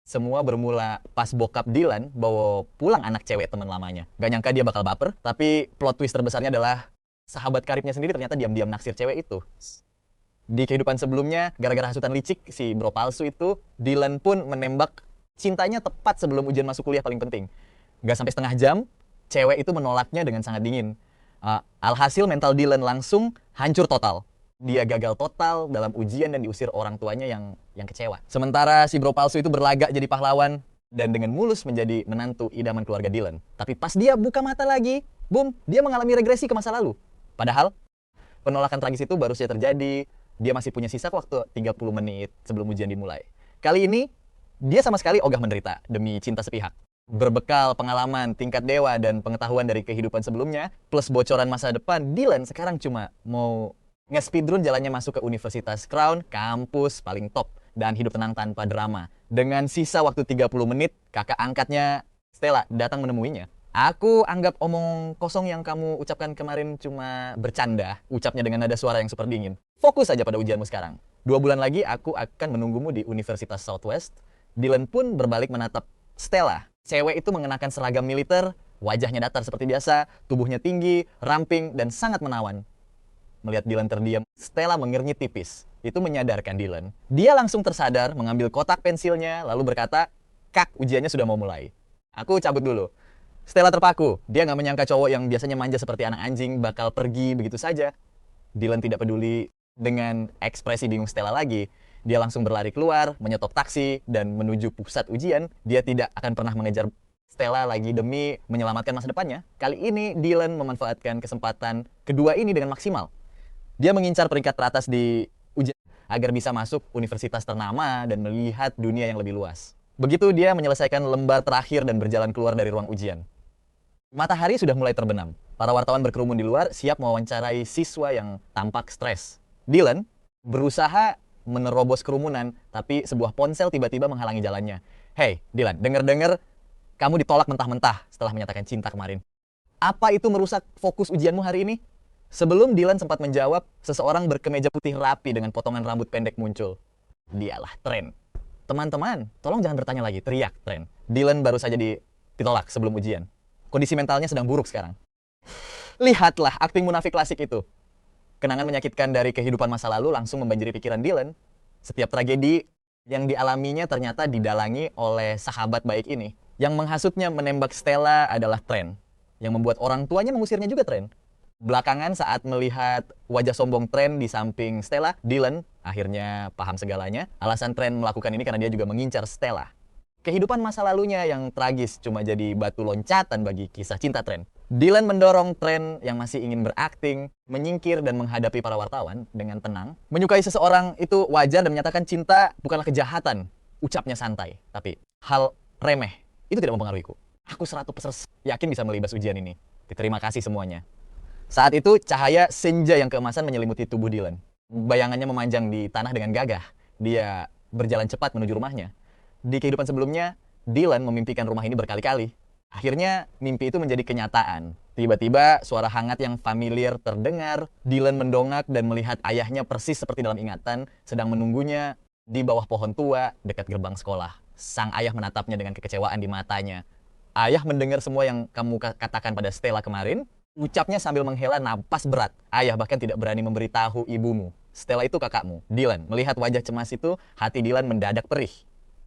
Semua bermula pas bokap Dylan bawa pulang anak cewek teman lamanya. Gak nyangka dia bakal baper, tapi plot twist terbesarnya adalah sahabat karibnya sendiri ternyata diam-diam naksir cewek itu. Di kehidupan sebelumnya, gara-gara hasutan licik si bro palsu itu, Dylan pun menembak cintanya tepat sebelum ujian masuk kuliah paling penting. Gak sampai setengah jam, cewek itu menolaknya dengan sangat dingin. Alhasil mental Dylan langsung hancur total. Dia gagal total dalam ujian dan diusir orang tuanya yang kecewa. Sementara si bro palsu itu berlagak jadi pahlawan dan dengan mulus menjadi menantu idaman keluarga Dylan. Tapi pas dia buka mata lagi, boom, dia mengalami regresi ke masa lalu. Padahal penolakan tragis itu baru saja terjadi. Dia masih punya sisa waktu 30 menit sebelum ujian dimulai. Kali ini, dia sama sekali ogah menderita demi cinta sepihak. Berbekal pengalaman tingkat dewa dan pengetahuan dari kehidupan sebelumnya, plus bocoran masa depan, Dylan sekarang cuma mau nge-speedrun jalannya masuk ke Universitas Crown, kampus paling top, dan hidup tenang tanpa drama. Dengan sisa waktu 30 menit, kakak angkatnya Stella datang menemuinya. Aku anggap omong kosong yang kamu ucapkan kemarin cuma bercanda, ucapnya dengan nada suara yang super dingin. Fokus aja pada ujianmu sekarang. 2 bulan lagi aku akan menunggumu di Universitas Southwest. Dylan pun berbalik menatap Stella. Cewek itu mengenakan seragam militer, wajahnya datar seperti biasa, tubuhnya tinggi, ramping, dan sangat menawan. Melihat Dylan terdiam, Stella mengernyit tipis. Itu menyadarkan Dylan. Dia langsung tersadar, mengambil kotak pensilnya, lalu berkata, "Kak, ujiannya sudah mau mulai." Aku cabut dulu. Stella terpaku. Dia nggak menyangka cowok yang biasanya manja seperti anak anjing bakal pergi begitu saja. Dylan tidak peduli dengan ekspresi bingung Stella lagi. Dia langsung berlari keluar, menyetop taksi, dan menuju pusat ujian. Dia tidak akan pernah mengejar Stella lagi demi menyelamatkan masa depannya. Kali ini, Dylan memanfaatkan kesempatan kedua ini dengan maksimal. Dia mengincar peringkat teratas di ujian agar bisa masuk universitas ternama dan melihat dunia yang lebih luas. Begitu dia menyelesaikan lembar terakhir dan berjalan keluar dari ruang ujian. Matahari sudah mulai terbenam. Para wartawan berkerumun di luar, siap mewawancarai siswa yang tampak stres. Dylan berusaha menerobos kerumunan, tapi sebuah ponsel tiba-tiba menghalangi jalannya. "Hey, Dylan, denger-denger kamu ditolak mentah-mentah setelah menyatakan cinta kemarin. Apa itu merusak fokus ujianmu hari ini?" Sebelum Dylan sempat menjawab, seseorang berkemeja putih rapi dengan potongan rambut pendek muncul. Dialah Tren. "Teman-teman, tolong jangan bertanya lagi," teriak Tren. Dylan baru saja ditolak sebelum ujian. Kondisi mentalnya sedang buruk sekarang. Lihatlah akting munafik klasik itu. Kenangan menyakitkan dari kehidupan masa lalu langsung membanjiri pikiran Dylan. Setiap tragedi yang dialaminya ternyata didalangi oleh sahabat baik ini. Yang menghasutnya menembak Stella adalah Tren. Yang membuat orang tuanya mengusirnya juga Tren. Belakangan saat melihat wajah sombong Tren di samping Stella, Dylan akhirnya paham segalanya. Alasan Tren melakukan ini karena dia juga mengincar Stella. Kehidupan masa lalunya yang tragis cuma jadi batu loncatan bagi kisah cinta Tren. Dylan mendorong Tren yang masih ingin berakting, menyingkir dan menghadapi para wartawan dengan tenang. Menyukai seseorang itu wajar dan menyatakan cinta bukanlah kejahatan. Ucapnya santai, tapi hal remeh itu tidak mempengaruhiku. Aku 100% yakin bisa melibas ujian ini. Terima kasih semuanya. Saat itu, cahaya senja yang keemasan menyelimuti tubuh Dylan. Bayangannya memanjang di tanah dengan gagah. Dia berjalan cepat menuju rumahnya. Di kehidupan sebelumnya, Dylan memimpikan rumah ini berkali-kali. Akhirnya, mimpi itu menjadi kenyataan. Tiba-tiba, suara hangat yang familiar terdengar. Dylan mendongak dan melihat ayahnya persis seperti dalam ingatan, sedang menunggunya di bawah pohon tua dekat gerbang sekolah. Sang ayah menatapnya dengan kekecewaan di matanya. "Ayah mendengar semua yang kamu katakan pada Stella kemarin," ucapnya sambil menghela napas berat. "Ayah bahkan tidak berani memberitahu ibumu. Stella itu kakakmu." Dylan melihat wajah cemas itu, hati Dylan mendadak perih.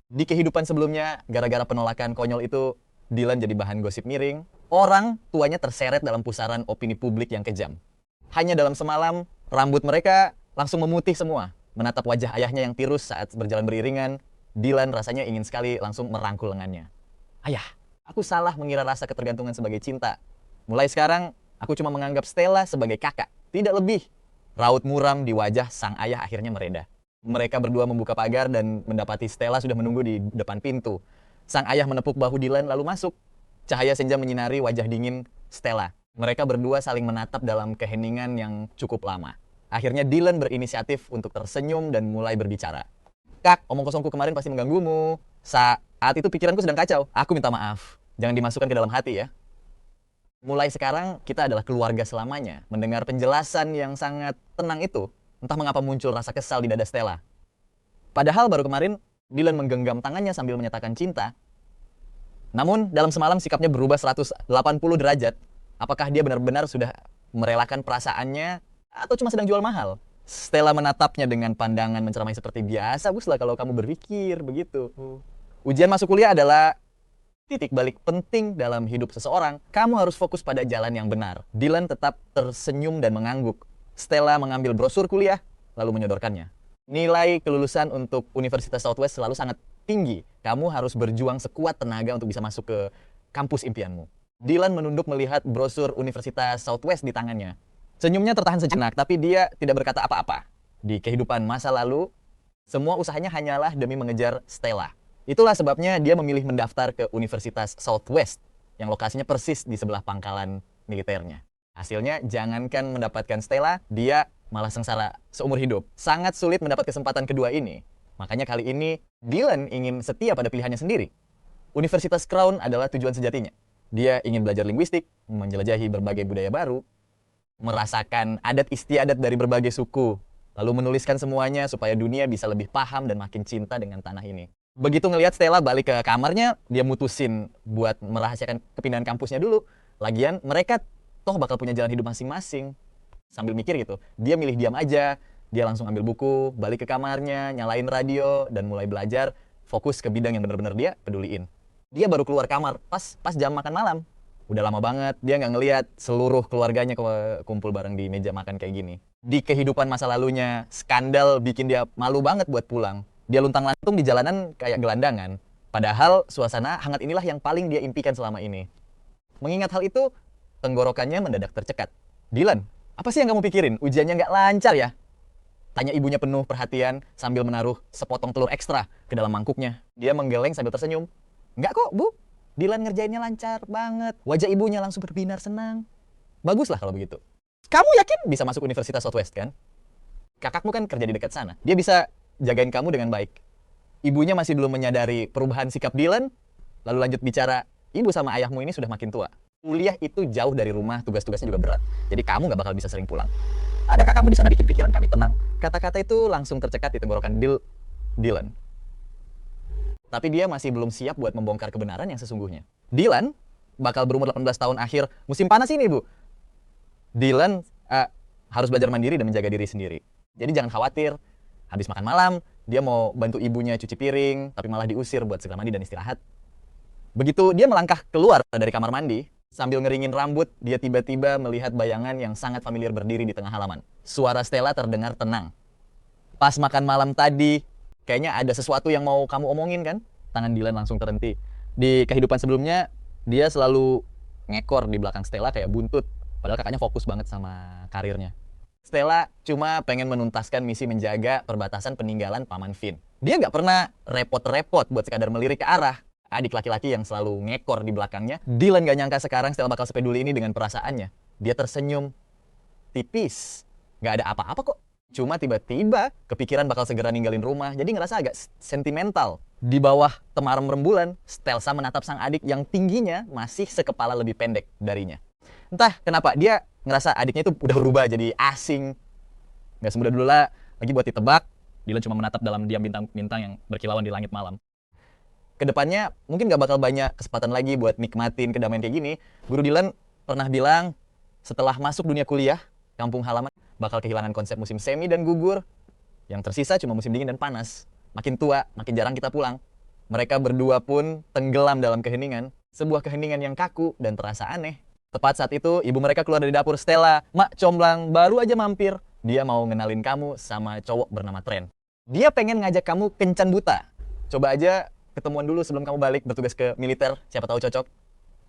Di kehidupan sebelumnya, gara-gara penolakan konyol itu, Dylan jadi bahan gosip miring. Orang tuanya terseret dalam pusaran opini publik yang kejam. Hanya dalam semalam, rambut mereka langsung memutih semua. Menatap wajah ayahnya yang tirus saat berjalan beriringan, Dylan rasanya ingin sekali langsung merangkul lengannya. "Ayah, aku salah mengira rasa ketergantungan sebagai cinta. Mulai sekarang, aku cuma menganggap Stella sebagai kakak, tidak lebih." Raut muram di wajah sang ayah akhirnya mereda. Mereka berdua membuka pagar dan mendapati Stella sudah menunggu di depan pintu. Sang ayah menepuk bahu Dylan lalu masuk. Cahaya senja menyinari wajah dingin Stella. Mereka berdua saling menatap dalam keheningan yang cukup lama. Akhirnya Dylan berinisiatif untuk tersenyum dan mulai berbicara. "Kak, omong kosongku kemarin pasti mengganggumu. Saat itu pikiranku sedang kacau. Aku minta maaf. Jangan dimasukkan ke dalam hati ya. Mulai sekarang, kita adalah keluarga selamanya." Mendengar penjelasan yang sangat tenang itu, entah mengapa muncul rasa kesal di dada Stella. Padahal baru kemarin, Dylan menggenggam tangannya sambil menyatakan cinta. Namun, dalam semalam sikapnya berubah 180 derajat. Apakah dia benar-benar sudah merelakan perasaannya atau cuma sedang jual mahal? Stella menatapnya dengan pandangan menceramai seperti biasa. Baguslah kalau kamu berpikir begitu. Ujian masuk kuliah adalah titik balik penting dalam hidup seseorang. Kamu harus fokus pada jalan yang benar. Dylan tetap tersenyum dan mengangguk. Stella mengambil brosur kuliah, lalu menyodorkannya. Nilai kelulusan untuk Universitas Southwest selalu sangat tinggi. Kamu harus berjuang sekuat tenaga untuk bisa masuk ke kampus impianmu. Dylan menunduk melihat brosur Universitas Southwest di tangannya. Senyumnya tertahan sejenak, tapi dia tidak berkata apa-apa. Di kehidupan masa lalu, semua usahanya hanyalah demi mengejar Stella. Itulah sebabnya dia memilih mendaftar ke Universitas Southwest yang lokasinya persis di sebelah pangkalan militernya. Hasilnya, jangankan mendapatkan Stella, dia malah sengsara seumur hidup. Sangat sulit mendapat kesempatan kedua ini. Makanya kali ini, Dylan ingin setia pada pilihannya sendiri. Universitas Crown adalah tujuan sejatinya. Dia ingin belajar linguistik, menjelajahi berbagai budaya baru, merasakan adat istiadat dari berbagai suku, lalu menuliskan semuanya supaya dunia bisa lebih paham dan makin cinta dengan tanah ini. Begitu ngelihat Stella balik ke kamarnya, dia mutusin buat merahasiakan kepindahan kampusnya dulu. Lagian mereka toh bakal punya jalan hidup masing-masing. Sambil mikir gitu, dia milih diam aja. Dia langsung ambil buku, balik ke kamarnya, nyalain radio, dan mulai belajar fokus ke bidang yang benar-benar dia peduliin. Dia baru keluar kamar pas jam makan malam. Udah lama banget dia nggak ngelihat seluruh keluarganya kumpul bareng di meja makan kayak gini. Di kehidupan masa lalunya, skandal bikin dia malu banget buat pulang. Dia luntang-lantung di jalanan kayak gelandangan. Padahal suasana hangat inilah yang paling dia impikan selama ini. Mengingat hal itu, tenggorokannya mendadak tercekat. Dylan, apa sih yang kamu pikirin? Ujiannya nggak lancar ya? Tanya ibunya penuh perhatian sambil menaruh sepotong telur ekstra ke dalam mangkuknya. Dia menggeleng sambil tersenyum. Nggak kok, Bu. Dylan ngerjainnya lancar banget. Wajah ibunya langsung berbinar senang. Baguslah kalau begitu. Kamu yakin bisa masuk Universitas Southwest kan? Kakakmu kan kerja di dekat sana. Dia bisa jagain kamu dengan baik. Ibunya masih belum menyadari perubahan sikap Dylan, lalu lanjut bicara, ibu sama ayahmu ini sudah makin tua. Kuliah itu jauh dari rumah, tugas-tugasnya juga berat. Jadi kamu nggak bakal bisa sering pulang. Ada kakakmu di sana bikin pikiran kami tenang. Kata-kata itu langsung tercekat di tenggorokan Dylan. Tapi dia masih belum siap buat membongkar kebenaran yang sesungguhnya. Dylan bakal berumur 18 tahun akhir musim panas ini, Bu. Dylan harus belajar mandiri dan menjaga diri sendiri. Jadi jangan khawatir. Habis makan malam, dia mau bantu ibunya cuci piring, tapi malah diusir buat segera mandi dan istirahat. Begitu dia melangkah keluar dari kamar mandi, sambil ngeringin rambut, dia tiba-tiba melihat bayangan yang sangat familiar berdiri di tengah halaman. Suara Stella terdengar tenang. Pas makan malam tadi, kayaknya ada sesuatu yang mau kamu omongin kan? Tangan Dylan langsung terhenti. Di kehidupan sebelumnya, dia selalu ngekor di belakang Stella kayak buntut. Padahal kakaknya fokus banget sama karirnya. Stella cuma pengen menuntaskan misi menjaga perbatasan peninggalan Paman Finn. Dia nggak pernah repot-repot buat sekadar melirik ke arah adik laki-laki yang selalu ngekor di belakangnya. Dylan nggak nyangka sekarang Stella bakal sepeduli ini dengan perasaannya. Dia tersenyum tipis. Nggak ada apa-apa kok. Cuma tiba-tiba kepikiran bakal segera ninggalin rumah. Jadi ngerasa agak sentimental. Di bawah temaram rembulan, Stella menatap sang adik yang tingginya masih sekepala lebih pendek darinya. Entah kenapa dia ngerasa adiknya itu udah berubah jadi asing. Nggak semudah dulu lah lagi buat ditebak. Dylan cuma menatap dalam diam bintang-bintang yang berkilauan di langit malam. Kedepannya mungkin nggak bakal banyak kesempatan lagi buat nikmatin kedamaian kayak gini. Guru Dylan pernah bilang setelah masuk dunia kuliah, kampung halaman bakal kehilangan konsep musim semi dan gugur. Yang tersisa cuma musim dingin dan panas. Makin tua, makin jarang kita pulang. Mereka berdua pun tenggelam dalam keheningan. Sebuah keheningan yang kaku dan terasa aneh. Tepat saat itu, ibu mereka keluar dari dapur. Stella, Mak Comblang baru aja mampir. Dia mau ngenalin kamu sama cowok bernama Trent. Dia pengen ngajak kamu kencan buta. Coba aja ketemuan dulu sebelum kamu balik bertugas ke militer, siapa tahu cocok.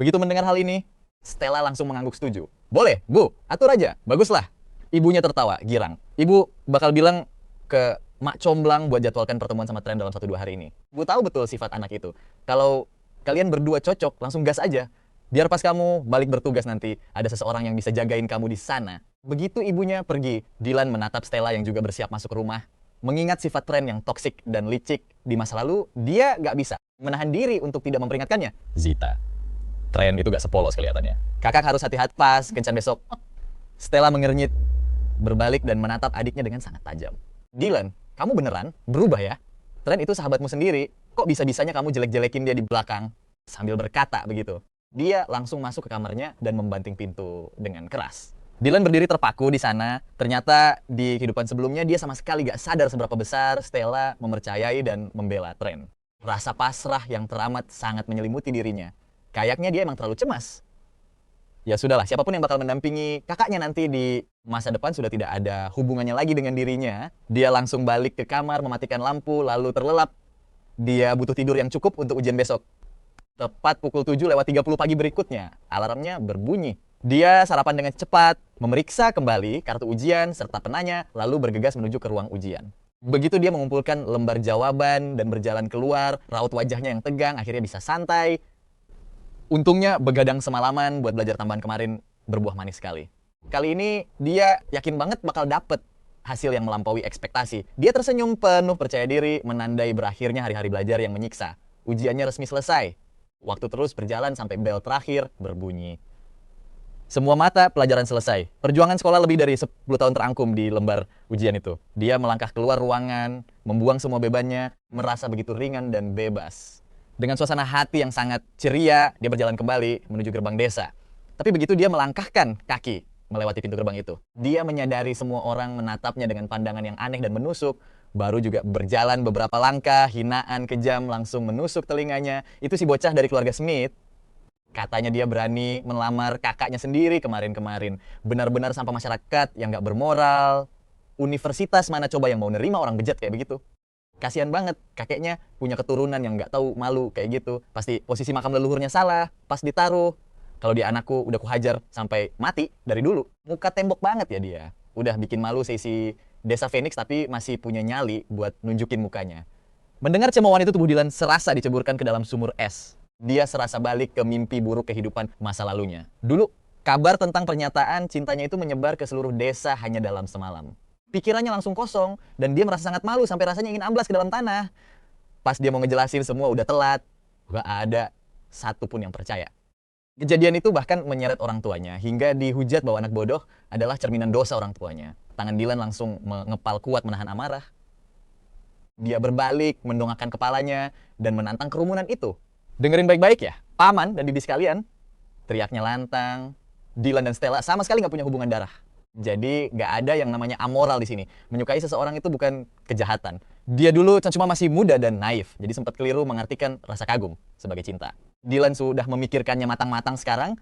Begitu mendengar hal ini, Stella langsung mengangguk setuju. Boleh, Bu, atur aja, baguslah. Ibunya tertawa, girang. Ibu bakal bilang ke Mak Comblang buat jadwalkan pertemuan sama Trent dalam 1-2 hari ini. Bu tahu betul sifat anak itu. Kalau kalian berdua cocok, langsung gas aja. Biar pas kamu balik bertugas nanti, ada seseorang yang bisa jagain kamu di sana. Begitu ibunya pergi, Dylan menatap Stella yang juga bersiap masuk rumah. Mengingat sifat Trent yang toksik dan licik di masa lalu, dia gak bisa menahan diri untuk tidak memperingatkannya. Zita, Trent itu gak sepolos kelihatannya. Kakak harus hati-hati pas kencan besok. Stella mengernyit, berbalik dan menatap adiknya dengan sangat tajam. Dylan, kamu beneran berubah ya? Tren itu sahabatmu sendiri, kok bisa-bisanya kamu jelek-jelekin dia di belakang? Sambil berkata begitu. Dia langsung masuk ke kamarnya dan membanting pintu dengan keras. Dylan berdiri terpaku di sana. Ternyata di kehidupan sebelumnya dia sama sekali gak sadar seberapa besar Stella mempercayai dan membela Trent. Rasa pasrah yang teramat sangat menyelimuti dirinya. Kayaknya dia emang terlalu cemas. Ya sudahlah, siapapun yang bakal mendampingi kakaknya nanti di masa depan sudah tidak ada hubungannya lagi dengan dirinya. Dia langsung balik ke kamar, mematikan lampu, lalu terlelap. Dia butuh tidur yang cukup untuk ujian besok. Tepat pukul 7:30 pagi berikutnya, alarmnya berbunyi. Dia sarapan dengan cepat, memeriksa kembali kartu ujian serta penanya, lalu bergegas menuju ke ruang ujian. Begitu dia mengumpulkan lembar jawaban dan berjalan keluar, raut wajahnya yang tegang, akhirnya bisa santai. Untungnya begadang semalaman buat belajar tambahan kemarin berbuah manis sekali. Kali ini dia yakin banget bakal dapet hasil yang melampaui ekspektasi. Dia tersenyum penuh percaya diri, menandai berakhirnya hari-hari belajar yang menyiksa. Ujiannya resmi selesai. Waktu terus berjalan sampai bel terakhir berbunyi. Semua mata pelajaran selesai. Perjuangan sekolah lebih dari 10 tahun terangkum di lembar ujian itu. Dia melangkah keluar ruangan, membuang semua bebannya, merasa begitu ringan dan bebas. Dengan suasana hati yang sangat ceria, dia berjalan kembali menuju gerbang desa. Tapi begitu dia melangkahkan kaki melewati pintu gerbang itu, dia menyadari semua orang menatapnya dengan pandangan yang aneh dan menusuk. Baru juga berjalan beberapa langkah, hinaan kejam langsung menusuk telinganya. Itu si bocah dari keluarga Smith. Katanya dia berani melamar kakaknya sendiri kemarin-kemarin. Benar-benar sampah masyarakat yang gak bermoral. Universitas mana coba yang mau nerima orang bejat kayak begitu? Kasihan banget, kakeknya punya keturunan yang gak tahu malu kayak gitu. Pasti posisi makam leluhurnya salah, pas ditaruh. Kalau dia anakku udah kuhajar sampai mati dari dulu. Muka tembok banget ya dia. Udah bikin malu si Desa Phoenix tapi masih punya nyali buat nunjukin mukanya. Mendengar cemoohan itu tubuh Dylan serasa diceburkan ke dalam sumur es. Dia serasa balik ke mimpi buruk kehidupan masa lalunya. Dulu, kabar tentang pernyataan cintanya itu menyebar ke seluruh desa hanya dalam semalam. Pikirannya langsung kosong dan dia merasa sangat malu sampai rasanya ingin amblas ke dalam tanah. Pas dia mau ngejelasin semua udah telat. Gak ada satupun yang percaya. Kejadian itu bahkan menyeret orang tuanya hingga dihujat bahwa anak bodoh adalah cerminan dosa orang tuanya. Tangan Dylan langsung mengepal kuat menahan amarah. Dia berbalik, mendongakkan kepalanya, dan menantang kerumunan itu. Dengerin baik-baik ya, paman dan bibi sekalian. Teriaknya lantang. Dylan dan Stella sama sekali nggak punya hubungan darah. Jadi nggak ada yang namanya amoral di sini. Menyukai seseorang itu bukan kejahatan. Dia dulu cuma masih muda dan naif, jadi sempat keliru mengartikan rasa kagum sebagai cinta. Dylan sudah memikirkannya matang-matang sekarang.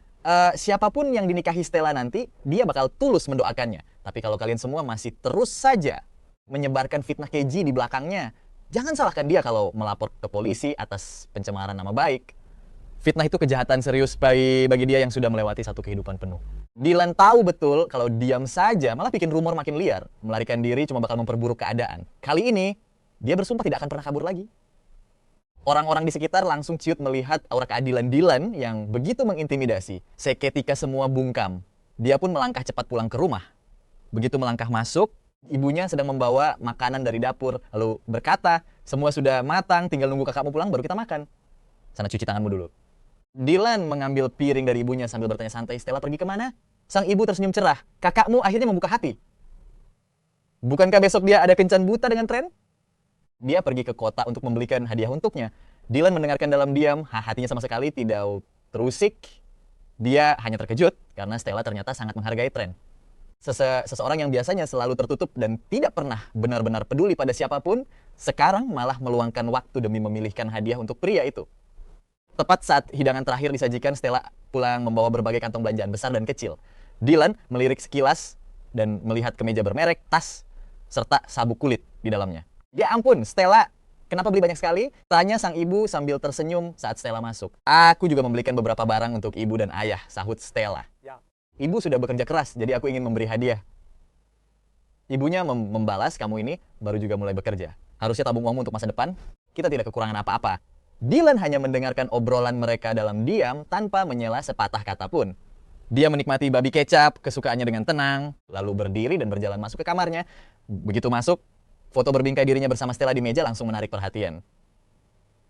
Siapapun yang dinikahi Stella nanti, dia bakal tulus mendoakannya. Tapi kalau kalian semua masih terus saja menyebarkan fitnah keji di belakangnya, jangan salahkan dia kalau melapor ke polisi atas pencemaran nama baik. Fitnah itu kejahatan serius bagi dia yang sudah melewati satu kehidupan penuh. Dylan tahu betul kalau diam saja malah bikin rumor makin liar. Melarikan diri cuma bakal memperburuk keadaan. Kali ini, dia bersumpah tidak akan pernah kabur lagi. Orang-orang di sekitar langsung ciut melihat aura keadilan Dylan yang begitu mengintimidasi. Seketika semua bungkam. Dia pun melangkah cepat pulang ke rumah. Begitu melangkah masuk, ibunya sedang membawa makanan dari dapur. Lalu berkata, semua sudah matang, tinggal nunggu kakakmu pulang baru kita makan. Sana cuci tanganmu dulu. Dylan mengambil piring dari ibunya sambil bertanya santai, Stella pergi kemana? Sang ibu tersenyum cerah. Kakakmu akhirnya membuka hati. Bukankah besok dia ada kencan buta dengan Trent? Dia pergi ke kota untuk membelikan hadiah untuknya. Dylan mendengarkan dalam diam, hatinya sama sekali tidak terusik. Dia hanya terkejut karena Stella ternyata sangat menghargai Trent. Seseorang yang biasanya selalu tertutup dan tidak pernah benar-benar peduli pada siapapun, sekarang malah meluangkan waktu demi memilihkan hadiah untuk pria itu. Tepat saat hidangan terakhir disajikan, Stella pulang membawa berbagai kantong belanjaan besar dan kecil. Dylan melirik sekilas dan melihat kemeja bermerek, tas, serta sabuk kulit di dalamnya. Ya ampun, Stella, kenapa beli banyak sekali? Tanya sang ibu sambil tersenyum saat Stella masuk. Aku juga membelikan beberapa barang untuk ibu dan ayah, sahut Stella. Ibu sudah bekerja keras, jadi aku ingin memberi hadiah. Ibunya membalas, kamu ini baru juga mulai bekerja. Harusnya tabung uangmu untuk masa depan. Kita tidak kekurangan apa-apa. Dylan hanya mendengarkan obrolan mereka dalam diam tanpa menyela sepatah kata pun. Dia menikmati babi kecap, kesukaannya dengan tenang, lalu berdiri dan berjalan masuk ke kamarnya. Begitu masuk, foto berbingkai dirinya bersama Stella di meja langsung menarik perhatian.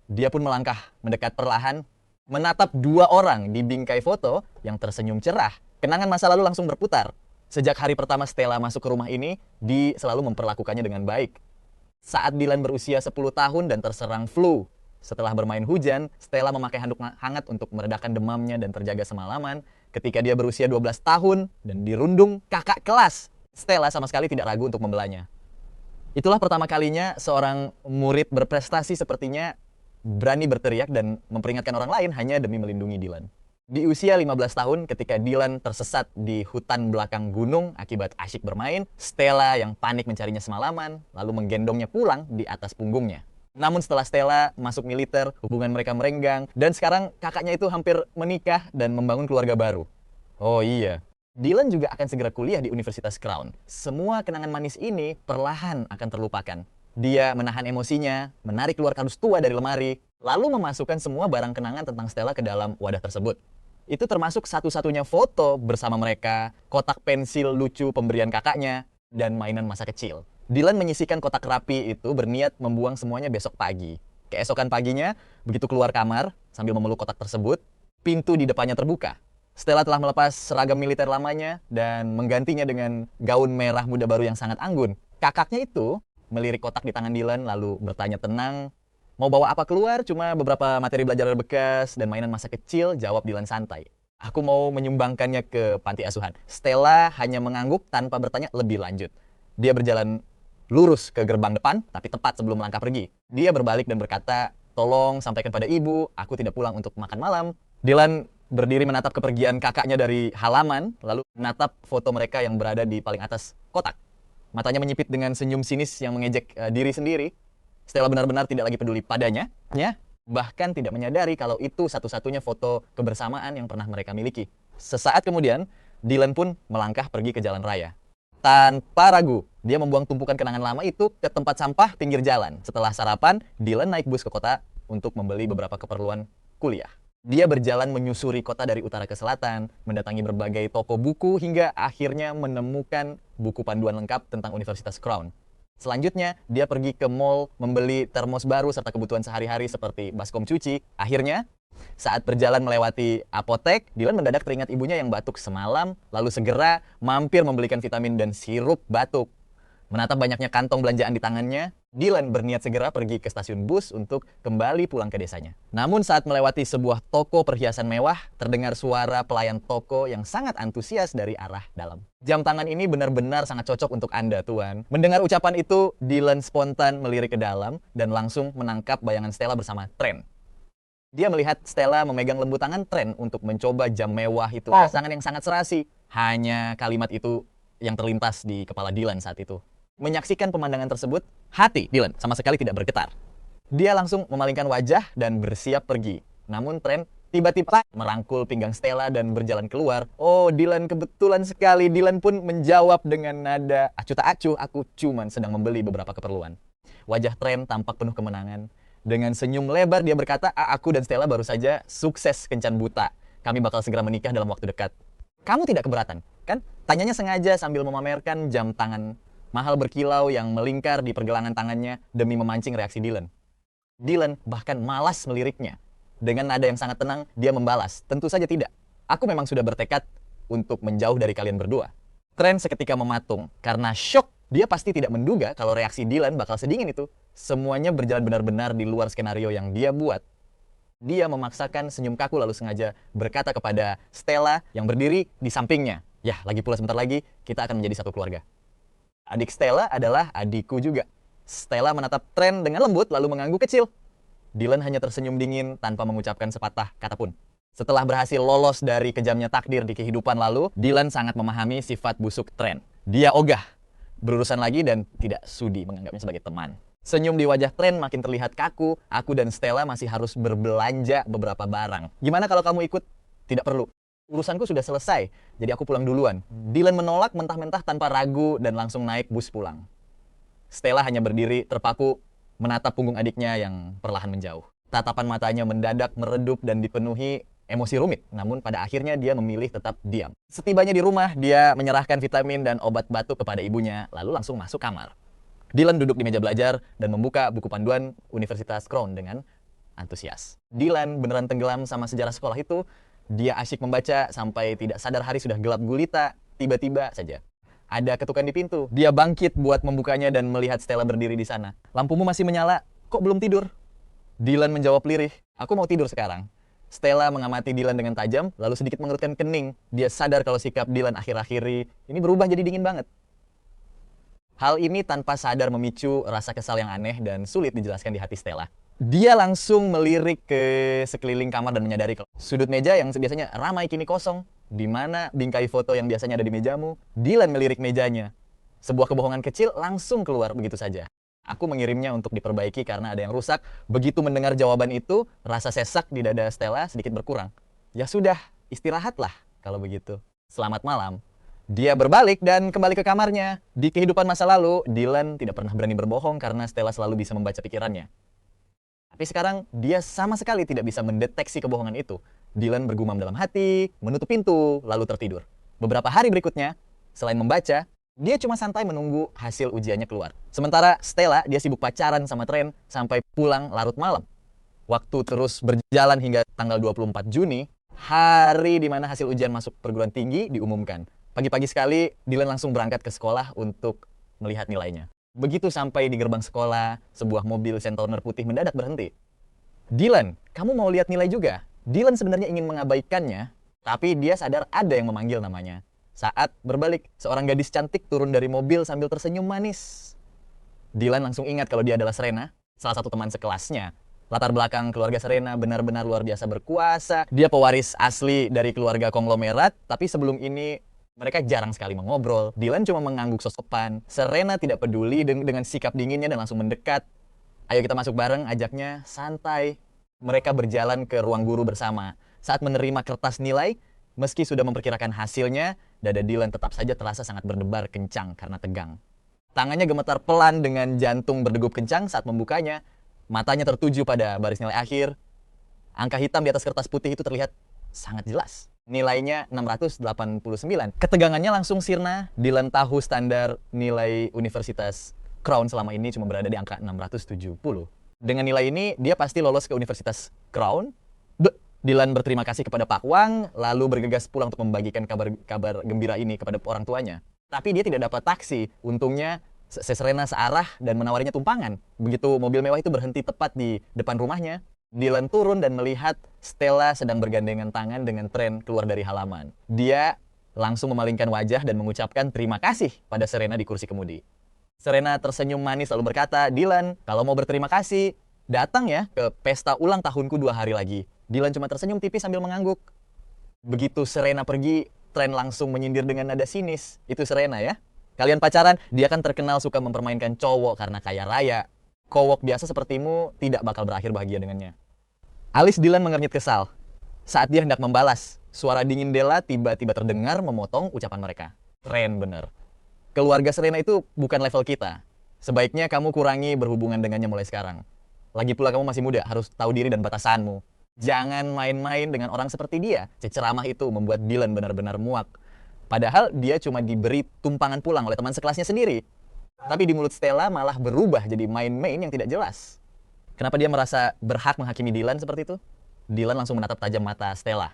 Dia pun melangkah, mendekat perlahan, menatap dua orang di bingkai foto yang tersenyum cerah. Kenangan masa lalu langsung berputar. Sejak hari pertama Stella masuk ke rumah ini, Dee selalu memperlakukannya dengan baik. Saat Dylan berusia 10 tahun dan terserang flu. Setelah bermain hujan, Stella memakai handuk hangat untuk meredakan demamnya dan terjaga semalaman. Ketika dia berusia 12 tahun dan dirundung kakak kelas, Stella sama sekali tidak ragu untuk membelanya. Itulah pertama kalinya seorang murid berprestasi sepertinya berani berteriak dan memperingatkan orang lain hanya demi melindungi Dylan. Di usia 15 tahun ketika Dylan tersesat di hutan belakang gunung akibat asyik bermain, Stella yang panik mencarinya semalaman lalu menggendongnya pulang di atas punggungnya. Namun setelah Stella masuk militer, hubungan mereka merenggang dan sekarang kakaknya itu hampir menikah dan membangun keluarga baru. Oh iya, Dylan juga akan segera kuliah di Universitas Crown. Semua kenangan manis ini perlahan akan terlupakan. Dia menahan emosinya, menarik keluar kardus tua dari lemari, lalu memasukkan semua barang kenangan tentang Stella ke dalam wadah tersebut. Itu termasuk satu-satunya foto bersama mereka, kotak pensil lucu pemberian kakaknya, dan mainan masa kecil. Dylan menyisihkan kotak rapi itu berniat membuang semuanya besok pagi. Keesokan paginya, begitu keluar kamar, sambil memeluk kotak tersebut, pintu di depannya terbuka. Stella telah melepas seragam militer lamanya dan menggantinya dengan gaun merah muda baru yang sangat anggun. Kakaknya itu melirik kotak di tangan Dylan lalu bertanya tenang, mau bawa apa keluar? Cuma beberapa materi belajar bekas dan mainan masa kecil, jawab Dylan santai. Aku mau menyumbangkannya ke panti asuhan. Stella hanya mengangguk tanpa bertanya lebih lanjut. Dia berjalan lurus ke gerbang depan, tapi tepat sebelum melangkah pergi. Dia berbalik dan berkata, tolong sampaikan pada ibu, aku tidak pulang untuk makan malam. Dylan berdiri menatap kepergian kakaknya dari halaman, lalu menatap foto mereka yang berada di paling atas kotak. Matanya menyipit dengan senyum sinis yang mengejek diri sendiri. Stella benar-benar tidak lagi peduli padanya, bahkan tidak menyadari kalau itu satu-satunya foto kebersamaan yang pernah mereka miliki. Sesaat kemudian, Dylan pun melangkah pergi ke jalan raya. Tanpa ragu, dia membuang tumpukan kenangan lama itu ke tempat sampah pinggir jalan. Setelah sarapan, Dylan naik bus ke kota untuk membeli beberapa keperluan kuliah. Dia berjalan menyusuri kota dari utara ke selatan, mendatangi berbagai toko buku hingga akhirnya menemukan buku panduan lengkap tentang Universitas Crown. Selanjutnya, dia pergi ke mall membeli termos baru serta kebutuhan sehari-hari seperti baskom cuci. Akhirnya, saat berjalan melewati apotek, Dylan mendadak teringat ibunya yang batuk semalam, lalu segera mampir membelikan vitamin dan sirup batuk. Menatap banyaknya kantong belanjaan di tangannya, Dylan berniat segera pergi ke stasiun bus untuk kembali pulang ke desanya. Namun saat melewati sebuah toko perhiasan mewah, terdengar suara pelayan toko yang sangat antusias dari arah dalam. Jam tangan ini benar-benar sangat cocok untuk Anda, Tuan. Mendengar ucapan itu, Dylan spontan melirik ke dalam dan langsung menangkap bayangan Stella bersama Trent. Dia melihat Stella memegang lembu tangan Trent untuk mencoba jam mewah itu. Pasangan yang sangat serasi. Hanya kalimat itu yang terlintas di kepala Dylan saat itu. Menyaksikan pemandangan tersebut, hati Dylan sama sekali tidak bergetar. Dia langsung memalingkan wajah dan bersiap pergi. Namun Trent tiba-tiba merangkul pinggang Stella dan berjalan keluar. Oh, Dylan, kebetulan sekali. Dylan pun menjawab dengan nada acuh tak acuh, aku cuman sedang membeli beberapa keperluan. Wajah Trent tampak penuh kemenangan. Dengan senyum lebar dia berkata, aku dan Stella baru saja sukses kencan buta. Kami bakal segera menikah dalam waktu dekat. Kamu tidak keberatan, kan? Tanyanya sengaja sambil memamerkan jam tangan mahal berkilau yang melingkar di pergelangan tangannya demi memancing reaksi Dylan. Dylan bahkan malas meliriknya. Dengan nada yang sangat tenang, dia membalas, tentu saja tidak. Aku memang sudah bertekad untuk menjauh dari kalian berdua. Trent seketika mematung. Karena syok, dia pasti tidak menduga kalau reaksi Dylan bakal sedingin itu. Semuanya berjalan benar-benar di luar skenario yang dia buat. Dia memaksakan senyum kaku lalu sengaja berkata kepada Stella yang berdiri di sampingnya. Ya, lagi pula sebentar lagi, kita akan menjadi satu keluarga. Adik Stella adalah adikku juga. Stella menatap Trent dengan lembut lalu mengangguk kecil. Dylan hanya tersenyum dingin tanpa mengucapkan sepatah kata pun. Setelah berhasil lolos dari kejamnya takdir di kehidupan lalu, Dylan sangat memahami sifat busuk Trent. Dia ogah berurusan lagi dan tidak sudi menganggapnya sebagai teman. Senyum di wajah Trent makin terlihat kaku. Aku dan Stella masih harus berbelanja beberapa barang. Gimana kalau kamu ikut? Tidak perlu. Urusanku sudah selesai, jadi aku pulang duluan. Dylan menolak mentah-mentah tanpa ragu dan langsung naik bus pulang. Stella hanya berdiri terpaku menatap punggung adiknya yang perlahan menjauh. Tatapan matanya mendadak meredup dan dipenuhi emosi rumit, namun pada akhirnya dia memilih tetap diam. Setibanya di rumah, dia menyerahkan vitamin dan obat batuk kepada ibunya, lalu langsung masuk kamar. Dylan duduk di meja belajar dan membuka buku panduan Universitas Crown dengan antusias. Dylan beneran tenggelam sama sejarah sekolah itu. Dia asyik membaca sampai tidak sadar hari sudah gelap gulita. Tiba-tiba saja Ada ketukan di pintu. Dia bangkit buat membukanya dan melihat Stella berdiri di sana. Lampumu masih menyala. Kok belum tidur? Dylan menjawab lirih. Aku mau tidur sekarang. Stella mengamati Dylan dengan tajam, lalu sedikit mengerutkan kening. Dia sadar kalau sikap Dylan akhir-akhir ini berubah jadi dingin banget. Hal ini tanpa sadar memicu rasa kesal yang aneh dan sulit dijelaskan di hati Stella. Dia langsung melirik ke sekeliling kamar dan menyadari kalau sudut meja yang biasanya ramai kini kosong. Di mana bingkai foto yang biasanya ada di mejamu? Dylan melirik mejanya. Sebuah kebohongan kecil langsung keluar begitu saja. Aku mengirimnya untuk diperbaiki karena ada yang rusak. Begitu mendengar jawaban itu, rasa sesak di dada Stella sedikit berkurang. Ya sudah, istirahatlah kalau begitu. Selamat malam. Dia berbalik dan kembali ke kamarnya. Di kehidupan masa lalu, Dylan tidak pernah berani berbohong karena Stella selalu bisa membaca pikirannya. Tapi sekarang, dia sama sekali tidak bisa mendeteksi kebohongan itu. Dylan bergumam dalam hati, menutup pintu, lalu tertidur. Beberapa hari berikutnya, selain membaca, dia cuma santai menunggu hasil ujiannya keluar. Sementara Stella, dia sibuk pacaran sama Trent sampai pulang larut malam. Waktu terus berjalan hingga tanggal 24 Juni, hari di mana hasil ujian masuk perguruan tinggi diumumkan. Pagi-pagi sekali, Dylan langsung berangkat ke sekolah untuk melihat nilainya. Begitu sampai di gerbang sekolah, sebuah mobil Centurion putih mendadak berhenti. Dylan, kamu mau lihat nilai juga? Dylan sebenarnya ingin mengabaikannya, tapi dia sadar ada yang memanggil namanya. Saat berbalik, seorang gadis cantik turun dari mobil sambil tersenyum manis. Dylan langsung ingat kalau dia adalah Serena, salah satu teman sekelasnya. Latar belakang keluarga Serena benar-benar luar biasa berkuasa. Dia pewaris asli dari keluarga konglomerat, tapi sebelum ini mereka jarang sekali mengobrol. Dylan cuma mengangguk sosokan. Serena tidak peduli dengan sikap dinginnya dan langsung mendekat. Ayo kita masuk bareng, ajaknya santai. Mereka berjalan ke ruang guru bersama. Saat menerima kertas nilai, meski sudah memperkirakan hasilnya, dada Dylan tetap saja terasa sangat berdebar kencang karena tegang. Tangannya gemetar pelan dengan jantung berdegup kencang saat membukanya. Matanya tertuju pada baris nilai akhir. Angka hitam di atas kertas putih itu terlihat sangat jelas. Nilainya 689. Ketegangannya langsung sirna. Dylan tahu standar nilai Universitas Crown selama ini cuma berada di angka 670. Dengan nilai ini, dia pasti lolos ke Universitas Crown. Dylan berterima kasih kepada Pak Wang, lalu bergegas pulang untuk membagikan kabar gembira ini kepada orang tuanya. Tapi dia tidak dapat taksi. Untungnya, Serena searah dan menawarinya tumpangan. Begitu mobil mewah itu berhenti tepat di depan rumahnya, Dylan turun dan melihat Stella sedang bergandengan tangan dengan Trent keluar dari halaman. Dia langsung memalingkan wajah dan mengucapkan terima kasih pada Serena di kursi kemudi. Serena tersenyum manis lalu berkata, Dylan, kalau mau berterima kasih, datang ya ke pesta ulang tahunku 2 hari lagi. Dylan cuma tersenyum tipis sambil mengangguk. Begitu Serena pergi, Trent langsung menyindir dengan nada sinis. Itu Serena ya. Kalian pacaran, dia kan terkenal suka mempermainkan cowok karena kaya raya. Kowok biasa sepertimu tidak bakal berakhir bahagia dengannya. Alis Dylan mengernyit kesal. Saat dia hendak membalas, suara dingin Della tiba-tiba terdengar memotong ucapan mereka. Keren bener. Keluarga Serena itu bukan level kita. Sebaiknya kamu kurangi berhubungan dengannya mulai sekarang. Lagi pula kamu masih muda, harus tahu diri dan batasanmu. Jangan main-main dengan orang seperti dia. Ceramah itu membuat Dylan benar-benar muak. Padahal dia cuma diberi tumpangan pulang oleh teman sekelasnya sendiri. Tapi di mulut Stella malah berubah jadi main-main yang tidak jelas. Kenapa dia merasa berhak menghakimi Dylan seperti itu? Dylan langsung menatap tajam mata Stella.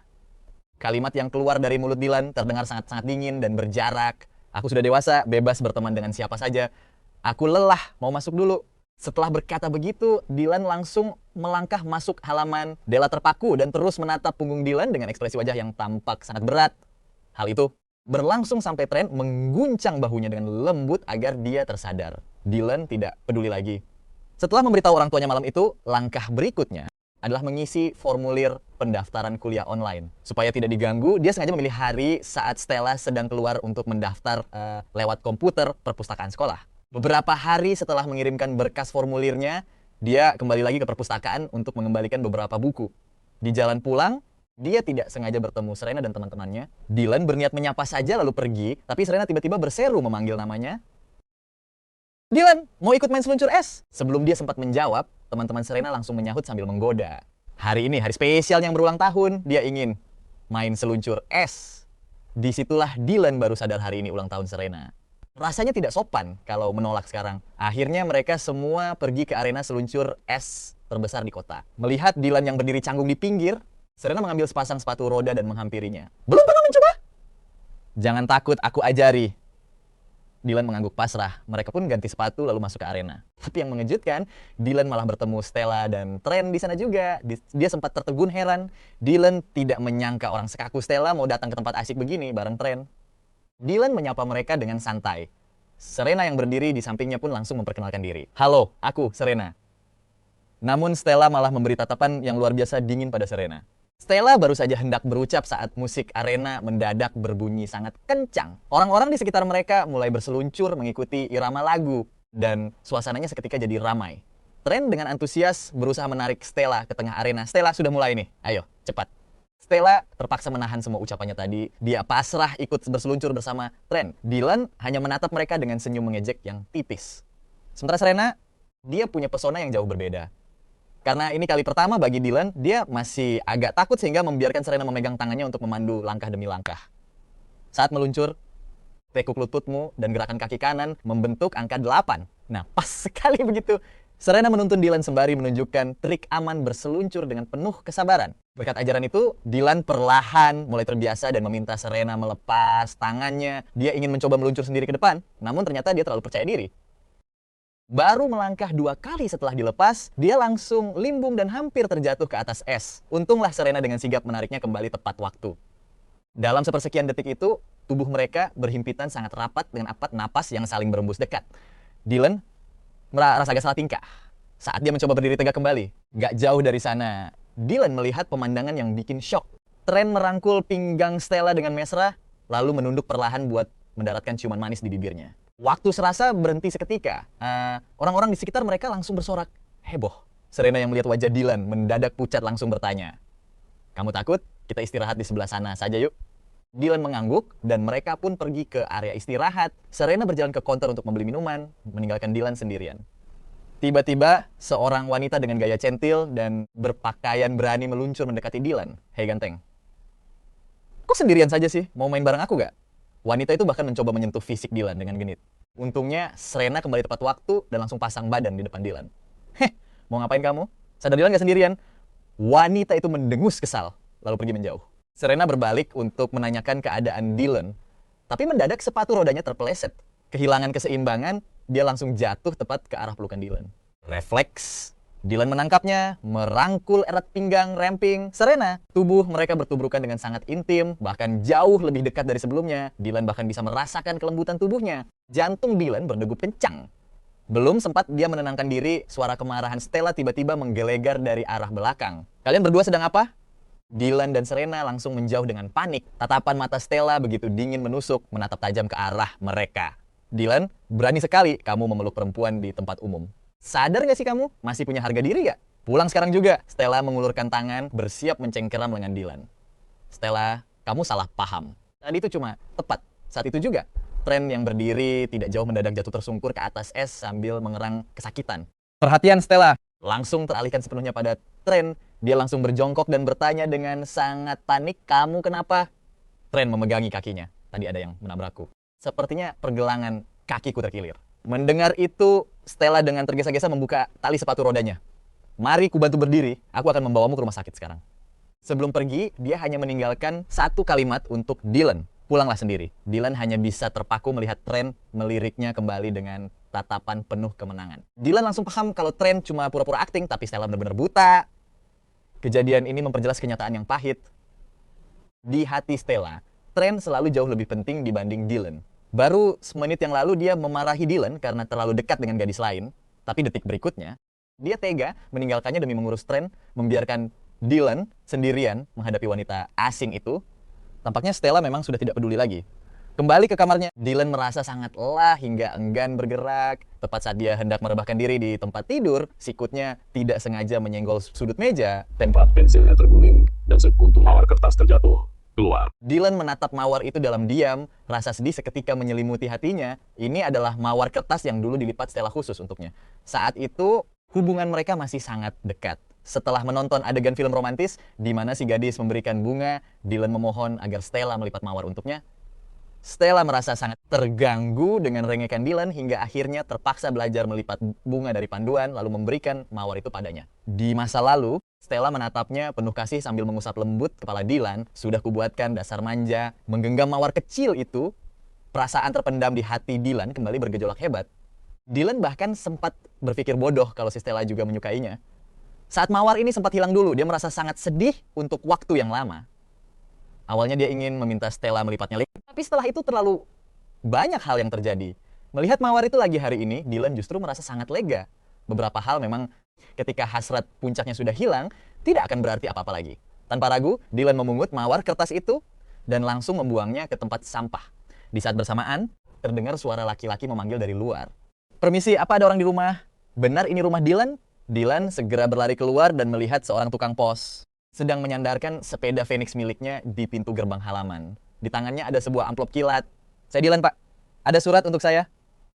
Kalimat yang keluar dari mulut Dylan terdengar sangat-sangat dingin dan berjarak. Aku sudah dewasa, bebas berteman dengan siapa saja. Aku lelah, mau masuk dulu. Setelah berkata begitu, Dylan langsung melangkah masuk halaman. Della terpaku dan terus menatap punggung Dylan dengan ekspresi wajah yang tampak sangat berat. Hal itu berlangsung sampai Trent mengguncang bahunya dengan lembut agar dia tersadar. Dylan tidak peduli lagi. Setelah memberitahu orang tuanya malam itu, langkah berikutnya adalah mengisi formulir pendaftaran kuliah online. Supaya tidak diganggu, dia sengaja memilih hari saat Stella sedang keluar untuk mendaftar lewat komputer perpustakaan sekolah. Beberapa hari setelah mengirimkan berkas formulirnya, dia kembali lagi ke perpustakaan untuk mengembalikan beberapa buku. Di jalan pulang, dia tidak sengaja bertemu Serena dan teman-temannya. Dylan berniat menyapa saja lalu pergi, tapi Serena tiba-tiba berseru memanggil namanya. Dylan, mau ikut main seluncur es? Sebelum dia sempat menjawab, teman-teman Serena langsung menyahut sambil menggoda. Hari ini hari spesial yang berulang tahun, dia ingin main seluncur es. Disitulah Dylan baru sadar hari ini ulang tahun Serena. Rasanya tidak sopan kalau menolak sekarang. Akhirnya mereka semua pergi ke arena seluncur es terbesar di kota. Melihat Dylan yang berdiri canggung di pinggir, Serena mengambil sepasang sepatu roda dan menghampirinya. Belum pernah mencoba? Jangan takut, aku ajari. Dylan mengangguk pasrah. Mereka pun ganti sepatu lalu masuk ke arena. Tapi yang mengejutkan, Dylan malah bertemu Stella dan Trent di sana juga. Dia sempat tertegun heran. Dylan tidak menyangka orang sekaku Stella mau datang ke tempat asik begini bareng Trent. Dylan menyapa mereka dengan santai. Serena yang berdiri di sampingnya pun langsung memperkenalkan diri. Halo, aku Serena. Namun Stella malah memberi tatapan yang luar biasa dingin pada Serena. Stella baru saja hendak berucap saat musik arena mendadak berbunyi sangat kencang. Orang-orang di sekitar mereka mulai berseluncur mengikuti irama lagu dan suasananya seketika jadi ramai. Trent dengan antusias berusaha menarik Stella ke tengah arena. Stella, sudah mulai nih. Ayo, cepat. Stella terpaksa menahan semua ucapannya tadi. Dia pasrah ikut berseluncur bersama Trent. Dylan hanya menatap mereka dengan senyum mengejek yang tipis. Sementara Serena, dia punya pesona yang jauh berbeda. Karena ini kali pertama bagi Dylan, dia masih agak takut sehingga membiarkan Serena memegang tangannya untuk memandu langkah demi langkah. Saat meluncur, tekuk lututmu dan gerakan kaki kanan membentuk angka 8. Nah, pas sekali begitu. Serena menuntun Dylan sembari menunjukkan trik aman berseluncur dengan penuh kesabaran. Berkat ajaran itu, Dylan perlahan mulai terbiasa dan meminta Serena melepas tangannya. Dia ingin mencoba meluncur sendiri ke depan, namun ternyata dia terlalu percaya diri. Baru melangkah 2 kali setelah dilepas, dia langsung limbung dan hampir terjatuh ke atas es. Untunglah Serena dengan sigap menariknya kembali tepat waktu. Dalam sepersekian detik itu, tubuh mereka berhimpitan sangat rapat dengan apat napas yang saling berembus dekat. Dylan merasa agak salah tingkah saat dia mencoba berdiri tegak kembali. Gak jauh dari sana, Dylan melihat pemandangan yang bikin shock. Trent merangkul pinggang Stella dengan mesra, lalu menunduk perlahan buat mendaratkan ciuman manis di bibirnya. Waktu serasa berhenti seketika. Orang-orang di sekitar mereka langsung bersorak. Heboh. Serena yang melihat wajah Dylan mendadak pucat langsung bertanya, "Kamu takut? Kita istirahat di sebelah sana saja yuk." Dylan mengangguk dan mereka pun pergi ke area istirahat. Serena berjalan ke counter untuk membeli minuman, meninggalkan Dylan sendirian. Tiba-tiba, seorang wanita dengan gaya centil dan berpakaian berani meluncur mendekati Dylan. "Hei ganteng, kok sendirian saja sih? Mau main bareng aku gak?" Wanita itu bahkan mencoba menyentuh fisik Dylan dengan genit. Untungnya, Serena kembali tepat waktu dan langsung pasang badan di depan Dylan. "Heh, mau ngapain kamu? Sadar Dylan gak sendirian?" Wanita itu mendengus kesal, lalu pergi menjauh. Serena berbalik untuk menanyakan keadaan Dylan. Tapi mendadak sepatu rodanya terpeleset. Kehilangan keseimbangan, dia langsung jatuh tepat ke arah pelukan Dylan. Refleks, Dylan menangkapnya, merangkul erat pinggang ramping Serena. Tubuh mereka bertubrukan dengan sangat intim, bahkan jauh lebih dekat dari sebelumnya. Dylan bahkan bisa merasakan kelembutan tubuhnya. Jantung Dylan berdegup kencang. Belum sempat dia menenangkan diri, suara kemarahan Stella tiba-tiba menggelegar dari arah belakang. "Kalian berdua sedang apa?" Dylan dan Serena langsung menjauh dengan panik. Tatapan mata Stella begitu dingin menusuk, menatap tajam ke arah mereka. "Dylan, berani sekali kamu memeluk perempuan di tempat umum. Sadar gak sih kamu? Masih punya harga diri gak? Pulang sekarang juga." Stella mengulurkan tangan, bersiap mencengkeram lengan Dylan. "Stella, kamu salah paham. Tadi itu cuma tepat. Saat itu juga, Trent yang berdiri tidak jauh mendadak jatuh tersungkur ke atas es sambil mengerang kesakitan." "Perhatian Stella!" Langsung teralihkan sepenuhnya pada Trent. Dia langsung berjongkok dan bertanya dengan sangat panik, "Kamu kenapa?" Trent memegangi kakinya. "Tadi ada yang menabrakku. Sepertinya pergelangan kakiku terkilir." Mendengar itu, Stella dengan tergesa-gesa membuka tali sepatu rodanya. "Mari ku bantu berdiri, aku akan membawamu ke rumah sakit sekarang." Sebelum pergi, dia hanya meninggalkan satu kalimat untuk Dylan. "Pulanglah sendiri." Dylan hanya bisa terpaku melihat Trent meliriknya kembali dengan tatapan penuh kemenangan. Dylan langsung paham kalau Trent cuma pura-pura akting, tapi Stella benar-benar buta. Kejadian ini memperjelas kenyataan yang pahit. Di hati Stella, Trent selalu jauh lebih penting dibanding Dylan. Baru semenit yang lalu dia memarahi Dylan karena terlalu dekat dengan gadis lain. Tapi detik berikutnya, dia tega meninggalkannya demi mengurus Trent, membiarkan Dylan sendirian menghadapi wanita asing itu. Tampaknya Stella memang sudah tidak peduli lagi. Kembali ke kamarnya, Dylan merasa sangat lelah hingga enggan bergerak. Tepat saat dia hendak merebahkan diri di tempat tidur, sikutnya tidak sengaja menyenggol sudut meja. Tempat pensilnya terguling dan sekuntum mawar kertas terjatuh keluar. Dylan menatap mawar itu dalam diam. Rasa sedih seketika menyelimuti hatinya. Ini adalah mawar kertas yang dulu dilipat Stella khusus untuknya. Saat itu, hubungan mereka masih sangat dekat. Setelah menonton adegan film romantis, di mana si gadis memberikan bunga, Dylan memohon agar Stella melipat mawar untuknya. Stella merasa sangat terganggu dengan rengekan Dylan hingga akhirnya terpaksa belajar melipat bunga dari panduan lalu memberikan mawar itu padanya. Di masa lalu, Stella menatapnya penuh kasih sambil mengusap lembut kepala Dylan. "Sudah kubuatkan dasar manja." Menggenggam mawar kecil itu, Perasaan terpendam di hati Dylan kembali bergejolak hebat. Dylan bahkan sempat berpikir bodoh kalau si Stella juga menyukainya. Saat mawar ini sempat hilang dulu, dia merasa sangat sedih untuk waktu yang lama. Awalnya dia ingin meminta Stella melipatnya lagi, tapi setelah itu terlalu banyak hal yang terjadi. Melihat mawar itu lagi hari ini, Dylan justru merasa sangat lega. Beberapa hal memang ketika hasrat puncaknya sudah hilang, tidak akan berarti apa-apa lagi. Tanpa ragu, Dylan memungut mawar kertas itu dan langsung membuangnya ke tempat sampah. Di saat bersamaan, terdengar suara laki-laki memanggil dari luar. "Permisi, apa ada orang di rumah?" Benar ini rumah Dylan? Dylan segera berlari keluar dan melihat seorang tukang pos sedang menyandarkan sepeda Phoenix miliknya di pintu gerbang halaman. Di tangannya ada sebuah amplop kilat. "Saya Dylan, Pak. Ada surat untuk saya."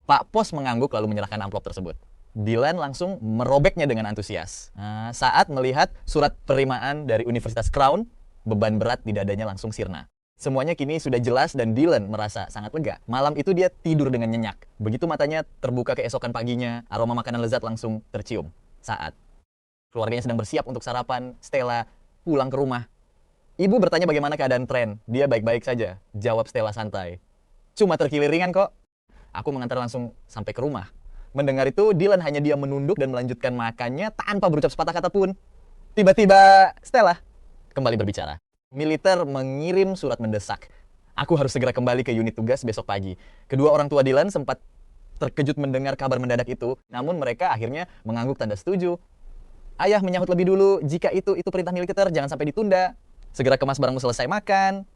Pak Pos mengangguk lalu menyerahkan amplop tersebut. Dylan langsung merobeknya dengan antusias. Saat melihat surat penerimaan dari Universitas Crown, beban berat di dadanya langsung sirna. Semuanya kini sudah jelas dan Dylan merasa sangat lega. Malam itu dia tidur dengan nyenyak. Begitu matanya terbuka keesokan paginya, aroma makanan lezat langsung tercium. Saat keluarganya sedang bersiap untuk sarapan, Stella pulang ke rumah. Ibu bertanya bagaimana keadaan Trent. Dia baik-baik saja, jawab Stella santai. "Cuma terkilir ringan kok. Aku mengantar langsung sampai ke rumah." Mendengar itu, Dylan hanya diam menunduk dan melanjutkan makannya tanpa berucap sepatah kata pun. Tiba-tiba, Stella kembali berbicara. "Militer mengirim surat mendesak. Aku harus segera kembali ke unit tugas besok pagi." Kedua orang tua Dylan sempat terkejut mendengar kabar mendadak itu, namun mereka akhirnya mengangguk tanda setuju. "Ayah menyahut lebih dulu, jika itu perintah militer, jangan sampai ditunda. Segera kemas barangmu selesai makan."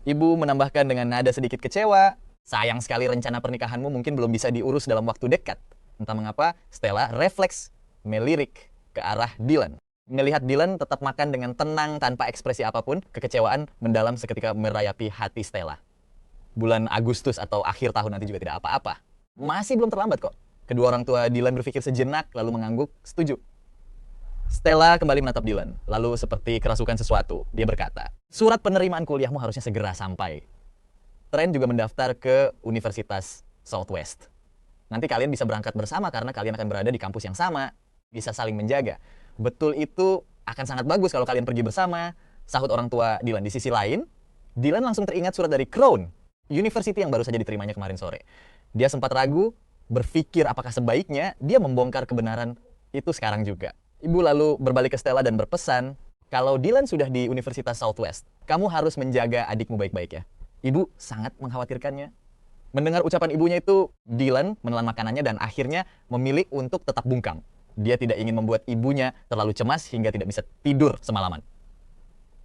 Ibu menambahkan dengan nada sedikit kecewa, "Sayang sekali rencana pernikahanmu mungkin belum bisa diurus dalam waktu dekat." Entah mengapa, Stella refleks melirik ke arah Dylan. Melihat Dylan tetap makan dengan tenang tanpa ekspresi apapun, kekecewaan mendalam seketika merayapi hati Stella. Bulan Agustus atau akhir tahun nanti juga tidak apa-apa. Masih belum terlambat kok. Kedua orang tua Dylan berpikir sejenak lalu mengangguk, setuju. Stella kembali menatap Dylan, lalu seperti kerasukan sesuatu. Dia berkata, "Surat penerimaan kuliahmu harusnya segera sampai. Trent juga mendaftar ke Universitas Southwest. Nanti kalian bisa berangkat bersama karena kalian akan berada di kampus yang sama. Bisa saling menjaga." "Betul, itu akan sangat bagus kalau kalian pergi bersama," sahut orang tua Dylan. Di sisi lain, Dylan langsung teringat surat dari Crown University yang baru saja diterimanya kemarin sore. Dia sempat ragu, berpikir apakah sebaiknya dia membongkar kebenaran itu sekarang juga. Ibu lalu berbalik ke Stella dan berpesan, "Kalau Dylan sudah di Universitas Southwest, kamu harus menjaga adikmu baik-baik ya." Ibu sangat mengkhawatirkannya. Mendengar ucapan ibunya itu, Dylan menelan makanannya dan akhirnya memilih untuk tetap bungkam. Dia tidak ingin membuat ibunya terlalu cemas hingga tidak bisa tidur semalaman.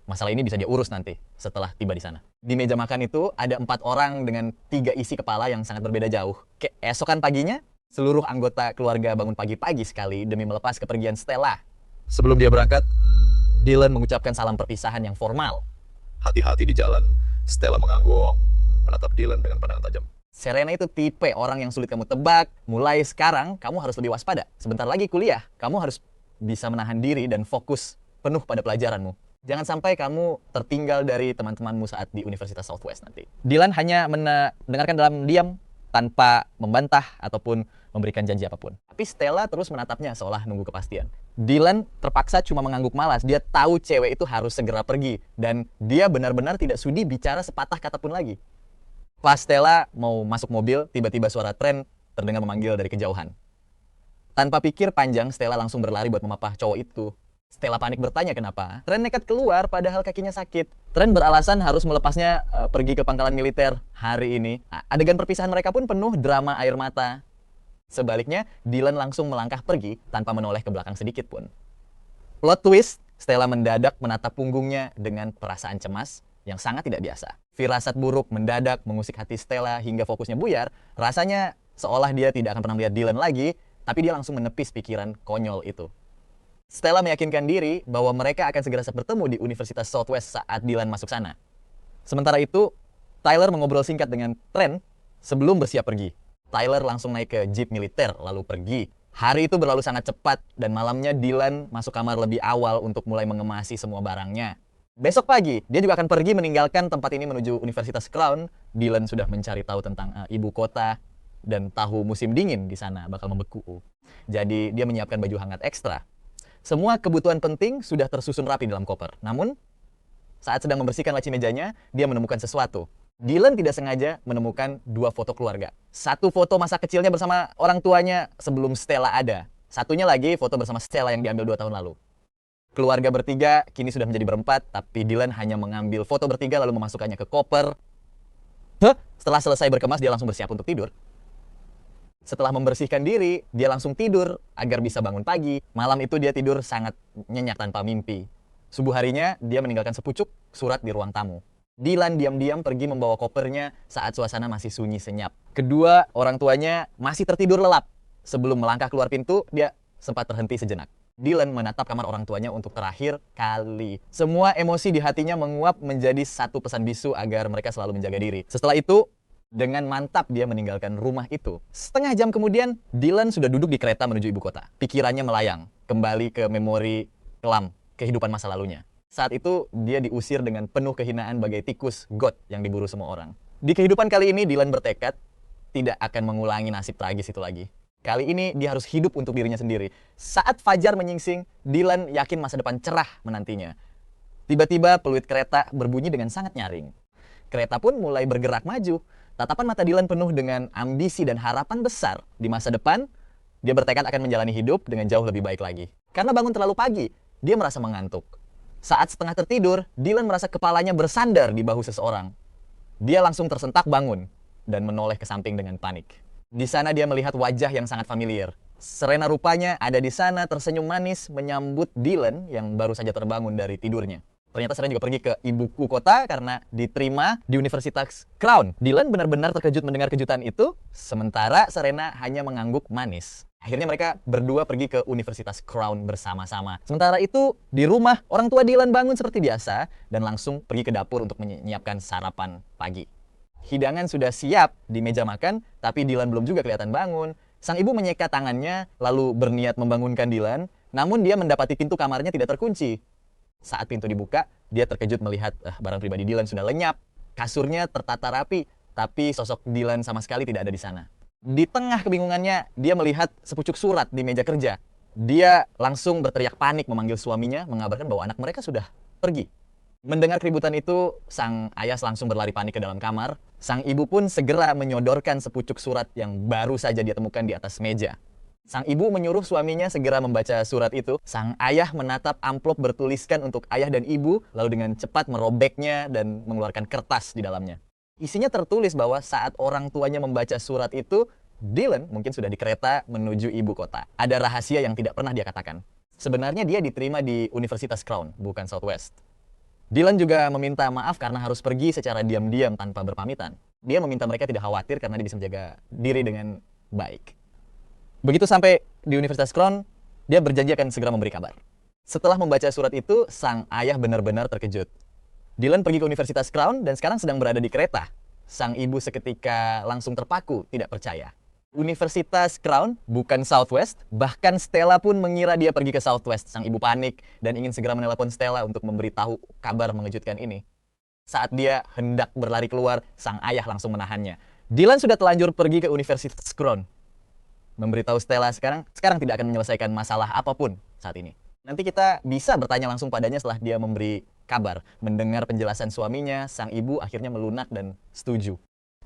Masalah ini bisa dia urus nanti setelah tiba di sana. Di meja makan itu ada 4 orang dengan 3 isi kepala yang sangat berbeda jauh. Keesokan paginya, seluruh anggota keluarga bangun pagi-pagi sekali demi melepas kepergian Stella. Sebelum dia berangkat, Dylan mengucapkan salam perpisahan yang formal. Hati-hati di jalan. Stella mengangguk, menatap Dylan dengan pandangan tajam. Serena itu tipe orang yang sulit kamu tebak. Mulai sekarang, kamu harus lebih waspada. Sebentar lagi kuliah, kamu harus bisa menahan diri dan fokus penuh pada pelajaranmu. Jangan sampai kamu tertinggal dari teman-temanmu saat di Universitas Southwest nanti. Dylan hanya mendengarkan dalam diam, tanpa membantah ataupun memberikan janji apapun. Tapi Stella terus menatapnya seolah nunggu kepastian. Dylan terpaksa cuma mengangguk malas. Dia tahu cewek itu harus segera pergi. Dan dia benar-benar tidak sudi bicara sepatah kata pun lagi. Pas Stella mau masuk mobil, tiba-tiba suara Trent terdengar memanggil dari kejauhan. Tanpa pikir panjang, Stella langsung berlari buat memapah cowok itu. Stella panik bertanya kenapa. Trent nekat keluar padahal kakinya sakit. Trent beralasan harus melepasnya pergi ke pangkalan militer hari ini. Adegan perpisahan mereka pun penuh drama air mata. Sebaliknya, Dylan langsung melangkah pergi tanpa menoleh ke belakang sedikit pun. Plot twist, Stella mendadak menatap punggungnya dengan perasaan cemas yang sangat tidak biasa. Firasat buruk mendadak mengusik hati Stella hingga fokusnya buyar. Rasanya seolah dia tidak akan pernah melihat Dylan lagi, tapi dia langsung menepis pikiran konyol itu. Stella meyakinkan diri bahwa mereka akan segera bertemu di Universitas Southwest saat Dylan masuk sana. Sementara itu, Tyler mengobrol singkat dengan Trent sebelum bersiap pergi. Tyler langsung naik ke jeep militer lalu pergi. Hari itu berlalu sangat cepat dan malamnya Dylan masuk kamar lebih awal untuk mulai mengemasi semua barangnya. Besok pagi, dia juga akan pergi meninggalkan tempat ini menuju Universitas Crown. Dylan sudah mencari tahu tentang ibu kota dan tahu musim dingin di sana bakal membeku. Jadi dia menyiapkan baju hangat ekstra. Semua kebutuhan penting sudah tersusun rapi dalam koper. Namun, saat sedang membersihkan laci mejanya, dia menemukan sesuatu. Dylan tidak sengaja menemukan dua foto keluarga. Satu foto masa kecilnya bersama orang tuanya sebelum Stella ada. Satunya lagi foto bersama Stella yang diambil 2 tahun lalu. Keluarga bertiga kini sudah menjadi berempat, tapi Dylan hanya mengambil foto bertiga lalu memasukkannya ke koper. Setelah selesai berkemas, dia langsung bersiap untuk tidur. Setelah membersihkan diri, dia langsung tidur agar bisa bangun pagi. Malam itu dia tidur sangat nyenyak tanpa mimpi. Subuh harinya, dia meninggalkan sepucuk surat di ruang tamu. Dylan diam-diam pergi membawa kopernya saat suasana masih sunyi senyap. Kedua orang tuanya masih tertidur lelap. Sebelum melangkah keluar pintu, dia sempat terhenti sejenak. Dylan menatap kamar orang tuanya untuk terakhir kali. Semua emosi di hatinya menguap menjadi satu pesan bisu agar mereka selalu menjaga diri. Setelah itu, dengan mantap dia meninggalkan rumah itu. Setengah jam kemudian, Dylan sudah duduk di kereta menuju ibu kota. Pikirannya melayang, kembali ke memori kelam kehidupan masa lalunya. Saat itu, dia diusir dengan penuh kehinaan bagai tikus got yang diburu semua orang. Di kehidupan kali ini, Dylan bertekad tidak akan mengulangi nasib tragis itu lagi. Kali ini, dia harus hidup untuk dirinya sendiri. Saat fajar menyingsing, Dylan yakin masa depan cerah menantinya. Tiba-tiba, peluit kereta berbunyi dengan sangat nyaring. Kereta pun mulai bergerak maju. Tatapan mata Dylan penuh dengan ambisi dan harapan besar. Di masa depan, dia bertekad akan menjalani hidup dengan jauh lebih baik lagi. Karena bangun terlalu pagi, dia merasa mengantuk. Saat setengah tertidur, Dylan merasa kepalanya bersandar di bahu seseorang. Dia langsung tersentak bangun dan menoleh ke samping dengan panik. Di sana dia melihat wajah yang sangat familiar. Serena rupanya ada di sana tersenyum manis menyambut Dylan yang baru saja terbangun dari tidurnya. Ternyata Serena juga pergi ke ibuku kota karena diterima di Universitas Crown. Dylan benar-benar terkejut mendengar kejutan itu, sementara Serena hanya mengangguk manis. Akhirnya mereka berdua pergi ke Universitas Crown bersama-sama. Sementara itu, di rumah, orang tua Dylan bangun seperti biasa dan langsung pergi ke dapur untuk menyiapkan sarapan pagi. Hidangan sudah siap di meja makan, tapi Dylan belum juga kelihatan bangun. Sang ibu menyeka tangannya, lalu berniat membangunkan Dylan, namun dia mendapati pintu kamarnya tidak terkunci. Saat pintu dibuka, dia terkejut melihat barang pribadi Dylan sudah lenyap. Kasurnya tertata rapi, tapi sosok Dylan sama sekali tidak ada di sana. Di tengah kebingungannya, dia melihat sepucuk surat di meja kerja. Dia langsung berteriak panik memanggil suaminya, mengabarkan bahwa anak mereka sudah pergi. Mendengar keributan itu, sang ayah langsung berlari panik ke dalam kamar. Sang ibu pun segera menyodorkan sepucuk surat yang baru saja dia temukan di atas meja. Sang ibu menyuruh suaminya segera membaca surat itu. Sang ayah menatap amplop bertuliskan untuk ayah dan ibu, lalu dengan cepat merobeknya dan mengeluarkan kertas di dalamnya. Isinya tertulis bahwa saat orang tuanya membaca surat itu, Dylan mungkin sudah di kereta menuju ibu kota. Ada rahasia yang tidak pernah dia katakan. Sebenarnya dia diterima di Universitas Crown, bukan Southwest. Dylan juga meminta maaf karena harus pergi secara diam-diam tanpa berpamitan. Dia meminta mereka tidak khawatir karena dia bisa menjaga diri dengan baik. Begitu sampai di Universitas Crown, dia berjanji akan segera memberi kabar. Setelah membaca surat itu, sang ayah benar-benar terkejut. Dylan pergi ke Universitas Crown dan sekarang sedang berada di kereta. Sang ibu seketika langsung terpaku, tidak percaya. Universitas Crown, bukan Southwest, bahkan Stella pun mengira dia pergi ke Southwest. Sang ibu panik dan ingin segera menelepon Stella untuk memberitahu kabar mengejutkan ini. Saat dia hendak berlari keluar, sang ayah langsung menahannya. Dylan sudah telanjur pergi ke Universitas Crown. Memberitahu Stella sekarang tidak akan menyelesaikan masalah apapun saat ini. Nanti kita bisa bertanya langsung padanya setelah dia memberi kabar. Mendengar penjelasan suaminya, sang ibu akhirnya melunak dan setuju.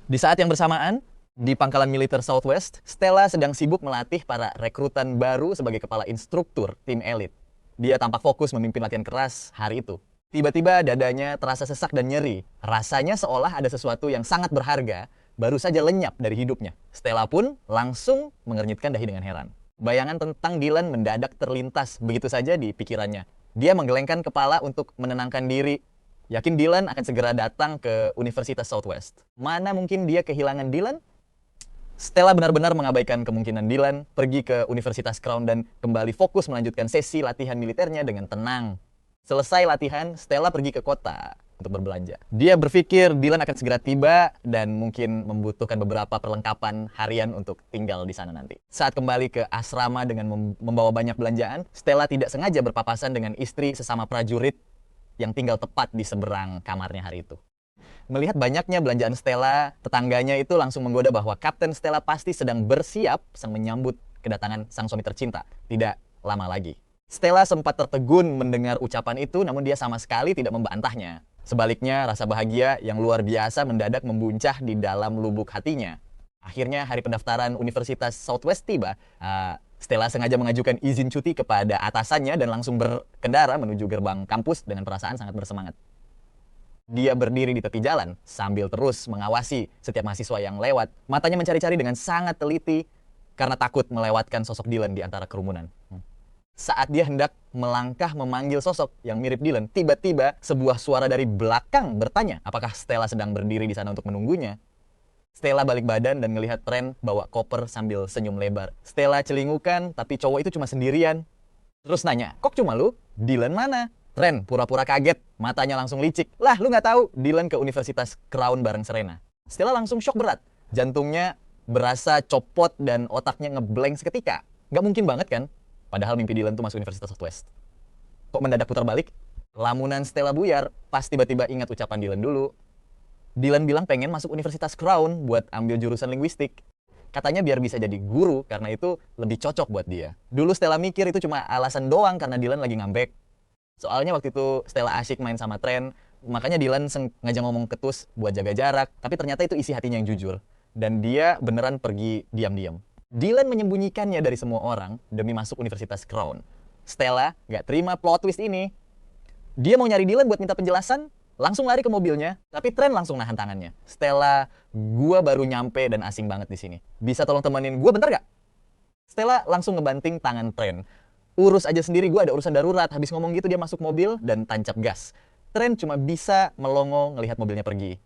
Di saat yang bersamaan, di pangkalan militer Southwest, Stella sedang sibuk melatih para rekrutan baru sebagai kepala instruktur tim elit. Dia tampak fokus memimpin latihan keras hari itu. Tiba-tiba dadanya terasa sesak dan nyeri. Rasanya seolah ada sesuatu yang sangat berharga baru saja lenyap dari hidupnya. Stella pun langsung mengernyitkan dahi dengan heran. Bayangan tentang Dylan mendadak terlintas begitu saja di pikirannya. Dia menggelengkan kepala untuk menenangkan diri. Yakin Dylan akan segera datang ke Universitas Southwest. Mana mungkin dia kehilangan Dylan? Stella benar-benar mengabaikan kemungkinan Dylan pergi ke Universitas Crown dan kembali fokus melanjutkan sesi latihan militernya dengan tenang. Selesai latihan, Stella pergi ke kota untuk berbelanja. Dia berpikir Dylan akan segera tiba dan mungkin membutuhkan beberapa perlengkapan harian untuk tinggal di sana nanti. Saat kembali ke asrama dengan membawa banyak belanjaan, Stella tidak sengaja berpapasan dengan istri sesama prajurit yang tinggal tepat di seberang kamarnya hari itu. Melihat banyaknya belanjaan Stella, tetangganya itu langsung menggoda bahwa Kapten Stella pasti sedang bersiap menyambut kedatangan sang suami tercinta. Tidak lama lagi. Stella sempat tertegun mendengar ucapan itu, namun dia sama sekali tidak membantahnya. Sebaliknya, rasa bahagia yang luar biasa mendadak membuncah di dalam lubuk hatinya. Akhirnya hari pendaftaran Universitas Southwest tiba. Stella sengaja mengajukan izin cuti kepada atasannya dan langsung berkendara menuju gerbang kampus dengan perasaan sangat bersemangat. Dia berdiri di tepi jalan sambil terus mengawasi setiap mahasiswa yang lewat. Matanya mencari-cari dengan sangat teliti karena takut melewatkan sosok Dylan di antara kerumunan. Saat dia hendak melangkah memanggil sosok yang mirip Dylan, tiba-tiba sebuah suara dari belakang bertanya apakah Stella sedang berdiri di sana untuk menunggunya. Stella balik badan dan ngelihat Trent bawa koper sambil senyum lebar. Stella celingukan, tapi cowok itu cuma sendirian. Terus nanya, kok cuma lu? Dylan mana? Trent pura-pura kaget, matanya langsung licik. Lah, lu nggak tahu? Dylan ke Universitas Crown bareng Serena. Stella langsung shock berat. Jantungnya berasa copot dan otaknya ngeblank seketika. Nggak mungkin banget kan? Padahal mimpi Dylan tuh masuk Universitas Southwest. Kok mendadak putar balik? Lamunan Stella buyar, pas tiba-tiba ingat ucapan Dylan dulu. Dylan bilang pengen masuk Universitas Crown buat ambil jurusan linguistik. Katanya biar bisa jadi guru, karena itu lebih cocok buat dia. Dulu Stella mikir itu cuma alasan doang karena Dylan lagi ngambek. Soalnya waktu itu Stella asyik main sama Trent, makanya Dylan sengaja ngomong ketus buat jaga jarak. Tapi ternyata itu isi hatinya yang jujur. Dan dia beneran pergi diam-diam. Dylan menyembunyikannya dari semua orang demi masuk Universitas Crown. Stella nggak terima plot twist ini. Dia mau nyari Dylan buat minta penjelasan, langsung lari ke mobilnya, tapi Trent langsung nahan tangannya. Stella, gua baru nyampe dan asing banget di sini. Bisa tolong temenin gua bentar gak? Stella langsung ngebanting tangan Trent. Urus aja sendiri, gua ada urusan darurat. Habis ngomong gitu dia masuk mobil dan tancap gas. Trent cuma bisa melongo ngelihat mobilnya pergi.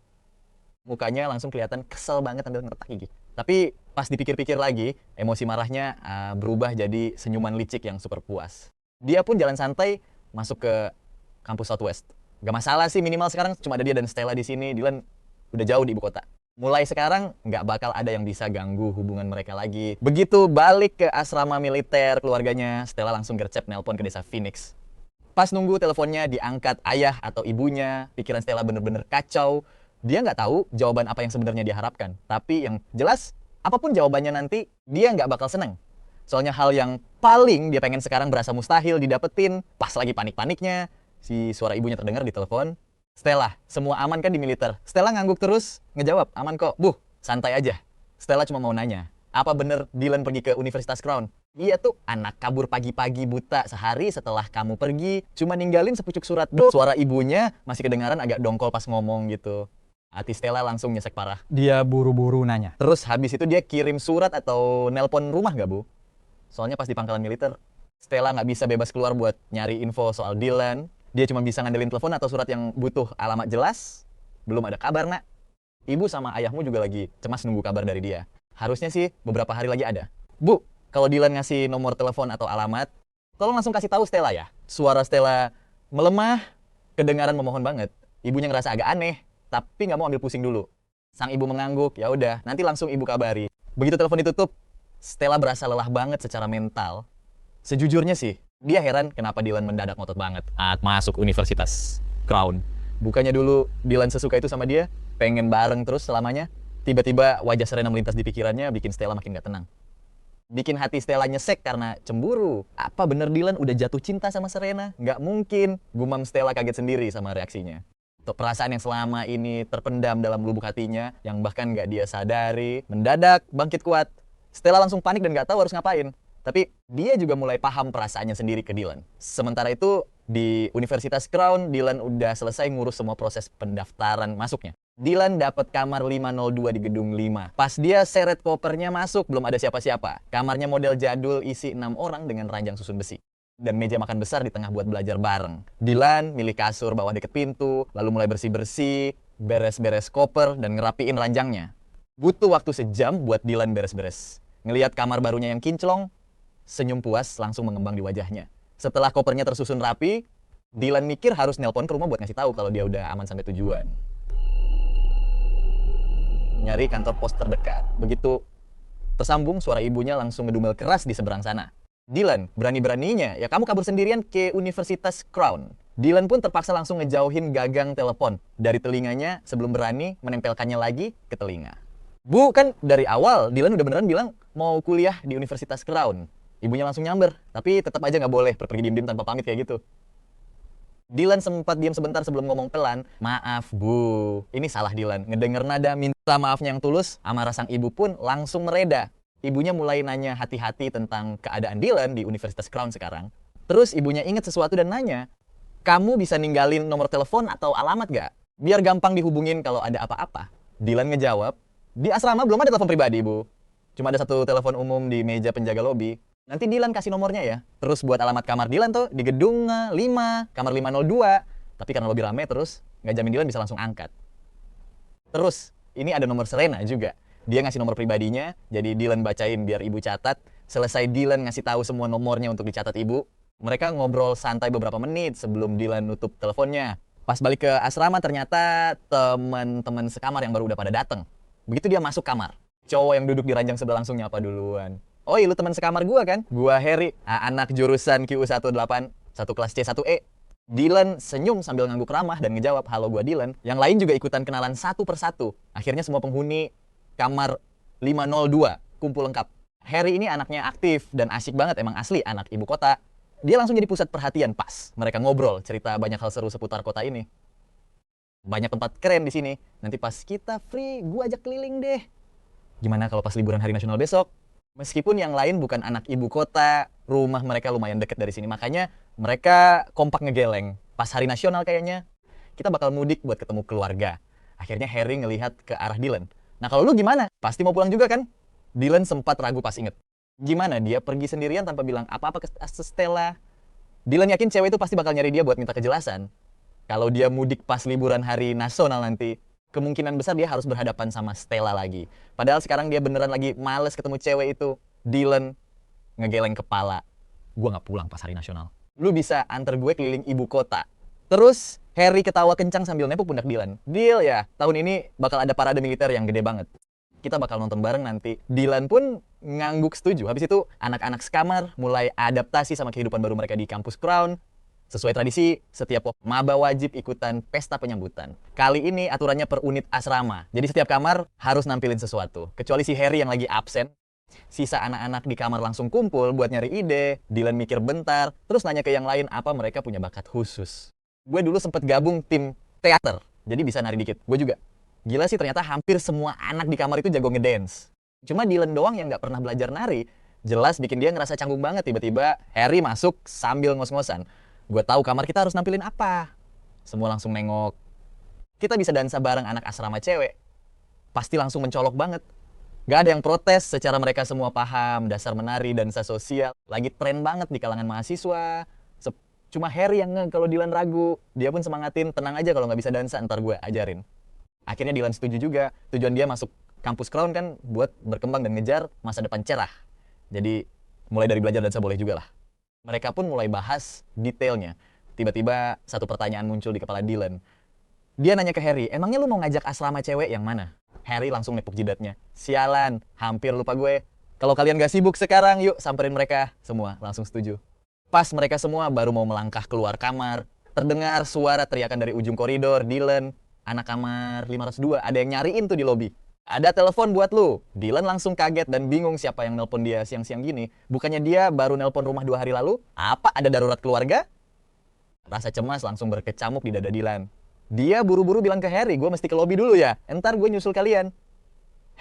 Mukanya langsung kelihatan kesel banget sambil ngeretak gigi. Tapi pas dipikir-pikir lagi, emosi marahnya berubah jadi senyuman licik yang super puas. Dia pun jalan santai masuk ke kampus Southwest. Gak masalah sih, minimal sekarang cuma ada dia dan Stella di sini. Dylan udah jauh di ibu kota. Mulai sekarang nggak bakal ada yang bisa ganggu hubungan mereka lagi. Begitu balik ke asrama militer keluarganya, Stella langsung gercep nelpon ke desa Phoenix. Pas nunggu teleponnya diangkat ayah atau ibunya, pikiran Stella bener-bener kacau. Dia nggak tahu jawaban apa yang sebenarnya dia harapkan. Tapi yang jelas, apapun jawabannya nanti, dia nggak bakal seneng. Soalnya hal yang paling dia pengen sekarang berasa mustahil didapetin. Pas lagi panik-paniknya, si suara ibunya terdengar di telepon. Stella, semua aman kan di militer? Stella ngangguk terus, ngejawab, aman kok. Bu, santai aja. Stella cuma mau nanya, apa bener Dylan pergi ke Universitas Crown? Iya tuh, anak kabur pagi-pagi buta sehari setelah kamu pergi. Cuma ninggalin sepucuk surat. Suara ibunya masih kedengaran agak dongkol pas ngomong gitu. Hati Stella langsung nyesek parah. Dia buru-buru nanya. Terus habis itu dia kirim surat atau nelpon rumah nggak, Bu? Soalnya pas di pangkalan militer, Stella nggak bisa bebas keluar buat nyari info soal Dylan. Dia cuma bisa ngandelin telepon atau surat yang butuh alamat jelas. Belum ada kabar, nak. Ibu sama ayahmu juga lagi cemas nunggu kabar dari dia. Harusnya sih beberapa hari lagi ada. Bu, kalau Dylan ngasih nomor telepon atau alamat, tolong langsung kasih tahu Stella ya. Suara Stella melemah, kedengaran memohon banget. Ibunya ngerasa agak aneh, tapi nggak mau ambil pusing dulu. Sang ibu mengangguk, ya udah, nanti langsung ibu kabari. Begitu telepon ditutup, Stella berasa lelah banget secara mental. Sejujurnya sih, dia heran kenapa Dylan mendadak ngotot banget masuk Universitas Crown. Bukannya dulu Dylan sesuka itu sama dia, pengen bareng terus selamanya. Tiba-tiba wajah Serena melintas di pikirannya, bikin Stella makin gak tenang. Bikin hati Stella nyesek karena cemburu. Apa bener Dylan udah jatuh cinta sama Serena? Nggak mungkin. Gumam Stella kaget sendiri sama reaksinya. Perasaan yang selama ini terpendam dalam lubuk hatinya, yang bahkan nggak dia sadari, mendadak bangkit kuat. Stella langsung panik dan nggak tahu harus ngapain. Tapi dia juga mulai paham perasaannya sendiri ke Dylan. Sementara itu, di Universitas Crown, Dylan udah selesai ngurus semua proses pendaftaran masuknya. Dylan dapat kamar 502 di gedung 5. Pas dia seret kopernya masuk, belum ada siapa-siapa. Kamarnya model jadul, isi 6 orang dengan ranjang susun besi. Dan meja makan besar di tengah buat belajar bareng. Dylan milih kasur bawah deket pintu, lalu mulai bersih-bersih, beres-beres koper, dan ngerapiin ranjangnya. Butuh waktu sejam buat Dylan beres-beres. Ngelihat kamar barunya yang kinclong, senyum puas langsung mengembang di wajahnya. Setelah kopernya tersusun rapi, Dylan mikir harus nelpon ke rumah buat ngasih tahu kalau dia udah aman sampai tujuan. Nyari kantor pos terdekat. Begitu tersambung, suara ibunya langsung ngedumel keras di seberang sana. Dylan, berani-beraninya, ya kamu kabur sendirian ke Universitas Crown. Dylan pun terpaksa langsung ngejauhin gagang telepon dari telinganya sebelum berani menempelkannya lagi ke telinga. Bu, kan dari awal Dylan udah beneran bilang mau kuliah di Universitas Crown. Ibunya langsung nyamber, tapi tetap aja nggak boleh pergi diem-diem tanpa pamit kayak gitu. Dylan sempat diam sebentar sebelum ngomong pelan, "Maaf, Bu." Ini salah Dylan. Ngedenger nada minta maafnya yang tulus, amarah sang ibu pun langsung mereda. Ibunya mulai nanya hati-hati tentang keadaan Dylan di Universitas Crown sekarang. Terus ibunya inget sesuatu dan nanya, "Kamu bisa ninggalin nomor telepon atau alamat gak? Biar gampang dihubungin kalau ada apa-apa." Dylan ngejawab, "Di asrama belum ada telepon pribadi, Bu. Cuma ada satu telepon umum di meja penjaga lobi. Nanti Dylan kasih nomornya ya." Terus buat alamat kamar Dylan tuh di gedung 5, kamar 502. Tapi karena lobi rame terus, nggak jamin Dylan bisa langsung angkat. Terus, ini ada nomor Serena juga. Dia ngasih nomor pribadinya, jadi Dylan bacain biar ibu catat. Selesai Dylan ngasih tahu semua nomornya untuk dicatat ibu, mereka ngobrol santai beberapa menit sebelum Dylan nutup teleponnya. Pas balik ke asrama ternyata teman-teman sekamar yang baru udah pada dateng. Begitu dia masuk kamar, cowok yang duduk di ranjang sebelah langsung nyapa duluan. "Oi, lu teman sekamar gua kan? Gua Harry, anak jurusan QU18, satu kelas C1E." Dylan senyum sambil ngangguk ramah dan ngejawab, "Halo, gua Dylan." Yang lain juga ikutan kenalan satu persatu. Akhirnya semua penghuni kamar 502 kumpul lengkap. Harry ini anaknya aktif dan asik banget, emang asli anak ibu kota. Dia langsung jadi pusat perhatian pas mereka ngobrol, cerita banyak hal seru seputar kota ini. Banyak tempat keren di sini. Nanti pas kita free, gua ajak keliling deh. Gimana kalau pas liburan hari nasional besok? Meskipun yang lain bukan anak ibu kota, rumah mereka lumayan deket dari sini. Makanya mereka kompak ngegeleng. Pas hari nasional kayaknya, kita bakal mudik buat ketemu keluarga. Akhirnya Harry ngelihat ke arah Dylan. "Nah kalau lu gimana? Pasti mau pulang juga kan?" Dylan sempat ragu pas inget. Gimana dia pergi sendirian tanpa bilang apa-apa ke Stella? Dylan yakin cewek itu pasti bakal nyari dia buat minta kejelasan. Kalau dia mudik pas liburan hari nasional nanti, kemungkinan besar dia harus berhadapan sama Stella lagi. Padahal sekarang dia beneran lagi males ketemu cewek itu. Dylan ngegeleng kepala. "Gua nggak pulang pas hari nasional. Lu bisa antar gue keliling ibu kota." Terus Harry ketawa kencang sambil nepuk pundak Dylan. "Deal ya, tahun ini bakal ada parade militer yang gede banget. Kita bakal nonton bareng nanti." Dylan pun ngangguk setuju. Habis itu anak-anak sekamar mulai adaptasi sama kehidupan baru mereka di kampus Crown. Sesuai tradisi, setiap maba wajib ikutan pesta penyambutan. Kali ini aturannya per unit asrama. Jadi setiap kamar harus nampilin sesuatu. Kecuali si Harry yang lagi absen. Sisa anak-anak di kamar langsung kumpul buat nyari ide. Dylan mikir bentar, terus nanya ke yang lain apa mereka punya bakat khusus. Gue dulu sempet gabung tim teater, jadi bisa nari dikit. Gue juga. Gila sih, ternyata hampir semua anak di kamar itu jago ngedance. Cuma Dylan doang yang nggak pernah belajar nari. Jelas bikin dia ngerasa canggung banget. Tiba-tiba Harry masuk sambil ngos-ngosan. Gue tahu kamar kita harus nampilin apa. Semua langsung nengok. Kita bisa dansa bareng anak asrama cewek. Pasti langsung mencolok banget. Gak ada yang protes, secara mereka semua paham dasar menari dansa sosial. Lagi tren banget di kalangan mahasiswa. Cuma Harry yang kalau Dylan ragu. Dia pun semangatin, "Tenang aja kalau nggak bisa dansa, ntar gue ajarin." Akhirnya Dylan setuju juga. Tujuan dia masuk kampus Crown kan buat berkembang dan ngejar masa depan cerah. Jadi mulai dari belajar dansa boleh juga lah. Mereka pun mulai bahas detailnya. Tiba-tiba satu pertanyaan muncul di kepala Dylan. Dia nanya ke Harry, "Emangnya lu mau ngajak asrama cewek yang mana?" Harry langsung nepuk jidatnya. "Sialan, hampir lupa gue. Kalau kalian gak sibuk sekarang, yuk samperin mereka." Semua langsung setuju. Pas mereka semua baru mau melangkah keluar kamar, terdengar suara teriakan dari ujung koridor. Dylan, anak kamar 502, ada yang nyariin tuh di lobi. "Ada telepon buat lu." Dylan langsung kaget dan bingung siapa yang nelpon dia siang-siang gini. Bukannya dia baru nelpon rumah 2 hari lalu? Apa ada darurat keluarga? Rasa cemas langsung berkecamuk di dada Dylan. Dia buru-buru bilang ke Harry, "Gue mesti ke lobi dulu ya, entar gue nyusul kalian."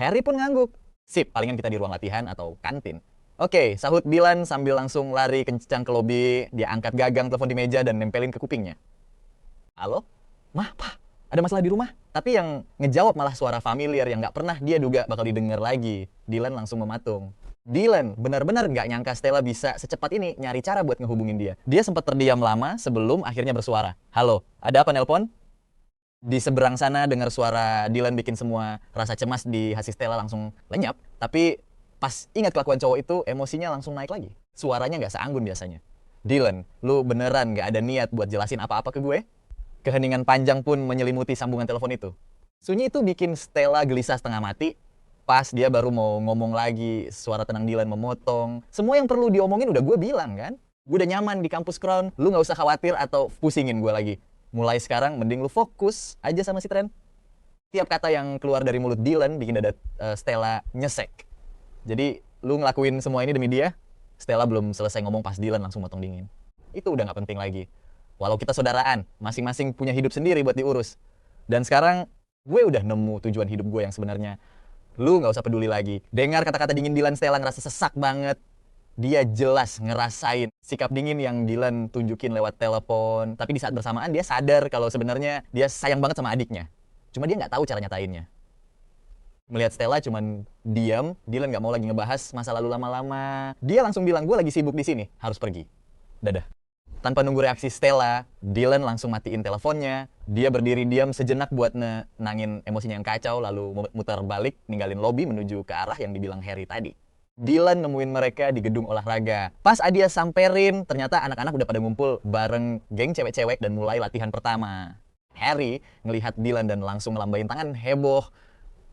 Harry pun ngangguk. "Sip, palingan kita di ruang latihan atau kantin." "Oke," sahut Dylan sambil langsung lari kencang ke lobi. Dia angkat gagang telepon di meja dan nempelin ke kupingnya. "Halo? Mah, Pa, ada masalah di rumah?" Tapi yang ngejawab malah suara familiar yang gak pernah dia duga bakal didengar lagi. Dylan langsung mematung. Dylan benar-benar gak nyangka Stella bisa secepat ini nyari cara buat ngehubungin dia. Dia sempat terdiam lama sebelum akhirnya bersuara. "Halo, ada apa nelpon?" Di seberang sana dengar suara Dylan bikin semua rasa cemas di hati Stella langsung lenyap. Tapi pas ingat kelakuan cowok itu, emosinya langsung naik lagi. Suaranya gak seanggun biasanya. "Dylan, lu beneran gak ada niat buat jelasin apa-apa ke gue?" Keheningan panjang pun menyelimuti sambungan telepon itu. Sunyi itu bikin Stella gelisah setengah mati. Pas dia baru mau ngomong lagi, suara tenang Dylan memotong. "Semua yang perlu diomongin udah gue bilang kan? Gue udah nyaman di kampus Crown, lu gak usah khawatir atau pusingin gue lagi. Mulai sekarang mending lu fokus aja sama si tren." Tiap kata yang keluar dari mulut Dylan bikin dada Stella nyesek. Jadi lu ngelakuin semua ini demi dia? Stella belum selesai ngomong pas Dylan langsung motong dingin. "Itu udah gak penting lagi. Walau kita saudaraan, masing-masing punya hidup sendiri buat diurus. Dan sekarang gue udah nemu tujuan hidup gue yang sebenarnya. Lu nggak usah peduli lagi. Dengar kata-kata dingin Dylan, Stella ngerasa sesak banget. Dia jelas ngerasain sikap dingin yang Dylan tunjukin lewat telepon. Tapi di saat bersamaan dia sadar kalau sebenarnya dia sayang banget sama adiknya. Cuma dia nggak tahu cara nyatainnya. Melihat Stella cuman diam, Dylan nggak mau lagi ngebahas masa lalu lama-lama. Dia langsung bilang, gue lagi sibuk di sini, harus pergi. Dadah. Tanpa nunggu reaksi Stella, Dylan langsung matiin teleponnya. Dia berdiri diam sejenak buat nenangin emosinya yang kacau, lalu muter balik, ninggalin lobi menuju ke arah yang dibilang Harry tadi. Dylan nemuin mereka di gedung olahraga. Pas Adia samperin, ternyata anak-anak udah pada ngumpul bareng geng cewek-cewek dan mulai latihan pertama. Harry ngelihat Dylan dan langsung ngelambain tangan heboh.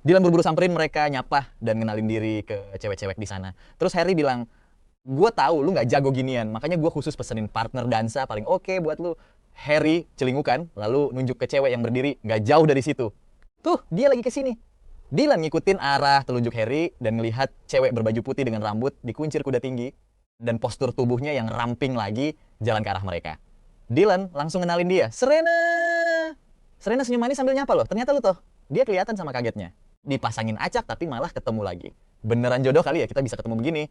Dylan buru-buru samperin mereka, nyapa, dan ngenalin diri ke cewek-cewek di sana. Terus Harry bilang, gue tahu lu nggak jago ginian, makanya gue khusus pesenin partner dansa paling oke buat lu. Harry celingukan, lalu nunjuk ke cewek yang berdiri nggak jauh dari situ. Tuh, dia lagi kesini. Dylan ngikutin arah telunjuk Harry dan ngelihat cewek berbaju putih dengan rambut dikuncir kuda tinggi dan postur tubuhnya yang ramping lagi jalan ke arah mereka. Dylan langsung kenalin dia, Serena. Serena senyum manis sambil nyapa loh. Ternyata lu toh. Dia kelihatan sama kagetnya. Dipasangin acak tapi malah ketemu lagi. Beneran jodoh kali ya kita bisa ketemu begini.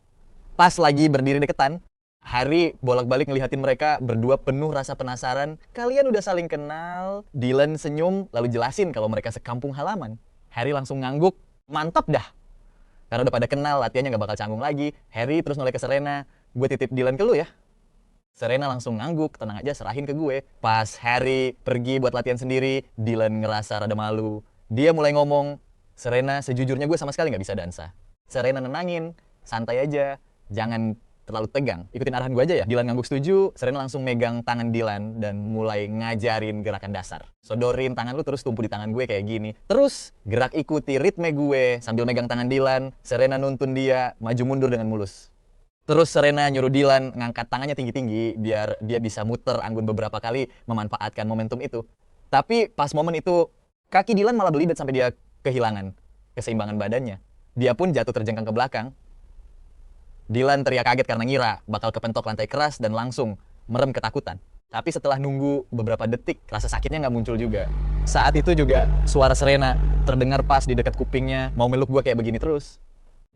Pas lagi berdiri deketan, Harry bolak-balik ngelihatin mereka berdua penuh rasa penasaran. Kalian udah saling kenal. Dylan senyum lalu jelasin kalau mereka sekampung halaman. Harry langsung ngangguk, mantap dah. Karena udah pada kenal, latihannya gak bakal canggung lagi. Harry terus noleh ke Serena, gue titip Dylan ke lu ya. Serena langsung ngangguk, tenang aja serahin ke gue. Pas Harry pergi buat latihan sendiri, Dylan ngerasa rada malu. Dia mulai ngomong, Serena sejujurnya gue sama sekali gak bisa dansa. Serena nenangin, santai aja, jangan terlalu tegang. Ikutin arahan gue aja ya. Dylan ngangguk setuju, Serena langsung megang tangan Dylan dan mulai ngajarin gerakan dasar. Sodorin tangan lu terus tumpu di tangan gue kayak gini. Terus gerak ikuti ritme gue sambil megang tangan Dylan. Serena nuntun dia maju mundur dengan mulus. Terus Serena nyuruh Dylan ngangkat tangannya tinggi-tinggi biar dia bisa muter anggun beberapa kali memanfaatkan momentum itu. Tapi pas momen itu kaki Dylan malah belibet sampai dia kehilangan keseimbangan badannya. Dia pun jatuh terjengkang ke belakang. Dylan teriak kaget karena ngira bakal kepentok lantai keras dan langsung merem ketakutan. Tapi setelah nunggu beberapa detik, rasa sakitnya nggak muncul juga. Saat itu juga suara Serena terdengar pas di dekat kupingnya, mau meluk gue kayak begini terus.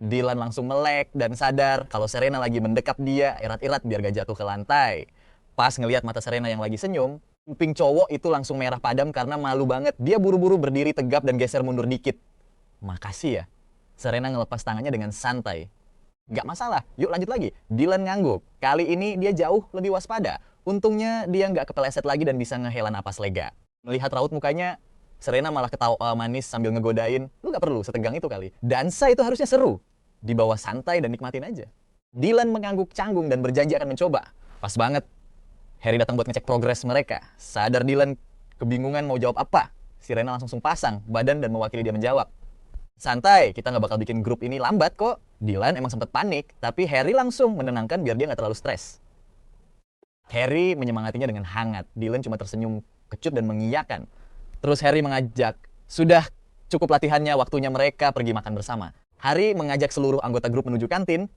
Dylan langsung melek dan sadar kalau Serena lagi mendekap dia erat-erat biar gak jatuh ke lantai. Pas ngelihat mata Serena yang lagi senyum, kuping cowok itu langsung merah padam karena malu banget. Dia buru-buru berdiri tegap dan geser mundur dikit. Makasih ya. Serena ngelepas tangannya dengan santai. Gak masalah, yuk lanjut lagi. Dylan ngangguk. Kali ini dia jauh lebih waspada. Untungnya dia nggak kepeleset lagi dan bisa ngehela napas lega. Melihat raut mukanya, Serena malah ketawa manis sambil ngegodain. Lu gak perlu setegang itu kali. Dansa itu harusnya seru. Dibawa santai dan nikmatin aja. Dylan mengangguk canggung dan berjanji akan mencoba. Pas banget. Harry datang buat ngecek progres mereka. Sadar Dylan kebingungan mau jawab apa. Serena langsung pasang badan dan mewakili dia menjawab. Santai, kita nggak bakal bikin grup ini lambat kok. Dylan emang sempet panik, tapi Harry langsung menenangkan biar dia nggak terlalu stres. Harry menyemangatinya dengan hangat. Dylan cuma tersenyum kecut dan mengiyakan. Terus Harry mengajak, sudah cukup latihannya, waktunya mereka pergi makan bersama. Harry mengajak seluruh anggota grup menuju kantin.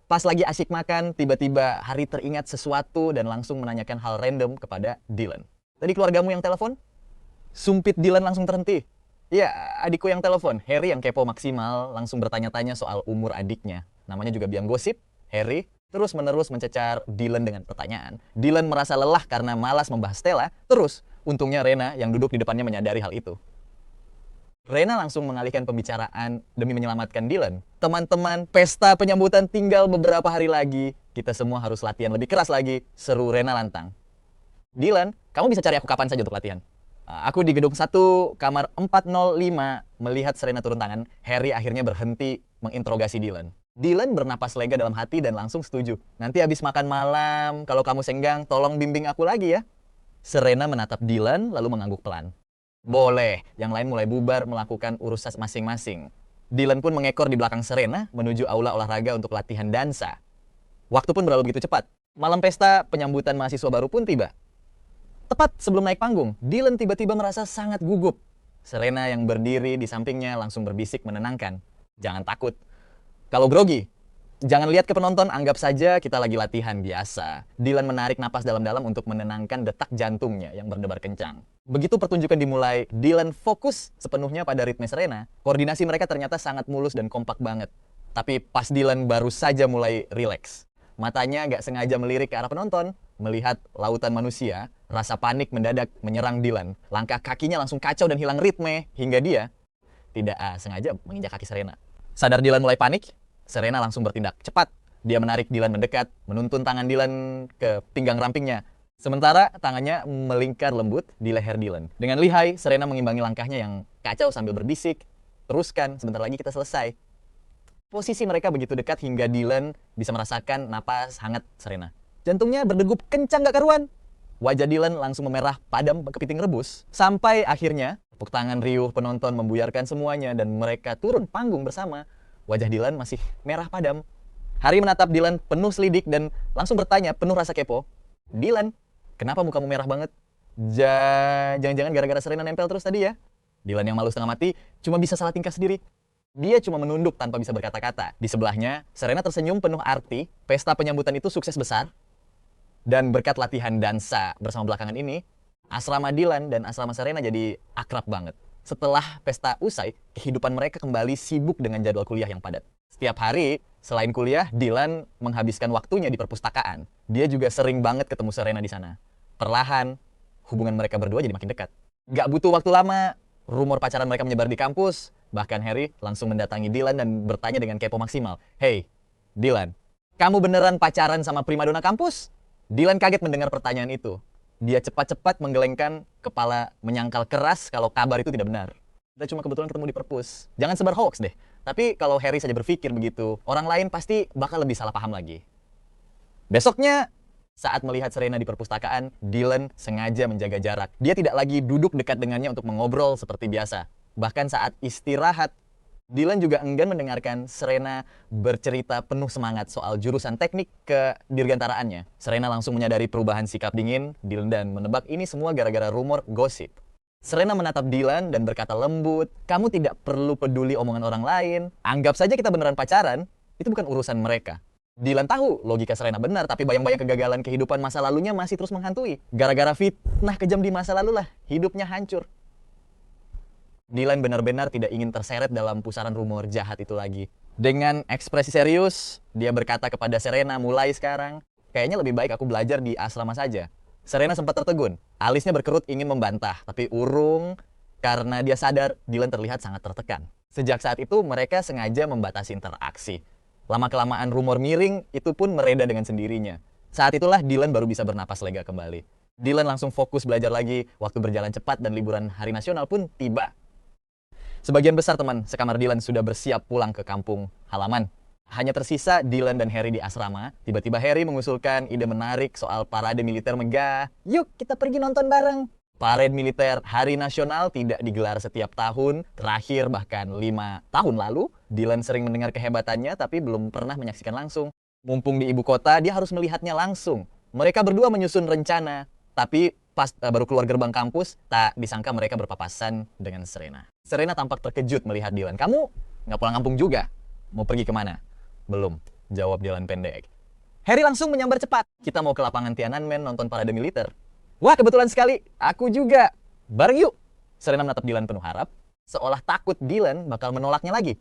Pas lagi asyik makan, tiba-tiba Harry teringat sesuatu dan langsung menanyakan hal random kepada Dylan. Tadi keluargamu yang telepon? Sumpit Dylan langsung terhenti. Ya, adikku yang telepon. Harry yang kepo maksimal langsung bertanya-tanya soal umur adiknya. Namanya juga biang gosip. Harry terus-menerus mencecar Dylan dengan pertanyaan. Dylan merasa lelah karena malas membahas Stella. Terus, untungnya Rena yang duduk di depannya menyadari hal itu. Rena langsung mengalihkan pembicaraan demi menyelamatkan Dylan. Teman-teman, pesta penyambutan tinggal beberapa hari lagi. Kita semua harus latihan lebih keras lagi. Seru Rena lantang. Dylan, kamu bisa cari aku kapan saja untuk latihan. Aku di gedung 1, kamar 405, melihat Serena turun tangan. Harry akhirnya berhenti menginterogasi Dylan. Dylan bernapas lega dalam hati dan langsung setuju. Nanti habis makan malam, kalau kamu senggang, tolong bimbing aku lagi ya. Serena menatap Dylan lalu mengangguk pelan. Boleh, yang lain mulai bubar melakukan urusan masing-masing. Dylan pun mengekor di belakang Serena menuju aula olahraga untuk latihan dansa. Waktu pun berlalu begitu cepat. Malam pesta penyambutan mahasiswa baru pun tiba. Tepat sebelum naik panggung, Dylan tiba-tiba merasa sangat gugup. Serena yang berdiri di sampingnya langsung berbisik menenangkan. Jangan takut. Kalau grogi, Jangan lihat ke penonton, anggap saja kita lagi latihan biasa. Dylan menarik napas dalam-dalam untuk menenangkan detak jantungnya yang berdebar kencang. Begitu pertunjukan dimulai, Dylan fokus sepenuhnya pada ritme Serena. Koordinasi mereka ternyata sangat mulus dan kompak banget. Tapi pas Dylan baru saja mulai rileks, matanya gak sengaja melirik ke arah penonton. Melihat lautan manusia, rasa panik mendadak menyerang Dylan. Langkah kakinya langsung kacau dan hilang ritme, hingga dia tidak sengaja menginjak kaki Serena. Sadar Dylan mulai panik, Serena langsung bertindak cepat. Dia menarik Dylan mendekat, menuntun tangan Dylan ke pinggang rampingnya. Sementara tangannya melingkar lembut di leher Dylan. Dengan lihai, Serena mengimbangi langkahnya yang kacau sambil berbisik, "Teruskan, sebentar lagi kita selesai." Posisi mereka begitu dekat hingga Dylan bisa merasakan napas hangat Serena. Jantungnya berdegup kencang gak karuan. Wajah Dylan langsung memerah padam kepiting rebus. Sampai akhirnya, tepuk tangan riuh penonton membuyarkan semuanya dan mereka turun panggung bersama. Wajah Dylan masih merah padam. Harry menatap Dylan penuh selidik dan langsung bertanya penuh rasa kepo, "Dylan, kenapa mukamu merah banget? Jangan-jangan gara-gara Serena nempel terus tadi ya?" Dylan yang malu setengah mati cuma bisa salah tingkah sendiri. Dia cuma menunduk tanpa bisa berkata-kata. Di sebelahnya, Serena tersenyum penuh arti. Pesta penyambutan itu sukses besar. Dan berkat latihan dansa bersama belakangan ini, asrama Dylan dan asrama Serena jadi akrab banget. Setelah pesta usai, kehidupan mereka kembali sibuk dengan jadwal kuliah yang padat. Setiap hari, selain kuliah, Dylan menghabiskan waktunya di perpustakaan. Dia juga sering banget ketemu Serena di sana. Perlahan, hubungan mereka berdua jadi makin dekat. Gak butuh waktu lama, rumor pacaran mereka menyebar di kampus. Bahkan Harry langsung mendatangi Dylan dan bertanya dengan kepo maksimal, "Hey, Dylan, kamu beneran pacaran sama primadona kampus?" Dylan kaget mendengar pertanyaan itu. Dia cepat-cepat menggelengkan kepala, menyangkal keras kalau kabar itu tidak benar. Kita cuma kebetulan ketemu di perpus. Jangan sebar hoax deh. Tapi kalau Harry saja berpikir begitu, orang lain pasti bakal lebih salah paham lagi. Besoknya, saat melihat Serena di perpustakaan, Dylan sengaja menjaga jarak. Dia tidak lagi duduk dekat dengannya untuk mengobrol seperti biasa. Bahkan saat istirahat, Dylan juga enggan mendengarkan Serena bercerita penuh semangat soal jurusan teknik ke dirgantaraannya. Serena langsung menyadari perubahan sikap dingin Dylan dan menebak ini semua gara-gara rumor gosip. Serena menatap Dylan dan berkata lembut, "Kamu tidak perlu peduli omongan orang lain. Anggap saja kita beneran pacaran. Itu bukan urusan mereka." Dylan tahu logika Serena benar, tapi bayang-bayang kegagalan kehidupan masa lalunya masih terus menghantui. Gara-gara fitnah kejam di masa lalu lah, hidupnya hancur. Dylan benar-benar tidak ingin terseret dalam pusaran rumor jahat itu lagi. Dengan ekspresi serius, dia berkata kepada Serena, "Mulai sekarang, kayaknya lebih baik aku belajar di asrama saja." Serena sempat tertegun. Alisnya berkerut ingin membantah, tapi urung karena dia sadar Dylan terlihat sangat tertekan. Sejak saat itu, mereka sengaja membatasi interaksi. Lama-kelamaan rumor miring itu pun mereda dengan sendirinya. Saat itulah Dylan baru bisa bernapas lega kembali. Dylan langsung fokus belajar lagi, waktu berjalan cepat dan liburan hari nasional pun tiba. Sebagian besar teman sekamar Dylan sudah bersiap pulang ke kampung halaman. Hanya tersisa Dylan dan Harry di asrama. Tiba-tiba Harry mengusulkan ide menarik soal parade militer megah. "Yuk kita pergi nonton bareng." Parade militer hari nasional tidak digelar setiap tahun. Terakhir bahkan 5 tahun lalu. Dylan sering mendengar kehebatannya tapi belum pernah menyaksikan langsung. Mumpung di ibu kota, dia harus melihatnya langsung. Mereka berdua menyusun rencana. Tapi pas baru keluar gerbang kampus, tak disangka mereka berpapasan dengan Serena. Serena tampak terkejut melihat Dylan. "Kamu nggak pulang kampung juga? Mau pergi kemana?" "Belum," jawab Dylan pendek. Harry langsung menyambar cepat. "Kita mau ke lapangan Tiananmen nonton parade militer." "Wah, kebetulan sekali. Aku juga. Bareng yuk." Serena menatap Dylan penuh harap, seolah takut Dylan bakal menolaknya lagi.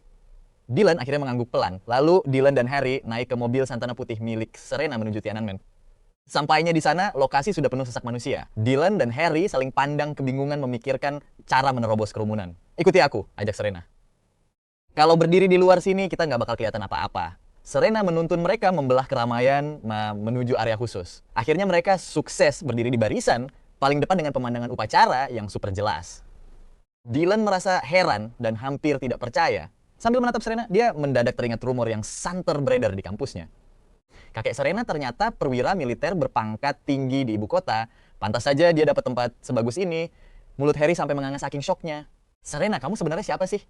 Dylan akhirnya mengangguk pelan. Lalu Dylan dan Harry naik ke mobil Santana putih milik Serena menuju Tiananmen. Sampainya di sana, lokasi sudah penuh sesak manusia. Dylan dan Harry saling pandang kebingungan memikirkan cara menerobos kerumunan. "Ikuti aku," ajak Serena. "Kalau berdiri di luar sini, kita nggak bakal kelihatan apa-apa." Serena menuntun mereka membelah keramaian menuju area khusus. Akhirnya mereka sukses berdiri di barisan, paling depan dengan pemandangan upacara yang super jelas. Dylan merasa heran dan hampir tidak percaya. Sambil menatap Serena, dia mendadak teringat rumor yang santer beredar di kampusnya. Kakek Serena ternyata perwira militer berpangkat tinggi di ibu kota. Pantas saja dia dapat tempat sebagus ini. Mulut Harry sampai menganga saking syoknya. "Serena, kamu sebenarnya siapa sih?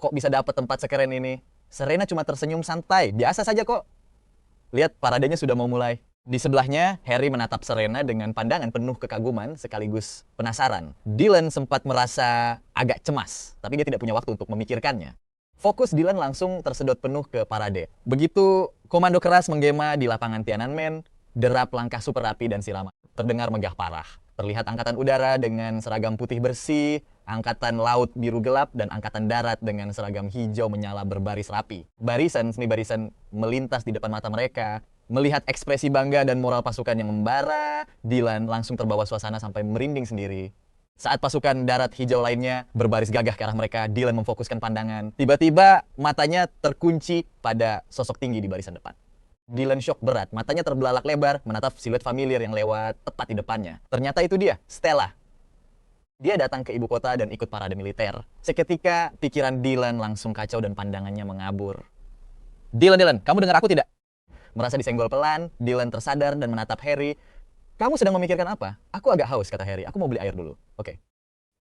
Kok bisa dapat tempat sekeren ini?" Serena cuma tersenyum santai. "Biasa saja kok. Lihat, paradenya sudah mau mulai." Di sebelahnya, Harry menatap Serena dengan pandangan penuh kekaguman sekaligus penasaran. Dylan sempat merasa agak cemas, tapi dia tidak punya waktu untuk memikirkannya. Fokus Dylan langsung tersedot penuh ke parade. Begitu komando keras menggema di lapangan Tiananmen, derap langkah super rapi dan sirama terdengar megah parah. Terlihat angkatan udara dengan seragam putih bersih, angkatan laut biru gelap, dan angkatan darat dengan seragam hijau menyala berbaris rapi. Seni barisan melintas di depan mata mereka. Melihat ekspresi bangga dan moral pasukan yang membara, Dylan langsung terbawa suasana sampai merinding sendiri. Saat pasukan darat hijau lainnya berbaris gagah ke arah mereka, Dylan memfokuskan pandangan. Tiba-tiba matanya terkunci pada sosok tinggi di barisan depan. Dylan shock berat, matanya terbelalak lebar menatap siluet familiar yang lewat tepat di depannya. Ternyata itu dia, Stella. Dia datang ke ibu kota dan ikut parade militer. Seketika pikiran Dylan langsung kacau dan pandangannya mengabur. Dylan, kamu dengar aku tidak? Merasa disenggol pelan, Dylan tersadar dan menatap Harry. Kamu sedang memikirkan apa? Aku agak haus, kata Harry. Aku mau beli air dulu. Oke.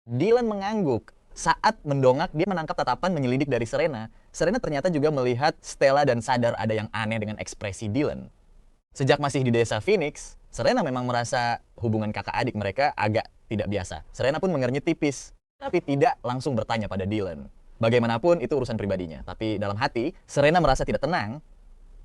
Dylan mengangguk. Saat mendongak, dia menangkap tatapan menyelidik dari Serena. Serena ternyata juga melihat Stella dan sadar ada yang aneh dengan ekspresi Dylan. Sejak masih di desa Phoenix, Serena memang merasa hubungan kakak adik mereka agak tidak biasa. Serena pun mengernyit tipis, tapi tidak langsung bertanya pada Dylan. Bagaimanapun itu urusan pribadinya. Tapi dalam hati, Serena merasa tidak tenang.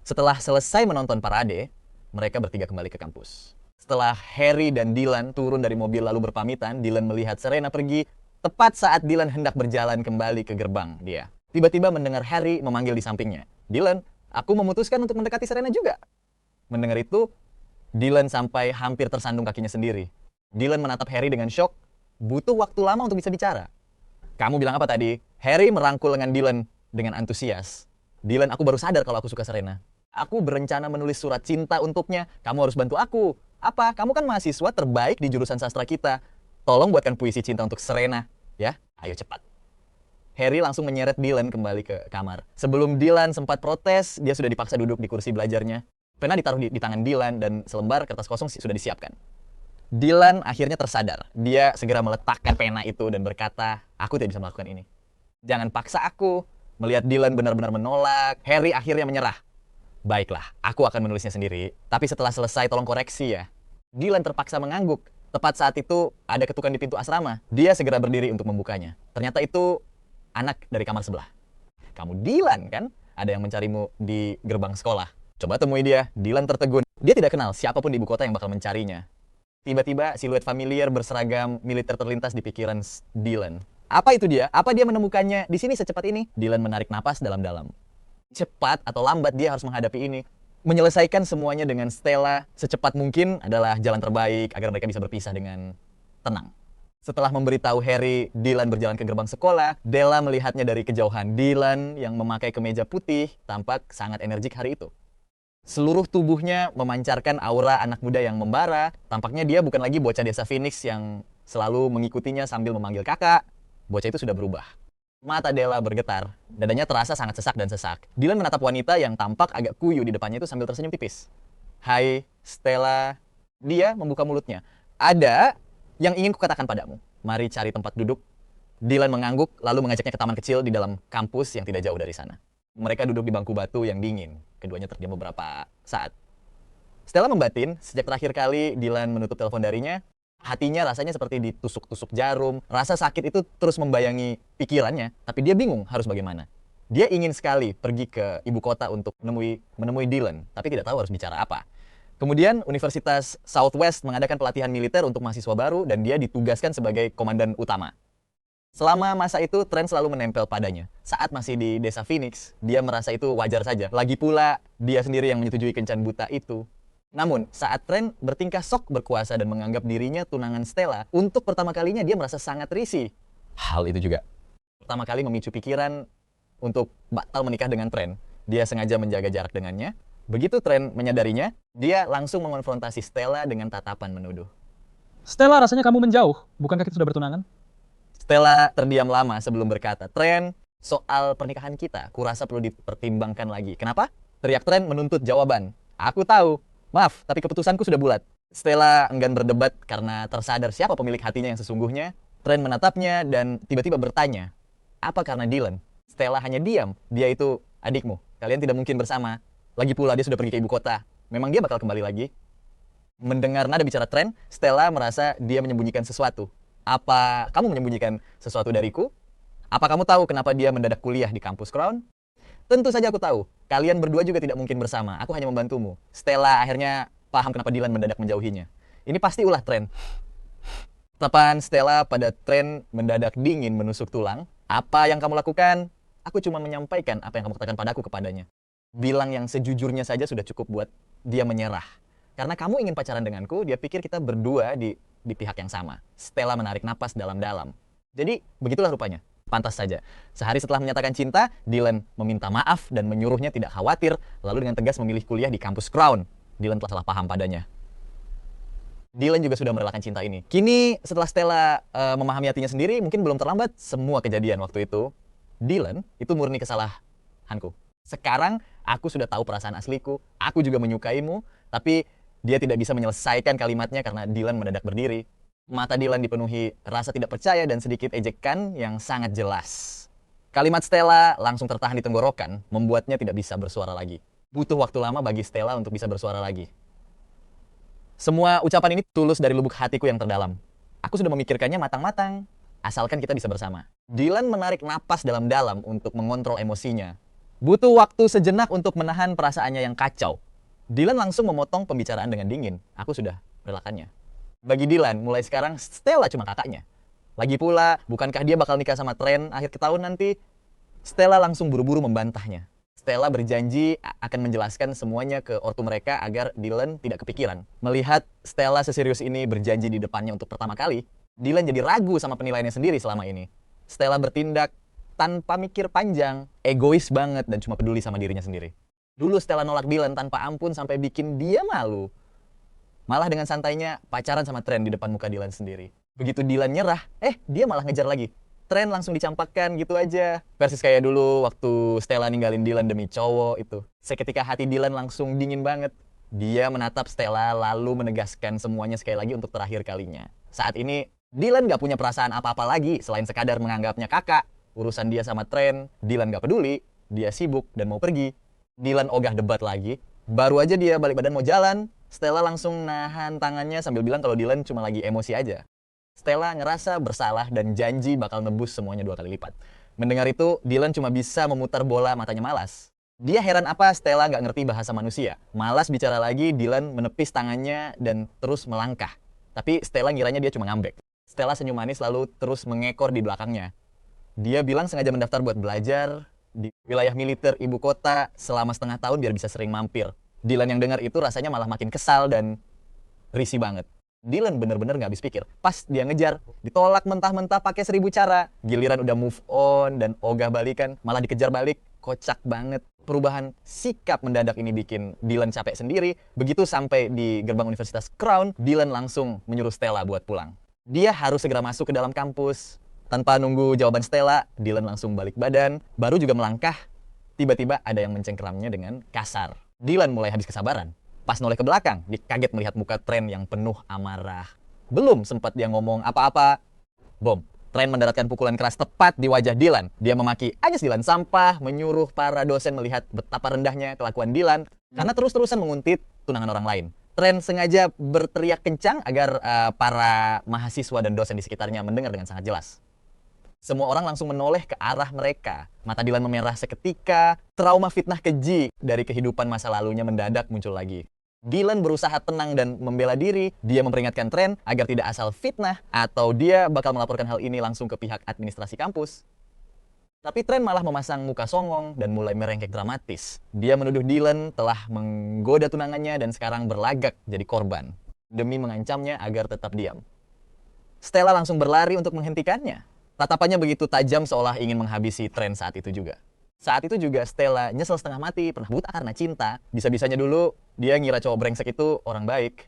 Setelah selesai menonton parade, mereka bertiga kembali ke kampus. Setelah Harry dan Dylan turun dari mobil lalu berpamitan, Dylan melihat Serena pergi tepat saat Dylan hendak berjalan kembali ke gerbang dia. Tiba-tiba mendengar Harry memanggil di sampingnya. Dylan, aku memutuskan untuk mendekati Serena juga. Mendengar itu, Dylan sampai hampir tersandung kakinya sendiri. Dylan menatap Harry dengan shock. Butuh waktu lama untuk bisa bicara. Kamu bilang apa tadi? Harry merangkul lengan Dylan dengan antusias. Dylan, aku baru sadar kalau aku suka Serena. Aku berencana menulis surat cinta untuknya. Kamu harus bantu aku. Apa? Kamu kan mahasiswa terbaik di jurusan sastra kita. Tolong buatkan puisi cinta untuk Serena. Ya, ayo cepat. Harry langsung menyeret Dylan kembali ke kamar. Sebelum Dylan sempat protes, dia sudah dipaksa duduk di kursi belajarnya. Pena ditaruh di tangan Dylan dan selembar kertas kosong sudah disiapkan. Dylan akhirnya tersadar. Dia segera meletakkan pena itu dan berkata, aku tidak bisa melakukan ini. Jangan paksa aku. Melihat Dylan benar-benar menolak, Harry akhirnya menyerah. Baiklah, aku akan menulisnya sendiri. Tapi setelah selesai tolong koreksi ya. Dylan terpaksa mengangguk. Tepat saat itu ada ketukan di pintu asrama. Dia segera berdiri untuk membukanya. Ternyata itu anak dari kamar sebelah. Kamu Dylan kan? Ada yang mencarimu di gerbang sekolah. Coba temui dia. Dylan tertegun. Dia tidak kenal siapapun di ibu kota yang bakal mencarinya. Tiba-tiba siluet familiar berseragam militer terlintas di pikiran Dylan. Apa itu dia? Apa dia menemukannya di sini secepat ini? Dylan menarik napas dalam-dalam. Cepat atau lambat dia harus menghadapi ini. Menyelesaikan semuanya dengan Stella secepat mungkin adalah jalan terbaik agar mereka bisa berpisah dengan tenang. Setelah memberitahu Harry, Dylan berjalan ke gerbang sekolah. Della melihatnya dari kejauhan. Dylan yang memakai kemeja putih tampak sangat energik hari itu. Seluruh tubuhnya memancarkan aura anak muda yang membara. Tampaknya dia bukan lagi bocah desa Phoenix yang selalu mengikutinya sambil memanggil kakak. Bocah itu sudah berubah. Mata Della bergetar. Dadanya terasa sangat sesak dan sesak. Dylan menatap wanita yang tampak agak kuyu di depannya itu sambil tersenyum tipis. Hai, Stella. Dia membuka mulutnya. Ada yang ingin kukatakan padamu. Mari cari tempat duduk. Dylan mengangguk lalu mengajaknya ke taman kecil di dalam kampus yang tidak jauh dari sana. Mereka duduk di bangku batu yang dingin. Keduanya terdiam beberapa saat. Stella membatin, sejak terakhir kali Dylan menutup telepon darinya, hatinya rasanya seperti ditusuk-tusuk jarum. Rasa sakit itu terus membayangi pikirannya, tapi dia bingung harus bagaimana. Dia ingin sekali pergi ke ibu kota untuk menemui Dylan, tapi tidak tahu harus bicara apa. Kemudian Universitas Southwest mengadakan pelatihan militer untuk mahasiswa baru dan dia ditugaskan sebagai komandan utama. Selama masa itu, Trent selalu menempel padanya. Saat masih di desa Phoenix, dia merasa itu wajar saja. Lagi pula, dia sendiri yang menyetujui kencan buta itu. Namun, saat Trent bertingkah sok berkuasa dan menganggap dirinya tunangan Stella, untuk pertama kalinya dia merasa sangat risih. Hal itu juga pertama kali memicu pikiran untuk batal menikah dengan Trent. Dia sengaja menjaga jarak dengannya. Begitu Trent menyadarinya, dia langsung mengonfrontasi Stella dengan tatapan menuduh. Stella, rasanya kamu menjauh. Bukankah kita sudah bertunangan? Stella terdiam lama sebelum berkata, Trent, soal pernikahan kita, kurasa perlu dipertimbangkan lagi. Kenapa? Teriak Trent menuntut jawaban. Aku tahu. Maaf, tapi keputusanku sudah bulat. Stella enggan berdebat karena tersadar siapa pemilik hatinya yang sesungguhnya. Trent menatapnya dan tiba-tiba bertanya, apa karena Dylan? Stella hanya diam. Dia itu adikmu. Kalian tidak mungkin bersama. Lagi pula dia sudah pergi ke ibu kota. Memang dia bakal kembali lagi? Mendengar nada bicara Trent, Stella merasa dia menyembunyikan sesuatu. Apa kamu menyembunyikan sesuatu dariku? Apa kamu tahu kenapa dia mendadak kuliah di kampus Crown? Tentu saja aku tahu. Kalian berdua juga tidak mungkin bersama. Aku hanya membantumu. Stella akhirnya paham kenapa Dylan mendadak menjauhinya. Ini pasti ulah tren. Tatapan Stella pada tren mendadak dingin menusuk tulang. Apa yang kamu lakukan? Aku cuma menyampaikan apa yang kamu katakan padaku kepadanya. Bilang yang sejujurnya saja sudah cukup buat dia menyerah. Karena kamu ingin pacaran denganku, dia pikir kita berdua di pihak yang sama. Stella menarik napas dalam-dalam. Jadi, begitulah rupanya. Pantas saja. Sehari setelah menyatakan cinta, Dylan meminta maaf dan menyuruhnya tidak khawatir, lalu dengan tegas memilih kuliah di kampus Crown. Dylan telah salah paham padanya. Dylan juga sudah merelakan cinta ini. Kini, setelah Stella memahami hatinya sendiri, mungkin belum terlambat semua kejadian waktu itu. Dylan itu murni kesalahanku. Sekarang, aku sudah tahu perasaan asliku, aku juga menyukaimu, tapi dia tidak bisa menyelesaikan kalimatnya karena Dylan mendadak berdiri. Mata Dylan dipenuhi rasa tidak percaya dan sedikit ejekan yang sangat jelas. Kalimat Stella langsung tertahan di tenggorokan, membuatnya tidak bisa bersuara lagi. Butuh waktu lama bagi Stella untuk bisa bersuara lagi. Semua ucapan ini tulus dari lubuk hatiku yang terdalam. Aku sudah memikirkannya matang-matang, asalkan kita bisa bersama. Dylan menarik napas dalam-dalam untuk mengontrol emosinya. Butuh waktu sejenak untuk menahan perasaannya yang kacau. Dylan langsung memotong pembicaraan dengan dingin. Aku sudah relakannya. Bagi Dylan, mulai sekarang Stella cuma kakaknya. Lagi pula, bukankah dia bakal nikah sama Trent akhir tahun nanti? Stella langsung buru-buru membantahnya. Stella berjanji akan menjelaskan semuanya ke ortu mereka agar Dylan tidak kepikiran. Melihat Stella seserius ini berjanji di depannya untuk pertama kali, Dylan jadi ragu sama penilaiannya sendiri selama ini. Stella bertindak tanpa mikir panjang, egois banget dan cuma peduli sama dirinya sendiri. Dulu Stella nolak Dylan tanpa ampun sampai bikin dia malu. Malah dengan santainya pacaran sama Trent di depan muka Dylan sendiri. Begitu Dylan nyerah, dia malah ngejar lagi. Trent langsung dicampakkan gitu aja. Persis kayak dulu waktu Stella ninggalin Dylan demi cowok itu. Seketika hati Dylan langsung dingin banget. Dia menatap Stella lalu menegaskan semuanya sekali lagi untuk terakhir kalinya. Saat ini Dylan gak punya perasaan apa-apa lagi selain sekadar menganggapnya kakak. Urusan dia sama Trent, Dylan gak peduli. Dia sibuk dan mau pergi. Dylan ogah debat lagi. Baru aja dia balik badan mau jalan, Stella langsung nahan tangannya sambil bilang kalau Dylan cuma lagi emosi aja. Stella ngerasa bersalah dan janji bakal nebus semuanya 2 kali lipat. Mendengar itu, Dylan cuma bisa memutar bola matanya malas. Dia heran apa Stella nggak ngerti bahasa manusia. Malas bicara lagi, Dylan menepis tangannya dan terus melangkah. Tapi Stella ngiranya dia cuma ngambek. Stella senyum manis lalu terus mengekor di belakangnya. Dia bilang sengaja mendaftar buat belajar di wilayah militer ibu kota selama setengah tahun biar bisa sering mampir. Dylan yang dengar itu rasanya malah makin kesal dan risih banget. Dylan bener-bener gak habis pikir. Pas dia ngejar, ditolak mentah-mentah pakai 1000 cara. Giliran udah move on dan ogah balikan, malah dikejar balik. Kocak banget. Perubahan sikap mendadak ini bikin Dylan capek sendiri. Begitu sampai di gerbang Universitas Crown, Dylan langsung menyuruh Stella buat pulang. Dia harus segera masuk ke dalam kampus. Tanpa nunggu jawaban Stella, Dylan langsung balik badan, baru juga melangkah. Tiba-tiba ada yang mencengkeramnya dengan kasar. Dylan mulai habis kesabaran. Pas noleh ke belakang, dia kaget melihat muka Trent yang penuh amarah. Belum sempat dia ngomong apa-apa, bom. Trent mendaratkan pukulan keras tepat di wajah Dylan. Dia memaki, "Anjas Dylan sampah," menyuruh para dosen melihat betapa rendahnya kelakuan Dylan karena terus-terusan menguntit tunangan orang lain. Trent sengaja berteriak kencang agar para mahasiswa dan dosen di sekitarnya mendengar dengan sangat jelas. Semua orang langsung menoleh ke arah mereka. Mata Dylan memerah seketika. Trauma fitnah keji dari kehidupan masa lalunya mendadak muncul lagi. Dylan berusaha tenang dan membela diri. Dia memperingatkan Trent agar tidak asal fitnah atau dia bakal melaporkan hal ini langsung ke pihak administrasi kampus. Tapi Trent malah memasang muka songong dan mulai merengek dramatis. Dia menuduh Dylan telah menggoda tunangannya dan sekarang berlagak jadi korban demi mengancamnya agar tetap diam. Stella langsung berlari untuk menghentikannya. Tatapannya begitu tajam seolah ingin menghabisi Trent saat itu juga. Saat itu juga Stella nyesel setengah mati, pernah buta karena cinta. Bisa-bisanya dulu dia ngira cowok brengsek itu orang baik.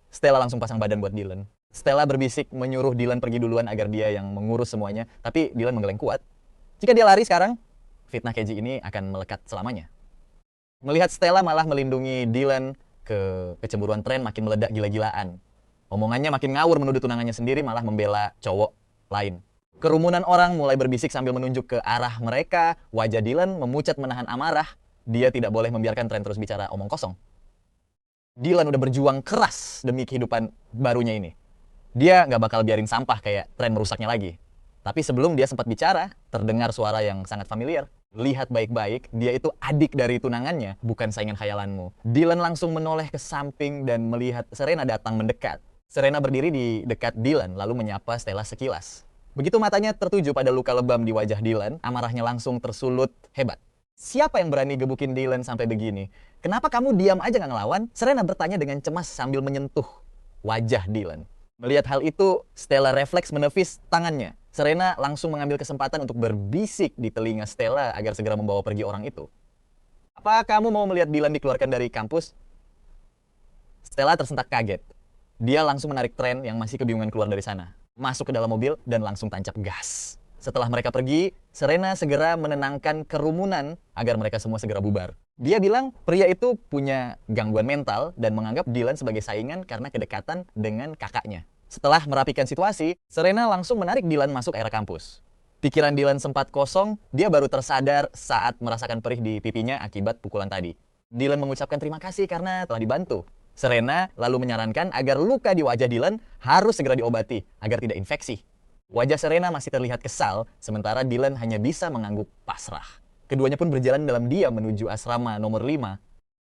Stella langsung pasang badan buat Dylan. Stella berbisik menyuruh Dylan pergi duluan agar dia yang mengurus semuanya. Tapi Dylan menggeleng kuat. Jika dia lari sekarang, fitnah keji ini akan melekat selamanya. Melihat Stella malah melindungi Dylan, kecemburuan Trent makin meledak gila-gilaan. Omongannya makin ngawur menuduh tunangannya sendiri malah membela cowok lain. Kerumunan orang mulai berbisik sambil menunjuk ke arah mereka. Wajah Dylan memucat menahan amarah. Dia tidak boleh membiarkan Trent terus bicara omong kosong. Dylan udah berjuang keras demi kehidupan barunya ini. Dia nggak bakal biarin sampah kayak Trent merusaknya lagi. Tapi sebelum dia sempat bicara, terdengar suara yang sangat familiar. Lihat baik-baik, dia itu adik dari tunangannya, bukan saingan khayalanmu. Dylan langsung menoleh ke samping dan melihat Serena datang mendekat. Serena berdiri di dekat Dylan, lalu menyapa Stella sekilas. Begitu matanya tertuju pada luka lebam di wajah Dylan, amarahnya langsung tersulut hebat. Siapa yang berani gebukin Dylan sampai begini? Kenapa kamu diam aja nggak ngelawan? Serena bertanya dengan cemas sambil menyentuh wajah Dylan. Melihat hal itu, Stella refleks menepis tangannya. Serena langsung mengambil kesempatan untuk berbisik di telinga Stella agar segera membawa pergi orang itu. Apa kamu mau melihat Dylan dikeluarkan dari kampus? Stella tersentak kaget. Dia langsung menarik tren yang masih kebingungan keluar dari sana. Masuk ke dalam mobil dan langsung tancap gas. Setelah mereka pergi, Serena segera menenangkan kerumunan agar mereka semua segera bubar. Dia bilang pria itu punya gangguan mental dan menganggap Dylan sebagai saingan karena kedekatan dengan kakaknya. Setelah merapikan situasi, Serena langsung menarik Dylan masuk area kampus. Pikiran Dylan sempat kosong, dia baru tersadar saat merasakan perih di pipinya akibat pukulan tadi. Dylan mengucapkan terima kasih karena telah dibantu. Serena lalu menyarankan agar luka di wajah Dylan harus segera diobati agar tidak infeksi. Wajah Serena masih terlihat kesal, sementara Dylan hanya bisa mengangguk pasrah. Keduanya pun berjalan dalam diam menuju asrama nomor 5.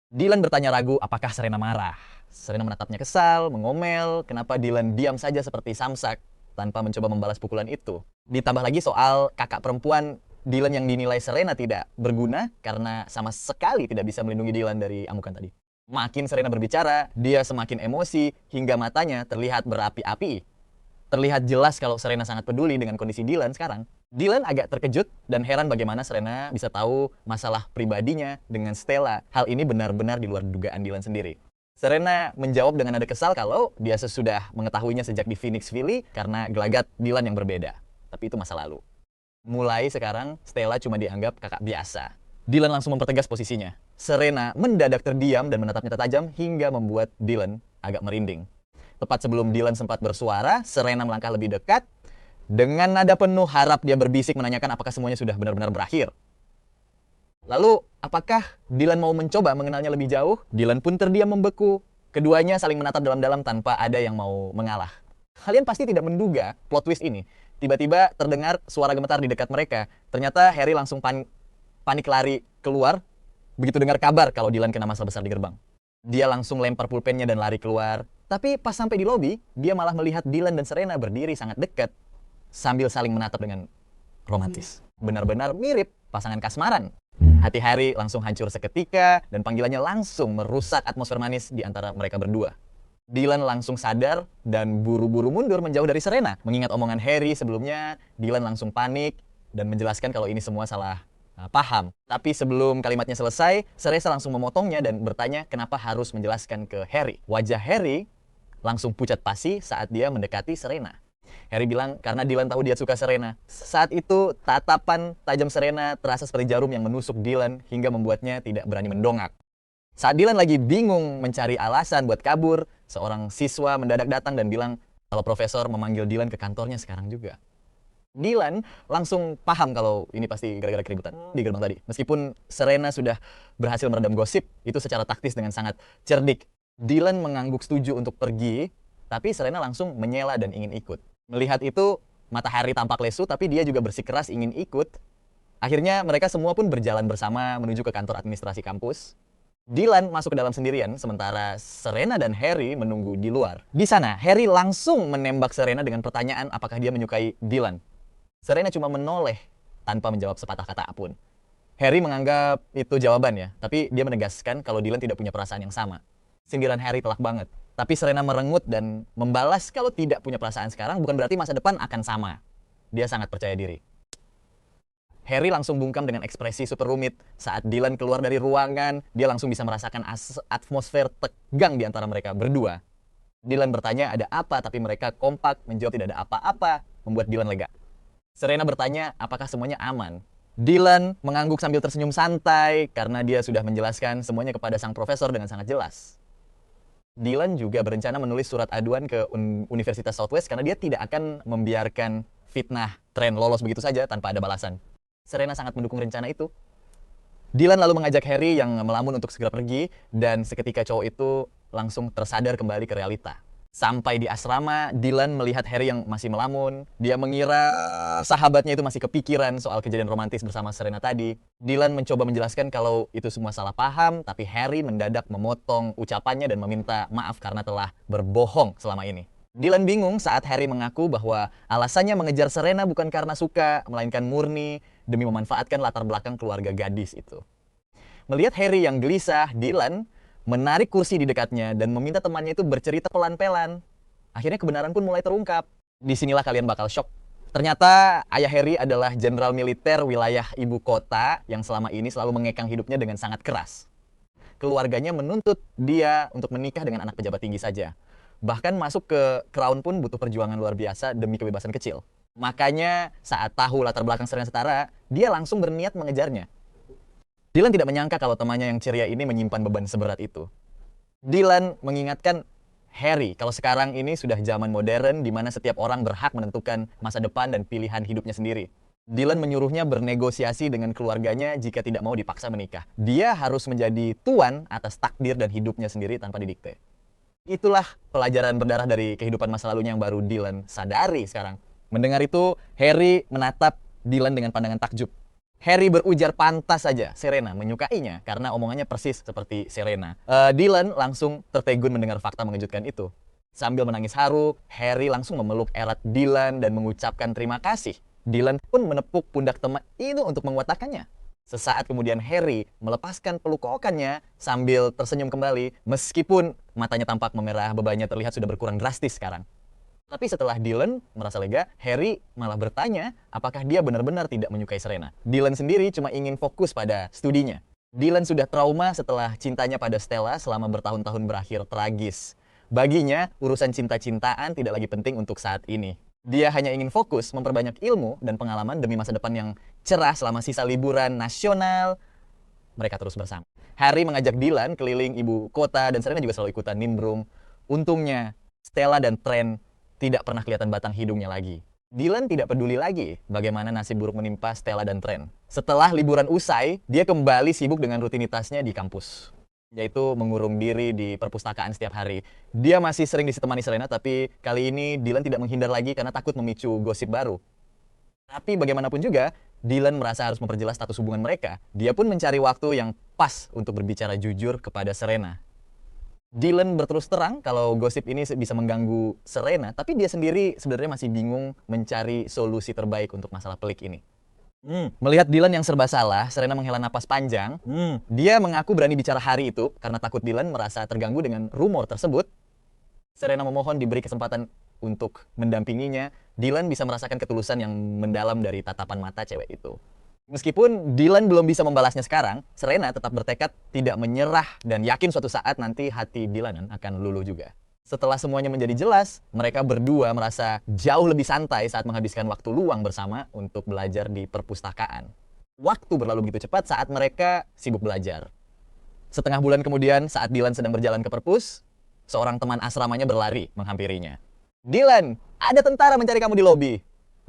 Dylan bertanya ragu apakah Serena marah. Serena menatapnya kesal, mengomel, kenapa Dylan diam saja seperti samsak tanpa mencoba membalas pukulan itu. Ditambah lagi soal kakak perempuan Dylan yang dinilai Serena tidak berguna karena sama sekali tidak bisa melindungi Dylan dari amukan tadi. Makin Serena berbicara, dia semakin emosi hingga matanya terlihat berapi-api. Terlihat jelas kalau Serena sangat peduli dengan kondisi Dylan sekarang. Dylan agak terkejut dan heran bagaimana Serena bisa tahu masalah pribadinya dengan Stella. Hal ini benar-benar di luar dugaan Dylan sendiri. Serena menjawab dengan nada kesal kalau dia sudah mengetahuinya sejak di Phoenix Philly karena gelagat Dylan yang berbeda. Tapi itu masa lalu. Mulai sekarang, Stella cuma dianggap kakak biasa. Dylan langsung mempertegas posisinya. Serena mendadak terdiam dan menatapnya tajam hingga membuat Dylan agak merinding. Tepat sebelum Dylan sempat bersuara, Serena melangkah lebih dekat. Dengan nada penuh harap dia berbisik menanyakan apakah semuanya sudah benar-benar berakhir. Lalu, apakah Dylan mau mencoba mengenalnya lebih jauh? Dylan pun terdiam membeku. Keduanya saling menatap dalam-dalam tanpa ada yang mau mengalah. Kalian pasti tidak menduga plot twist ini. Tiba-tiba terdengar suara gemetar di dekat mereka. Ternyata Harry langsung panik lari keluar begitu dengar kabar kalau Dylan kena masalah besar di gerbang. Dia langsung lempar pulpennya dan lari keluar. Tapi pas sampai di lobi, dia malah melihat Dylan dan Serena berdiri sangat dekat sambil saling menatap dengan romantis. Benar-benar mirip pasangan kasmaran. Hati Harry langsung hancur seketika dan panggilannya langsung merusak atmosfer manis di antara mereka berdua. Dylan langsung sadar dan buru-buru mundur menjauh dari Serena. Mengingat omongan Harry sebelumnya, Dylan langsung panik dan menjelaskan kalau ini semua salah paham. Tapi sebelum kalimatnya selesai, Serena langsung memotongnya dan bertanya kenapa harus menjelaskan ke Harry. Wajah Harry langsung pucat pasi saat dia mendekati Serena. Harry bilang karena Dylan tahu dia suka Serena. Saat itu tatapan tajam Serena terasa seperti jarum yang menusuk Dylan hingga membuatnya tidak berani mendongak. Saat Dylan lagi bingung mencari alasan buat kabur, seorang siswa mendadak datang dan bilang kalau profesor memanggil Dylan ke kantornya sekarang juga. Dylan langsung paham kalau ini pasti gara-gara keributan di gerbang tadi. Meskipun Serena sudah berhasil meredam gosip, itu secara taktis dengan sangat cerdik. Dylan mengangguk setuju untuk pergi, tapi Serena langsung menyela dan ingin ikut. Melihat itu, mata Harry tampak lesu, tapi dia juga bersikeras ingin ikut. Akhirnya mereka semua pun berjalan bersama menuju ke kantor administrasi kampus. Dylan masuk ke dalam sendirian, sementara Serena dan Harry menunggu di luar. Di sana, Harry langsung menembak Serena dengan pertanyaan apakah dia menyukai Dylan. Serena cuma menoleh tanpa menjawab sepatah kata pun. Harry menganggap itu jawabannya, tapi dia menegaskan kalau Dylan tidak punya perasaan yang sama. Sindiran Harry telak banget. Tapi Serena merengut dan membalas kalau tidak punya perasaan sekarang bukan berarti masa depan akan sama. Dia sangat percaya diri. Harry langsung bungkam dengan ekspresi super rumit. Saat Dylan keluar dari ruangan, dia langsung bisa merasakan atmosfer tegang di antara mereka berdua. Dylan bertanya ada apa, tapi mereka kompak menjawab tidak ada apa-apa, membuat Dylan lega. Serena bertanya apakah semuanya aman. Dylan mengangguk sambil tersenyum santai karena dia sudah menjelaskan semuanya kepada sang profesor dengan sangat jelas. Dylan juga berencana menulis surat aduan ke Universitas Southwest karena dia tidak akan membiarkan fitnah tren lolos begitu saja tanpa ada balasan. Serena sangat mendukung rencana itu. Dylan lalu mengajak Harry yang melamun untuk segera pergi dan seketika cowok itu langsung tersadar kembali ke realita. Sampai di asrama, Dylan melihat Harry yang masih melamun. Dia mengira sahabatnya itu masih kepikiran soal kejadian romantis bersama Serena tadi. Dylan mencoba menjelaskan kalau itu semua salah paham, tapi Harry mendadak memotong ucapannya dan meminta maaf karena telah berbohong selama ini. Dylan bingung saat Harry mengaku bahwa alasannya mengejar Serena bukan karena suka, melainkan murni demi memanfaatkan latar belakang keluarga gadis itu. Melihat Harry yang gelisah, Dylan menarik kursi di dekatnya dan meminta temannya itu bercerita pelan-pelan. Akhirnya kebenaran pun mulai terungkap. Disinilah kalian bakal shock. Ternyata ayah Harry adalah jenderal militer wilayah ibu kota yang selama ini selalu mengekang hidupnya dengan sangat keras. Keluarganya menuntut dia untuk menikah dengan anak pejabat tinggi saja. Bahkan masuk ke crown pun butuh perjuangan luar biasa demi kebebasan kecil. Makanya saat tahu latar belakang Serena setara, dia langsung berniat mengejarnya. Dylan tidak menyangka kalau temannya yang ceria ini menyimpan beban seberat itu. Dylan mengingatkan Harry kalau sekarang ini sudah zaman modern di mana setiap orang berhak menentukan masa depan dan pilihan hidupnya sendiri. Dylan menyuruhnya bernegosiasi dengan keluarganya jika tidak mau dipaksa menikah. Dia harus menjadi tuan atas takdir dan hidupnya sendiri tanpa didikte. Itulah pelajaran berdarah dari kehidupan masa lalunya yang baru Dylan sadari sekarang. Mendengar itu, Harry menatap Dylan dengan pandangan takjub. Harry berujar pantas saja Serena menyukainya karena omongannya persis seperti Serena. Dylan langsung tertegun mendengar fakta mengejutkan itu. Sambil menangis haru, Harry langsung memeluk erat Dylan dan mengucapkan terima kasih. Dylan pun menepuk pundak teman itu untuk menguatkannya. Sesaat kemudian Harry melepaskan pelukokannya sambil tersenyum kembali meskipun matanya tampak memerah, bebannya terlihat sudah berkurang drastis sekarang. Tapi setelah Dylan merasa lega, Harry malah bertanya apakah dia benar-benar tidak menyukai Serena. Dylan sendiri cuma ingin fokus pada studinya. Dylan sudah trauma setelah cintanya pada Stella selama bertahun-tahun berakhir tragis. Baginya, urusan cinta-cintaan tidak lagi penting untuk saat ini. Dia hanya ingin fokus memperbanyak ilmu dan pengalaman demi masa depan yang cerah selama sisa liburan nasional. Mereka terus bersama. Harry mengajak Dylan keliling ibu kota dan Serena juga selalu ikutan nimbrung. Untungnya, Stella dan Trent tidak pernah kelihatan batang hidungnya lagi. Dylan tidak peduli lagi bagaimana nasib buruk menimpa Stella dan Trent. Setelah liburan usai, dia kembali sibuk dengan rutinitasnya di kampus, yaitu mengurung diri di perpustakaan setiap hari. Dia masih sering ditemani Serena, tapi kali ini Dylan tidak menghindar lagi karena takut memicu gosip baru. Tapi bagaimanapun juga, Dylan merasa harus memperjelas status hubungan mereka. Dia pun mencari waktu yang pas untuk berbicara jujur kepada Serena. Dylan berterus terang kalau gosip ini bisa mengganggu Serena, tapi dia sendiri sebenarnya masih bingung mencari solusi terbaik untuk masalah pelik ini. Melihat Dylan yang serba salah, Serena menghela napas panjang. Dia mengaku berani bicara hari itu karena takut Dylan merasa terganggu dengan rumor tersebut. Serena memohon diberi kesempatan untuk mendampinginya. Dylan bisa merasakan ketulusan yang mendalam dari tatapan mata cewek itu. Meskipun Dylan belum bisa membalasnya sekarang, Serena tetap bertekad tidak menyerah dan yakin suatu saat nanti hati Dylan akan luluh juga. Setelah semuanya menjadi jelas, mereka berdua merasa jauh lebih santai saat menghabiskan waktu luang bersama untuk belajar di perpustakaan. Waktu berlalu begitu cepat saat mereka sibuk belajar. Setengah bulan kemudian, saat Dylan sedang berjalan ke perpus, seorang teman asramanya berlari menghampirinya. "Dylan, ada tentara mencari kamu di lobi."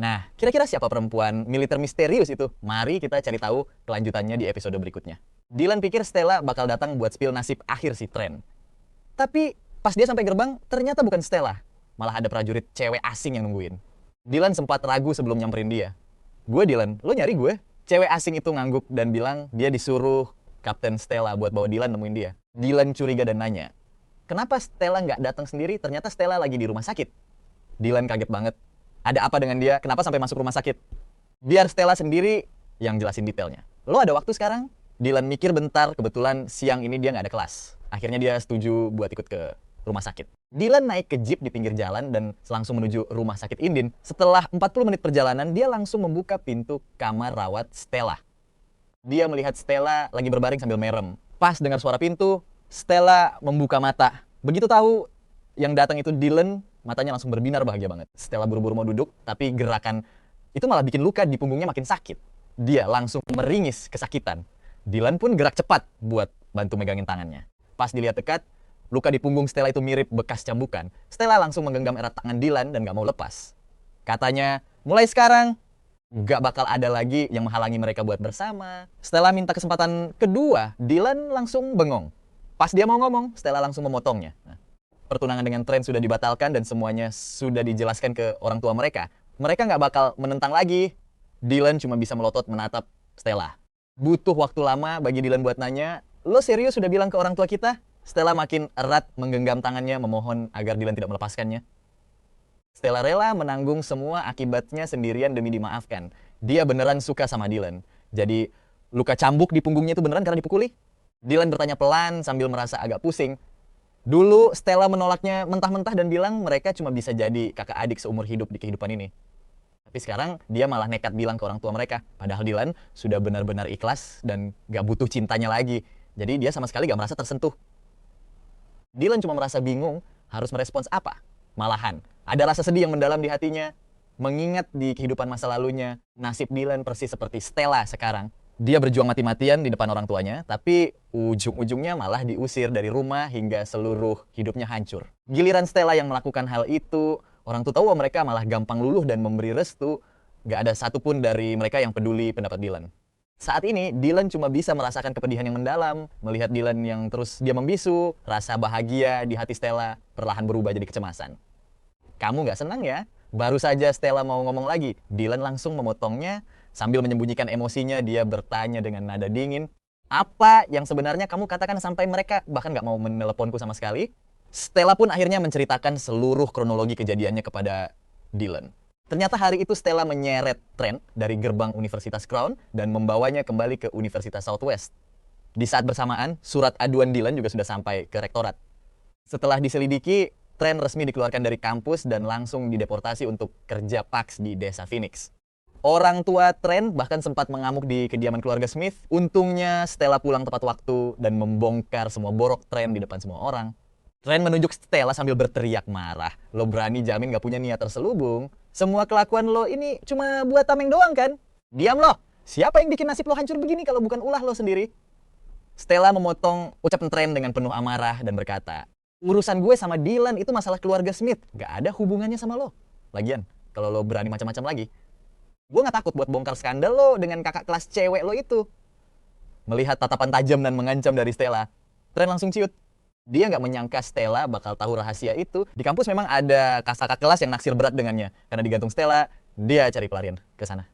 Nah, kira-kira siapa perempuan militer misterius itu? Mari kita cari tahu kelanjutannya di episode berikutnya. Dylan pikir Stella bakal datang buat spill nasib akhir si Trent. Tapi pas dia sampai gerbang, ternyata bukan Stella. Malah ada prajurit cewek asing yang nungguin. Dylan sempat ragu sebelum nyamperin dia. "Gue Dylan, lo nyari gue?" Cewek asing itu ngangguk dan bilang dia disuruh Kapten Stella buat bawa Dylan nemuin dia. Dylan curiga dan nanya, "Kenapa Stella nggak datang sendiri? Ternyata Stella lagi di rumah sakit." Dylan kaget banget. Ada apa dengan dia? Kenapa sampai masuk rumah sakit? Biar Stella sendiri yang jelasin detailnya. "Lo ada waktu sekarang?" Dylan mikir bentar, kebetulan siang ini dia nggak ada kelas. Akhirnya dia setuju buat ikut ke rumah sakit. Dylan naik ke jeep di pinggir jalan dan langsung menuju rumah sakit Indin. Setelah 40 menit perjalanan, dia langsung membuka pintu kamar rawat Stella. Dia melihat Stella lagi berbaring sambil merem. Pas dengar suara pintu, Stella membuka mata. Begitu tahu yang datang itu Dylan, matanya langsung berbinar bahagia banget. Stella buru-buru mau duduk, tapi gerakan itu malah bikin luka di punggungnya makin sakit. Dia langsung meringis kesakitan. Dylan pun gerak cepat buat bantu megangin tangannya. Pas dilihat dekat, luka di punggung Stella itu mirip bekas cambukan. Stella langsung menggenggam erat tangan Dylan dan gak mau lepas. Katanya, mulai sekarang, gak bakal ada lagi yang menghalangi mereka buat bersama. Stella minta kesempatan kedua, Dylan langsung bengong. Pas dia mau ngomong, Stella langsung memotongnya. pertunangan dengan Trent sudah dibatalkan dan semuanya sudah dijelaskan ke orang tua mereka, mereka nggak bakal menentang lagi. Dylan cuma bisa melotot menatap Stella. Butuh waktu lama bagi Dylan buat nanya, lo serius sudah bilang ke orang tua kita? Stella makin erat menggenggam tangannya memohon agar Dylan tidak melepaskannya. Stella rela menanggung semua akibatnya sendirian demi dimaafkan. Dia beneran suka sama Dylan. Jadi luka cambuk di punggungnya itu beneran karena dipukuli? Dylan bertanya pelan sambil merasa agak pusing. Dulu Stella menolaknya mentah-mentah dan bilang mereka cuma bisa jadi kakak adik seumur hidup di kehidupan ini. Tapi sekarang dia malah nekat bilang ke orang tua mereka. Padahal Dylan sudah benar-benar ikhlas dan gak butuh cintanya lagi. Jadi dia sama sekali gak merasa tersentuh. Dylan cuma merasa bingung harus merespons apa. Malahan, ada rasa sedih yang mendalam di hatinya. Mengingat di kehidupan masa lalunya, nasib Dylan persis seperti Stella sekarang. Dia berjuang mati-matian di depan orang tuanya, tapi ujung-ujungnya malah diusir dari rumah hingga seluruh hidupnya hancur. Giliran Stella yang melakukan hal itu, orang tua tahu mereka malah gampang luluh dan memberi restu. Gak ada satupun dari mereka yang peduli pendapat Dylan. Saat ini, Dylan cuma bisa merasakan kepedihan yang mendalam, melihat Dylan yang terus dia membisu, rasa bahagia di hati Stella perlahan berubah jadi kecemasan. Kamu gak senang ya? Baru saja Stella mau ngomong lagi, Dylan langsung memotongnya. Sambil menyembunyikan emosinya, dia bertanya dengan nada dingin, apa yang sebenarnya kamu katakan sampai mereka bahkan gak mau meneleponku sama sekali? Stella pun akhirnya menceritakan seluruh kronologi kejadiannya kepada Dylan. Ternyata hari itu Stella menyeret Trent dari gerbang Universitas Crown dan membawanya kembali ke Universitas Southwest. Di saat bersamaan, surat aduan Dylan juga sudah sampai ke rektorat. Setelah diselidiki, Trent resmi dikeluarkan dari kampus dan langsung dideportasi untuk kerja paks di desa Phoenix. Orang tua Trent bahkan sempat mengamuk di kediaman keluarga Smith. Untungnya Stella pulang tepat waktu dan membongkar semua borok Trent di depan semua orang. Trent menunjuk Stella sambil berteriak marah. Lo berani jamin gak punya niat terselubung? Semua kelakuan lo ini cuma buat tameng doang kan? Diam lo! Siapa yang bikin nasib lo hancur begini kalau bukan ulah lo sendiri? Stella memotong ucapan Trent dengan penuh amarah dan berkata, urusan gue sama Dylan itu masalah keluarga Smith. Gak ada hubungannya sama lo. Lagian, kalau lo berani macam-macam lagi, gue gak takut buat bongkar skandal lo dengan kakak kelas cewek lo itu. Melihat tatapan tajam dan mengancam dari Stella, Trent langsung ciut. Dia gak menyangka Stella bakal tahu rahasia itu. Di kampus memang ada kakak kelas yang naksir berat dengannya. Karena digantung Stella, dia cari pelarian ke sana.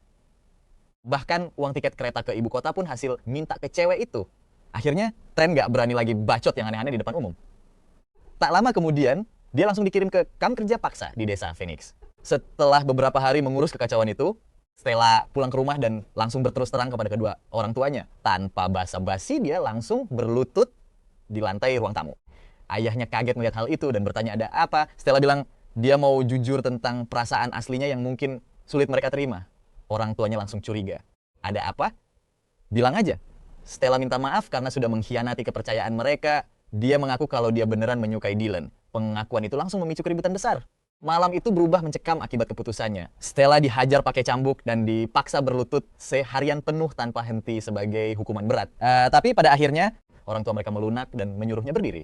Bahkan uang tiket kereta ke ibu kota pun hasil minta ke cewek itu. Akhirnya, Trent gak berani lagi bacot yang aneh-aneh di depan umum. Tak lama kemudian, dia langsung dikirim ke kamp kerja paksa di desa Phoenix. Setelah beberapa hari mengurus kekacauan itu, Stella pulang ke rumah dan langsung berterus terang kepada kedua orang tuanya. Tanpa basa-basi, dia langsung berlutut di lantai ruang tamu. Ayahnya kaget melihat hal itu dan bertanya ada apa. Stella bilang dia mau jujur tentang perasaan aslinya yang mungkin sulit mereka terima. Orang tuanya langsung curiga. Ada apa? Bilang aja. Stella minta maaf karena sudah mengkhianati kepercayaan mereka. Dia mengaku kalau dia beneran menyukai Dylan. Pengakuan itu langsung memicu keributan besar. Malam itu berubah mencekam akibat keputusannya. Stella dihajar pakai cambuk dan dipaksa berlutut seharian penuh tanpa henti sebagai hukuman berat. Tapi pada akhirnya, orang tua mereka melunak dan menyuruhnya berdiri.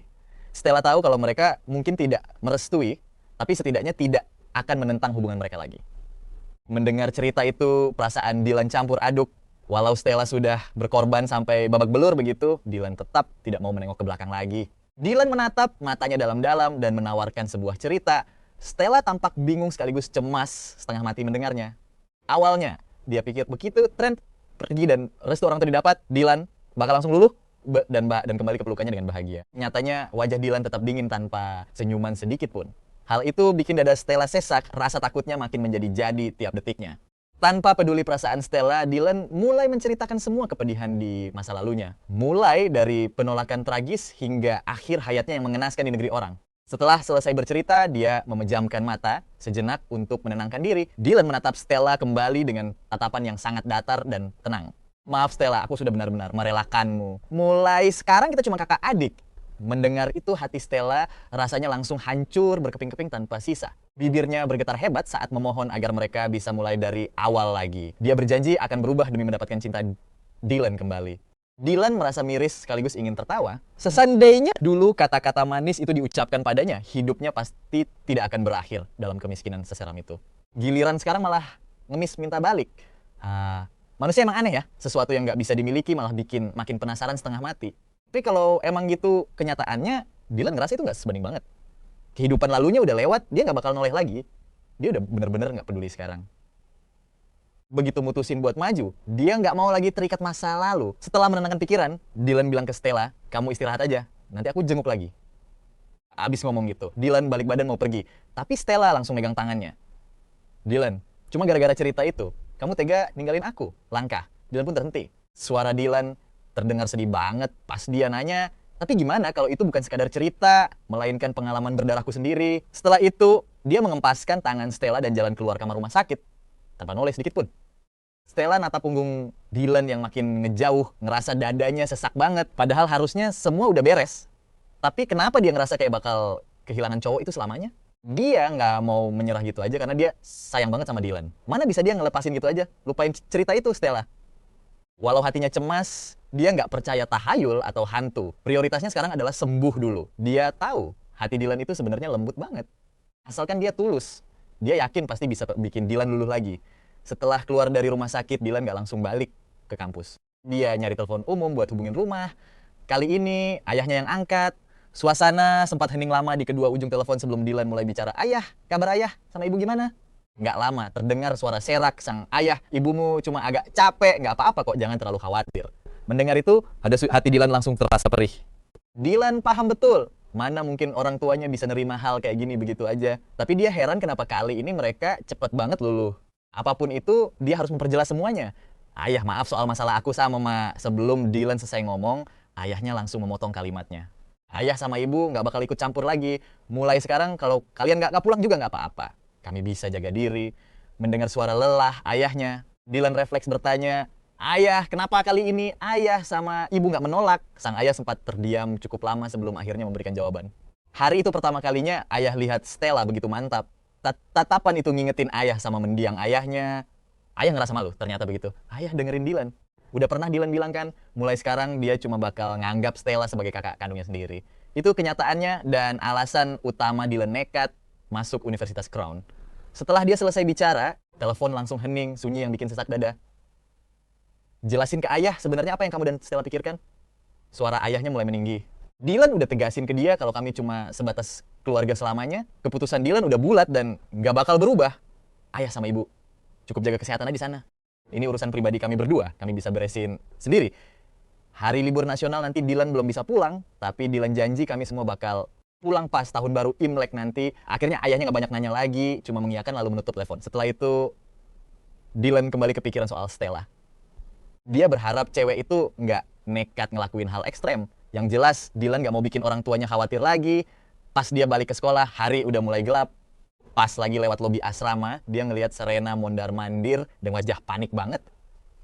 Stella tahu kalau mereka mungkin tidak merestui, tapi setidaknya tidak akan menentang hubungan mereka lagi. Mendengar cerita itu, perasaan Dylan campur aduk. Walau Stella sudah berkorban sampai babak belur begitu, Dylan tetap tidak mau menengok ke belakang lagi. Dylan menatap matanya dalam-dalam dan menawarkan sebuah cerita. Stella tampak bingung sekaligus cemas, setengah mati mendengarnya. Awalnya, dia pikir begitu Trent pergi dan restu orang tua didapat, Dylan bakal langsung luluh dan kembali ke pelukannya dengan bahagia. Nyatanya, wajah Dylan tetap dingin tanpa senyuman sedikit pun. Hal itu bikin dada Stella sesak, rasa takutnya makin menjadi-jadi tiap detiknya. Tanpa peduli perasaan Stella, Dylan mulai menceritakan semua kepedihan di masa lalunya. Mulai dari penolakan tragis hingga akhir hayatnya yang mengenaskan di negeri orang. Setelah selesai bercerita, dia memejamkan mata sejenak untuk menenangkan diri. Dylan menatap Stella kembali dengan tatapan yang sangat datar dan tenang. Maaf Stella, aku sudah benar-benar merelakanmu. Mulai sekarang kita cuma kakak adik. Mendengar itu hati Stella rasanya langsung hancur berkeping-keping tanpa sisa. Bibirnya bergetar hebat saat memohon agar mereka bisa mulai dari awal lagi. Dia berjanji akan berubah demi mendapatkan cinta Dylan kembali. Dylan merasa miris sekaligus ingin tertawa. Seandainya dulu kata-kata manis itu diucapkan padanya, hidupnya pasti tidak akan berakhir dalam kemiskinan seseram itu. Giliran sekarang malah ngemis minta balik. Manusia emang aneh ya, sesuatu yang nggak bisa dimiliki malah bikin makin penasaran setengah mati. Tapi kalau emang gitu kenyataannya, Dylan ngerasa itu nggak sebanding banget. Kehidupan lalunya udah lewat, dia nggak bakal noleh lagi. Dia udah bener-bener nggak peduli sekarang. Begitu mutusin buat maju, dia nggak mau lagi terikat masa lalu. Setelah menenangkan pikiran, Dylan bilang ke Stella, kamu istirahat aja, nanti aku jenguk lagi. Abis ngomong gitu, Dylan balik badan mau pergi. Tapi Stella langsung megang tangannya. Dylan, cuma gara-gara cerita itu, kamu tega ninggalin aku. Langkah. Dylan pun terhenti. Suara Dylan terdengar sedih banget pas dia nanya, tapi gimana kalau itu bukan sekadar cerita, melainkan pengalaman berdarahku sendiri. Setelah itu, dia mengempaskan tangan Stella dan jalan keluar kamar rumah sakit. Tanpa noleh sedikit pun. Stella natap punggung Dylan yang makin ngejauh, ngerasa dadanya sesak banget. Padahal harusnya semua udah beres. Tapi kenapa dia ngerasa kayak bakal kehilangan cowok itu selamanya? Dia nggak mau menyerah gitu aja karena dia sayang banget sama Dylan. Mana bisa dia ngelepasin gitu aja? Lupain cerita itu, Stella. Walau hatinya cemas, dia nggak percaya tahayul atau hantu. Prioritasnya sekarang adalah sembuh dulu. Dia tahu hati Dylan itu sebenarnya lembut banget. Asalkan dia tulus. Dia yakin pasti bisa bikin Dylan luluh lagi. Setelah keluar dari rumah sakit, Dylan nggak langsung balik ke kampus. Dia nyari telepon umum buat hubungin rumah. Kali ini ayahnya yang angkat. Suasana sempat hening lama di kedua ujung telepon sebelum Dylan mulai bicara. Ayah, kabar ayah? Sama ibu gimana? Nggak lama, terdengar suara serak sang ayah. Ibumu cuma agak capek, nggak apa-apa kok, jangan terlalu khawatir. Mendengar itu, hati Dylan langsung terasa perih. Dylan paham betul, mana mungkin orang tuanya bisa nerima hal kayak gini begitu aja. Tapi dia heran kenapa kali ini mereka cepet banget luluh. Apapun itu, dia harus memperjelas semuanya. Ayah, maaf soal masalah aku sama Ma. Sebelum Dylan selesai ngomong, ayahnya langsung memotong kalimatnya. Ayah sama ibu nggak bakal ikut campur lagi. Mulai sekarang kalau kalian nggak pulang juga nggak apa-apa. Kami bisa jaga diri. Mendengar suara lelah ayahnya, Dylan refleks bertanya, ayah, kenapa kali ini ayah sama ibu nggak menolak? Sang ayah sempat terdiam cukup lama sebelum akhirnya memberikan jawaban. Hari itu pertama kalinya ayah lihat Stella begitu mantap. Tatapan itu ngingetin ayah sama mendiang ayahnya. Ayah ngerasa malu, ternyata begitu. Ayah dengerin Dylan. Udah pernah Dylan bilang kan, mulai sekarang dia cuma bakal nganggap Stella sebagai kakak kandungnya sendiri. Itu kenyataannya dan alasan utama Dylan nekat masuk Universitas Crown. Setelah dia selesai bicara, telepon langsung hening, sunyi yang bikin sesak dada. Jelasin ke ayah sebenarnya apa yang kamu dan Stella pikirkan? Suara ayahnya mulai meninggi. Dylan udah tegasin ke dia kalau kami cuma sebatas keluarga selamanya. Keputusan Dylan udah bulat dan nggak bakal berubah. Ayah sama ibu, cukup jaga kesehatan aja di sana. Ini urusan pribadi kami berdua, kami bisa beresin sendiri. Hari libur nasional nanti Dylan belum bisa pulang, tapi Dylan janji kami semua bakal pulang pas tahun baru Imlek nanti. Akhirnya ayahnya nggak banyak nanya lagi, cuma mengiyakan lalu menutup telepon. Setelah itu, Dylan kembali kepikiran soal Stella. Dia berharap cewek itu nggak nekat ngelakuin hal ekstrem. Yang jelas, Dylan nggak mau bikin orang tuanya khawatir lagi. Pas dia balik ke sekolah, hari udah mulai gelap. Pas lagi lewat lobi asrama, dia ngelihat Serena mondar-mandir dengan wajah panik banget.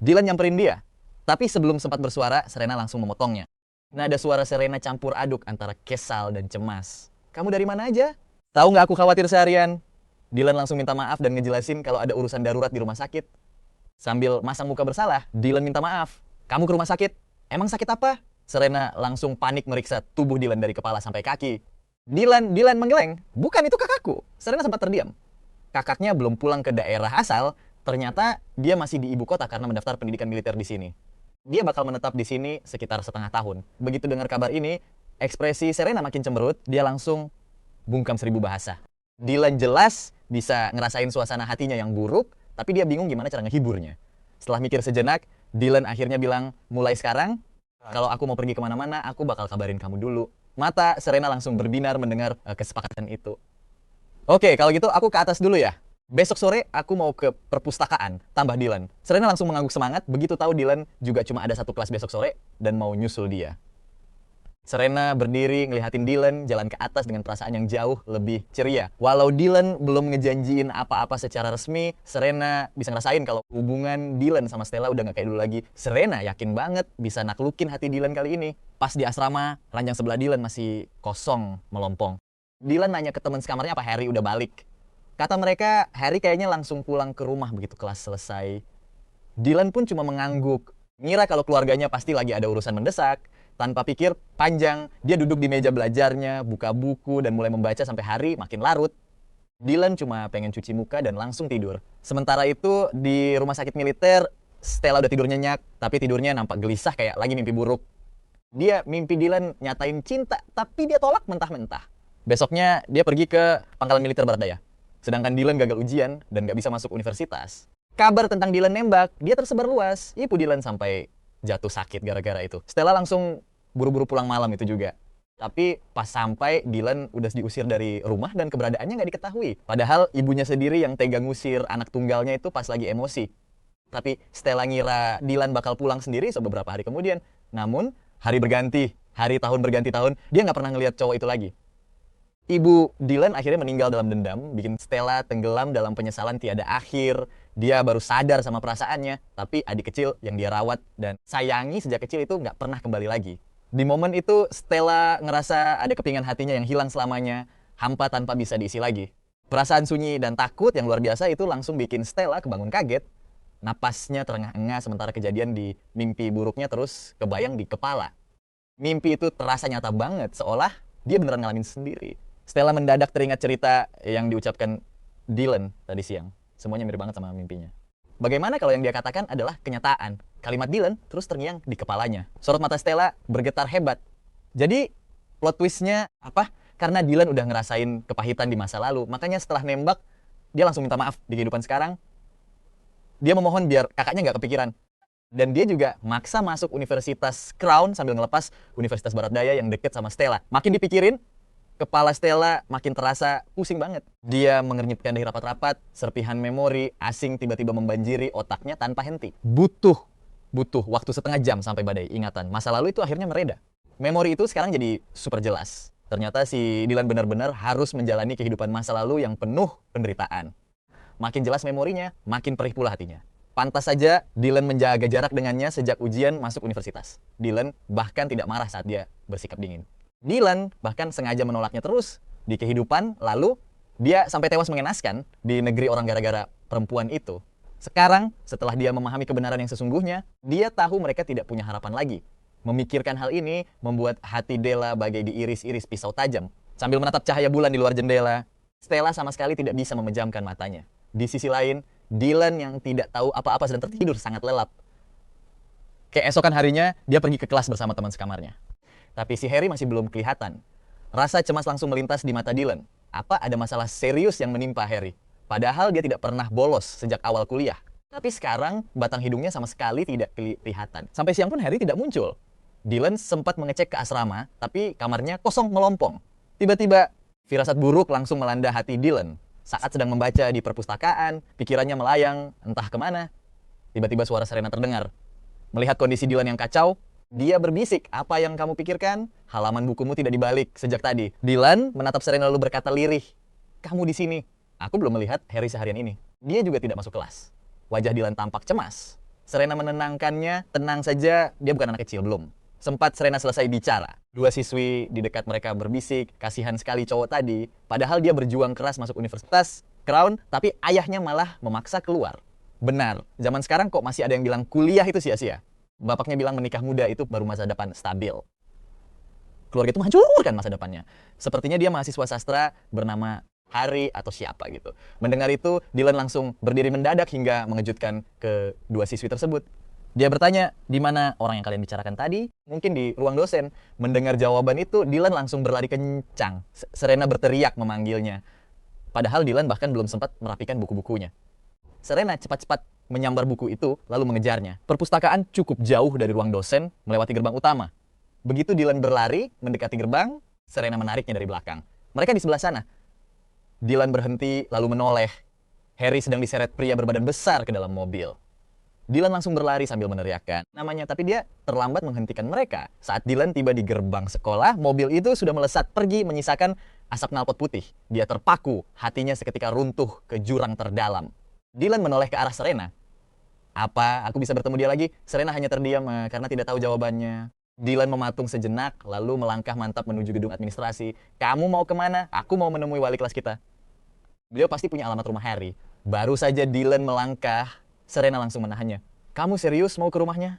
Dylan nyamperin dia. Tapi sebelum sempat bersuara, Serena langsung memotongnya. Nada suara Serena campur aduk antara kesal dan cemas. Kamu dari mana aja? Tahu nggak aku khawatir seharian? Dylan langsung minta maaf dan ngejelasin kalau ada urusan darurat di rumah sakit. Sambil masang muka bersalah, Dylan minta maaf. Kamu ke rumah sakit? Emang sakit apa? Serena langsung panik meriksa tubuh Dylan dari kepala sampai kaki. Dylan menggeleng. Bukan, itu kakakku. Serena sempat terdiam. Kakaknya belum pulang ke daerah asal. Ternyata dia masih di ibu kota karena mendaftar pendidikan militer di sini. Dia bakal menetap di sini sekitar setengah tahun. Begitu dengar kabar ini, ekspresi Serena makin cemberut. Dia langsung bungkam 1000 bahasa. Dylan jelas bisa ngerasain suasana hatinya yang buruk, tapi dia bingung gimana cara ngehiburnya. Setelah mikir sejenak, Dylan akhirnya bilang, mulai sekarang, kalau aku mau pergi kemana-mana, aku bakal kabarin kamu dulu. Mata Serena langsung berbinar mendengar kesepakatan itu. Oke, kalau gitu aku ke atas dulu ya. Besok sore aku mau ke perpustakaan, tambah Dylan. Serena langsung mengangguk semangat, begitu tahu Dylan juga cuma ada satu kelas besok sore dan mau nyusul dia. Serena berdiri ngelihatin Dylan jalan ke atas dengan perasaan yang jauh lebih ceria. Walau Dylan belum ngejanjiin apa-apa secara resmi, Serena bisa ngerasain kalau hubungan Dylan sama Stella udah gak kayak dulu lagi. Serena yakin banget bisa naklukin hati Dylan kali ini. Pas di asrama, ranjang sebelah Dylan masih kosong, melompong. Dylan nanya ke teman sekamarnya apa Harry udah balik. Kata mereka, Harry kayaknya langsung pulang ke rumah begitu kelas selesai. Dylan pun cuma mengangguk. Ngira kalau keluarganya pasti lagi ada urusan mendesak. Tanpa pikir panjang, dia duduk di meja belajarnya, buka buku, dan mulai membaca sampai hari makin larut. Dylan cuma pengen cuci muka dan langsung tidur. Sementara itu, di rumah sakit militer, Stella udah tidur nyenyak, tapi tidurnya nampak gelisah kayak lagi mimpi buruk. Dia mimpi Dylan nyatain cinta, tapi dia tolak mentah-mentah. Besoknya dia pergi ke pangkalan militer barat daya. Sedangkan Dylan gagal ujian dan gak bisa masuk universitas. Kabar tentang Dylan nembak, dia tersebar luas. Ibu Dylan sampai jatuh sakit gara-gara itu. Stella langsung buru-buru pulang malam itu juga. Tapi pas sampai, Dylan udah diusir dari rumah dan keberadaannya nggak diketahui. Padahal ibunya sendiri yang tega ngusir anak tunggalnya itu pas lagi emosi. Tapi Stella ngira Dylan bakal pulang sendiri beberapa hari kemudian. Namun, hari berganti, hari tahun berganti tahun, dia nggak pernah ngelihat cowok itu lagi. Ibu Dylan akhirnya meninggal dalam dendam, bikin Stella tenggelam dalam penyesalan tiada akhir. Dia baru sadar sama perasaannya, tapi adik kecil yang dia rawat dan sayangi sejak kecil itu nggak pernah kembali lagi. Di momen itu, Stella ngerasa ada kepingan hatinya yang hilang selamanya, hampa tanpa bisa diisi lagi. Perasaan sunyi dan takut yang luar biasa itu langsung bikin Stella kebangun kaget. Napasnya terengah-engah sementara kejadian di mimpi buruknya terus kebayang di kepala. Mimpi itu terasa nyata banget, seolah dia beneran ngalamin sendiri. Stella mendadak teringat cerita yang diucapkan Dylan tadi siang. Semuanya mirip banget sama mimpinya. Bagaimana kalau yang dia katakan adalah kenyataan? Kalimat Dylan terus terngiang di kepalanya. Sorot mata Stella bergetar hebat. Jadi plot twistnya apa? Karena Dylan udah ngerasain kepahitan di masa lalu. Makanya setelah nembak, dia langsung minta maaf di kehidupan sekarang. Dia memohon biar kakaknya nggak kepikiran. Dan dia juga maksa masuk Universitas Crown sambil ngelepas Universitas Barat Daya yang deket sama Stella. Makin dipikirin, kepala Stella makin terasa pusing banget. Dia mengernyitkan dahi rapat-rapat, serpihan memori asing tiba-tiba membanjiri otaknya tanpa henti. Butuh waktu setengah jam sampai badai ingatan. Masa lalu itu akhirnya mereda. Memori itu sekarang jadi super jelas. Ternyata si Dylan benar-benar harus menjalani kehidupan masa lalu yang penuh penderitaan. Makin jelas memorinya, makin perih pula hatinya. Pantas saja Dylan menjaga jarak dengannya sejak ujian masuk universitas. Dylan bahkan tidak marah saat dia bersikap dingin. Dylan bahkan sengaja menolaknya terus di kehidupan, lalu dia sampai tewas mengenaskan di negeri orang gara-gara perempuan itu. Sekarang, setelah dia memahami kebenaran yang sesungguhnya, dia tahu mereka tidak punya harapan lagi. Memikirkan hal ini membuat hati Della bagai diiris-iris pisau tajam. Sambil menatap cahaya bulan di luar jendela, Stella sama sekali tidak bisa memejamkan matanya. Di sisi lain, Dylan yang tidak tahu apa-apa sedang tertidur sangat lelap. Keesokan harinya, dia pergi ke kelas bersama teman sekamarnya. Tapi si Harry masih belum kelihatan. Rasa cemas langsung melintas di mata Dylan. Apa ada masalah serius yang menimpa Harry? Padahal dia tidak pernah bolos sejak awal kuliah. Tapi sekarang batang hidungnya sama sekali tidak kelihatan. Sampai siang pun Harry tidak muncul. Dylan sempat mengecek ke asrama, tapi kamarnya kosong melompong. Tiba-tiba, firasat buruk langsung melanda hati Dylan. Saat sedang membaca di perpustakaan, pikirannya melayang entah kemana. Tiba-tiba suara Serena terdengar. Melihat kondisi Dylan yang kacau, dia berbisik, apa yang kamu pikirkan? Halaman bukumu tidak dibalik sejak tadi. Dylan menatap Serena lalu berkata lirih, kamu di sini. Aku belum melihat Harry seharian ini. Dia juga tidak masuk kelas. Wajah Dylan tampak cemas. Serena menenangkannya, tenang saja, dia bukan anak kecil, belum. Sempat Serena selesai bicara. Dua siswi di dekat mereka berbisik, kasihan sekali cowok tadi. Padahal dia berjuang keras masuk Universitas Crown, tapi ayahnya malah memaksa keluar. Benar, zaman sekarang kok masih ada yang bilang kuliah itu sia-sia. Bapaknya bilang menikah muda itu baru masa depan stabil. Keluarga itu menghancurkan masa depannya. Sepertinya dia mahasiswa sastra bernama Harry atau siapa gitu. Mendengar itu, Dylan langsung berdiri mendadak hingga mengejutkan kedua siswi tersebut. Dia bertanya, di mana orang yang kalian bicarakan tadi? Mungkin di ruang dosen. Mendengar jawaban itu, Dylan langsung berlari kencang. Serena berteriak memanggilnya. Padahal Dylan bahkan belum sempat merapikan buku-bukunya. Serena cepat-cepat menyambar buku itu, lalu mengejarnya. Perpustakaan cukup jauh dari ruang dosen, melewati gerbang utama. Begitu Dylan berlari, mendekati gerbang, Serena menariknya dari belakang. Mereka di sebelah sana. Dylan berhenti, lalu menoleh. Harry sedang diseret pria berbadan besar ke dalam mobil. Dylan langsung berlari sambil meneriakkan namanya, tapi dia terlambat menghentikan mereka. Saat Dylan tiba di gerbang sekolah, mobil itu sudah melesat pergi menyisakan asap knalpot putih. Dia terpaku, hatinya seketika runtuh ke jurang terdalam. Dylan menoleh ke arah Serena. Apa? Aku bisa bertemu dia lagi? Serena hanya terdiam karena tidak tahu jawabannya. Dylan mematung sejenak, lalu melangkah mantap menuju gedung administrasi. Kamu mau kemana? Aku mau menemui wali kelas kita. Beliau pasti punya alamat rumah Harry. Baru saja Dylan melangkah, Serena langsung menahannya. Kamu serius mau ke rumahnya?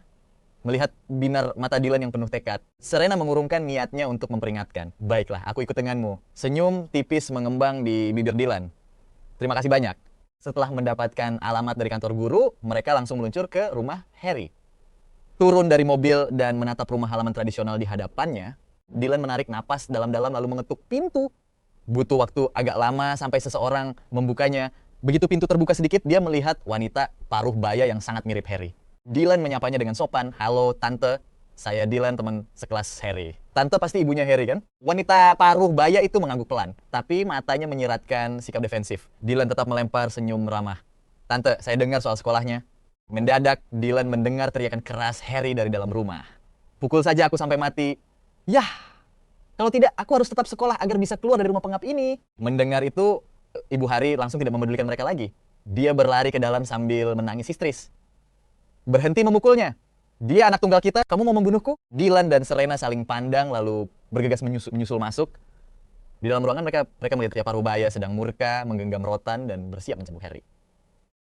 Melihat binar mata Dylan yang penuh tekad, Serena mengurungkan niatnya untuk memperingatkan. Baiklah, aku ikut denganmu. Senyum tipis mengembang di bibir Dylan. Terima kasih banyak. Setelah mendapatkan alamat dari kantor guru, mereka langsung meluncur ke rumah Harry. Turun dari mobil dan menatap rumah halaman tradisional di hadapannya, Dylan menarik napas dalam-dalam lalu mengetuk pintu. Butuh waktu agak lama sampai seseorang membukanya. Begitu pintu terbuka sedikit, dia melihat wanita paruh baya yang sangat mirip Harry. Dylan menyapanya dengan sopan, "Halo tante, saya Dylan, teman sekelas Harry." Tante pasti ibunya Harry kan? Wanita paruh baya itu mengangguk pelan, tapi matanya menyiratkan sikap defensif. Dylan tetap melempar senyum ramah. "Tante, saya dengar soal sekolahnya." Mendadak, Dylan mendengar teriakan keras Harry dari dalam rumah. "Pukul saja aku sampai mati." "Yah, kalau tidak, aku harus tetap sekolah agar bisa keluar dari rumah pengap ini." Mendengar itu, Ibu Harry langsung tidak memedulikan mereka lagi. Dia berlari ke dalam sambil menangis histeris. "Berhenti memukulnya. Dia anak tunggal kita, kamu mau membunuhku?" Dylan dan Serena saling pandang lalu bergegas menyusul masuk. Di dalam ruangan mereka melihat pria parubaya sedang murka, menggenggam rotan dan bersiap mencambuk Harry.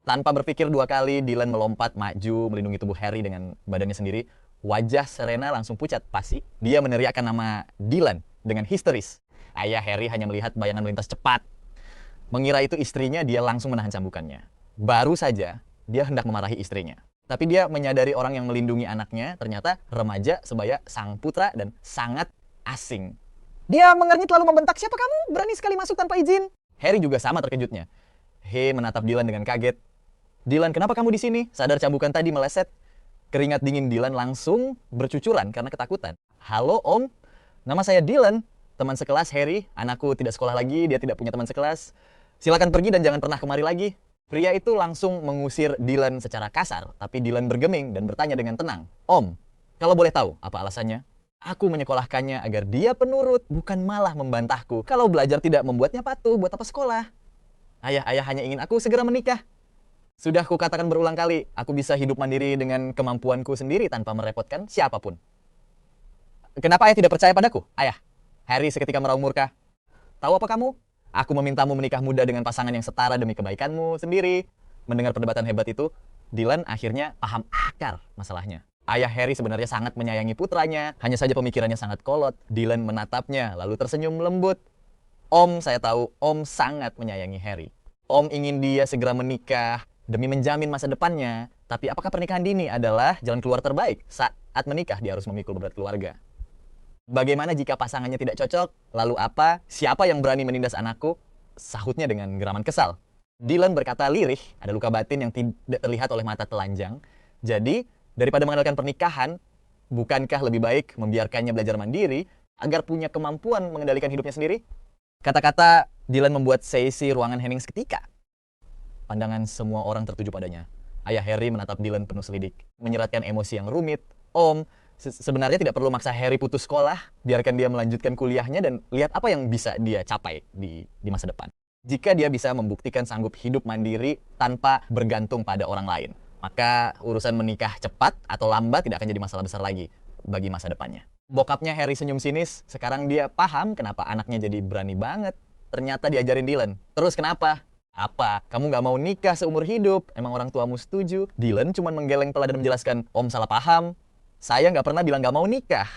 Tanpa berpikir dua kali, Dylan melompat maju melindungi tubuh Harry dengan badannya sendiri. Wajah Serena langsung pucat pasti. Dia meneriakkan nama Dylan dengan histeris. Ayah Harry hanya melihat bayangan melintas cepat. Mengira itu istrinya, dia langsung menahan cambukannya. Baru saja, dia hendak memarahi istrinya. Tapi dia menyadari orang yang melindungi anaknya ternyata remaja sebaya sang putra dan sangat asing. Dia mengernyit lalu membentak, "Siapa kamu? Berani sekali masuk tanpa izin." Harry juga sama terkejutnya. He menatap Dylan dengan kaget. "Dylan, kenapa kamu di sini?" Sadar cambukan tadi meleset. Keringat dingin Dylan langsung bercucuran karena ketakutan. "Halo Om, nama saya Dylan, teman sekelas Harry. Anakku tidak sekolah lagi, dia tidak punya teman sekelas. Silakan pergi dan jangan pernah kemari lagi." Pria itu langsung mengusir Dylan secara kasar, tapi Dylan bergeming dan bertanya dengan tenang. "Om, kalau boleh tahu apa alasannya?" "Aku menyekolahkannya agar dia penurut, bukan malah membantahku. Kalau belajar tidak membuatnya patuh, buat apa sekolah? Ayah hanya ingin aku segera menikah. Sudah kukatakan berulang kali, aku bisa hidup mandiri dengan kemampuanku sendiri tanpa merepotkan siapapun." "Kenapa ayah tidak percaya padaku, ayah?" Harry seketika meraung murka. "Tahu apa kamu? Aku memintamu menikah muda dengan pasangan yang setara demi kebaikanmu sendiri." Mendengar perdebatan hebat itu, Dylan akhirnya paham akar masalahnya. Ayah Harry sebenarnya sangat menyayangi putranya, hanya saja pemikirannya sangat kolot. Dylan menatapnya, lalu tersenyum lembut. "Om, saya tahu Om sangat menyayangi Harry. Om ingin dia segera menikah demi menjamin masa depannya. Tapi apakah pernikahan dini adalah jalan keluar terbaik? Saat menikah, dia harus memikul beban keluarga. Bagaimana jika pasangannya tidak cocok? Lalu apa? Siapa yang berani menindas anakku?" Sahutnya dengan geraman kesal. Dylan berkata lirih, ada luka batin yang tidak terlihat oleh mata telanjang. Jadi, daripada mengandalkan pernikahan, bukankah lebih baik membiarkannya belajar mandiri agar punya kemampuan mengendalikan hidupnya sendiri? Kata-kata Dylan membuat seisi ruangan hening seketika. Pandangan semua orang tertuju padanya. Ayah Harry menatap Dylan penuh selidik, menyeratkan emosi yang rumit. "Om, sebenarnya tidak perlu maksa Harry putus sekolah. Biarkan dia melanjutkan kuliahnya dan lihat apa yang bisa dia capai di masa depan. Jika dia bisa membuktikan sanggup hidup mandiri tanpa bergantung pada orang lain, maka urusan menikah cepat atau lambat tidak akan jadi masalah besar lagi bagi masa depannya." Bokapnya Harry senyum sinis. Sekarang dia paham kenapa anaknya jadi berani banget. Ternyata diajarin Dylan. "Terus kenapa?" "Apa? Kamu gak mau nikah seumur hidup? Emang orang tuamu setuju?" Dylan cuma menggeleng kepala dan menjelaskan, "Om salah paham. Saya gak pernah bilang gak mau nikah."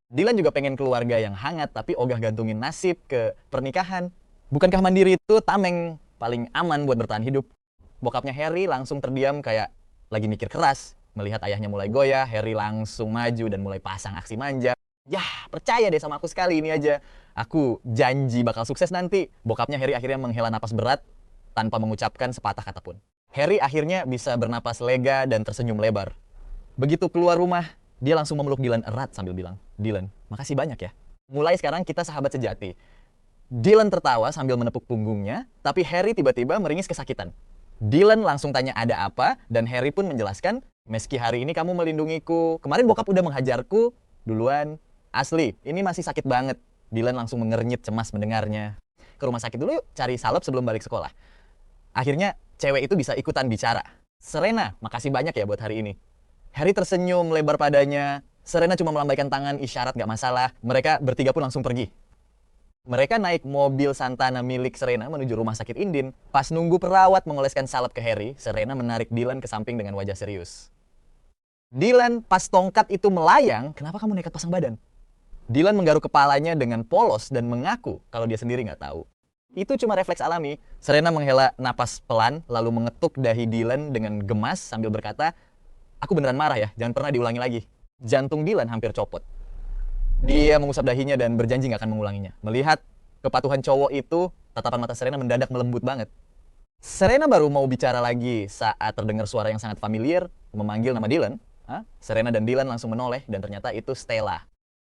Dylan juga pengen keluarga yang hangat, tapi ogah gantungin nasib ke pernikahan. Bukankah mandiri itu tameng paling aman buat bertahan hidup? Bokapnya Harry langsung terdiam kayak lagi mikir keras. Melihat ayahnya mulai goyah, Harry langsung maju dan mulai pasang aksi manja. "Yah, percaya deh sama aku sekali ini aja. Aku janji bakal sukses nanti." Bokapnya Harry akhirnya menghela napas berat tanpa mengucapkan sepatah kata pun. Harry akhirnya bisa bernapas lega dan tersenyum lebar. Begitu keluar rumah, dia langsung memeluk Dylan erat sambil bilang, "Dylan, makasih banyak ya. Mulai sekarang kita sahabat sejati." Dylan tertawa sambil menepuk punggungnya, tapi Harry tiba-tiba meringis kesakitan. Dylan langsung tanya ada apa, dan Harry pun menjelaskan, "Meski hari ini kamu melindungiku, kemarin bokap udah menghajarku duluan. Asli, ini masih sakit banget." Dylan langsung mengernyit cemas mendengarnya. "Ke rumah sakit dulu yuk, cari salep sebelum balik sekolah." Akhirnya, cewek itu bisa ikutan bicara. "Serena, makasih banyak ya buat hari ini." Harry tersenyum lebar padanya. Serena cuma melambaikan tangan, isyarat gak masalah. Mereka bertiga pun langsung pergi. Mereka naik mobil Santana milik Serena menuju rumah sakit Indin. Pas nunggu perawat mengoleskan salep ke Harry, Serena menarik Dylan ke samping dengan wajah serius. "Dylan, pas tongkat itu melayang, kenapa kamu nekat pasang badan?" Dylan menggaruk kepalanya dengan polos dan mengaku kalau dia sendiri nggak tahu. Itu cuma refleks alami. Serena menghela napas pelan, lalu mengetuk dahi Dylan dengan gemas sambil berkata, "Aku beneran marah ya, jangan pernah diulangi lagi." Jantung Dylan hampir copot. Dia mengusap dahinya dan berjanji nggak akan mengulanginya. Melihat kepatuhan cowok itu, tatapan mata Serena mendadak melembut banget. Serena baru mau bicara lagi saat terdengar suara yang sangat familiar, memanggil nama Dylan. Serena dan Dylan langsung menoleh dan ternyata itu Stella.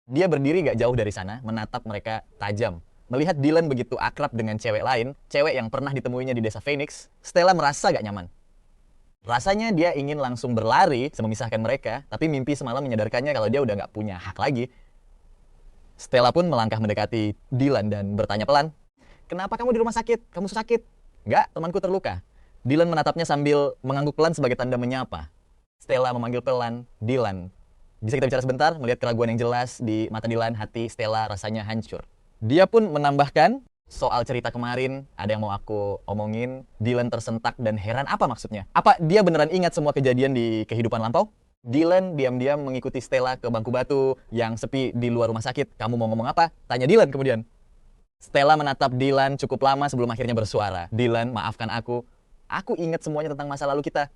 Dia berdiri gak jauh dari sana, menatap mereka tajam. Melihat Dylan begitu akrab dengan cewek lain, cewek yang pernah ditemuinya di desa Phoenix, Stella merasa gak nyaman. Rasanya dia ingin langsung berlari, memisahkan mereka, tapi mimpi semalam menyadarkannya kalau dia udah gak punya hak lagi. Stella pun melangkah mendekati Dylan dan bertanya pelan, "Kenapa kamu di rumah sakit? Kamu sakit?" "Enggak, temanku terluka." Dylan menatapnya sambil mengangguk pelan sebagai tanda menyapa. Stella memanggil pelan, "Dylan, bisa kita bicara sebentar?" Melihat keraguan yang jelas di mata Dylan, hati Stella rasanya hancur. Dia pun menambahkan, "Soal cerita kemarin, ada yang mau aku omongin." Dylan tersentak dan heran, apa maksudnya? Apa dia beneran ingat semua kejadian di kehidupan lampau? Dylan diam-diam mengikuti Stella ke bangku batu yang sepi di luar rumah sakit. "Kamu mau ngomong apa?" tanya Dylan kemudian. Stella menatap Dylan cukup lama sebelum akhirnya bersuara. "Dylan, maafkan aku. Aku ingat semuanya tentang masa lalu kita.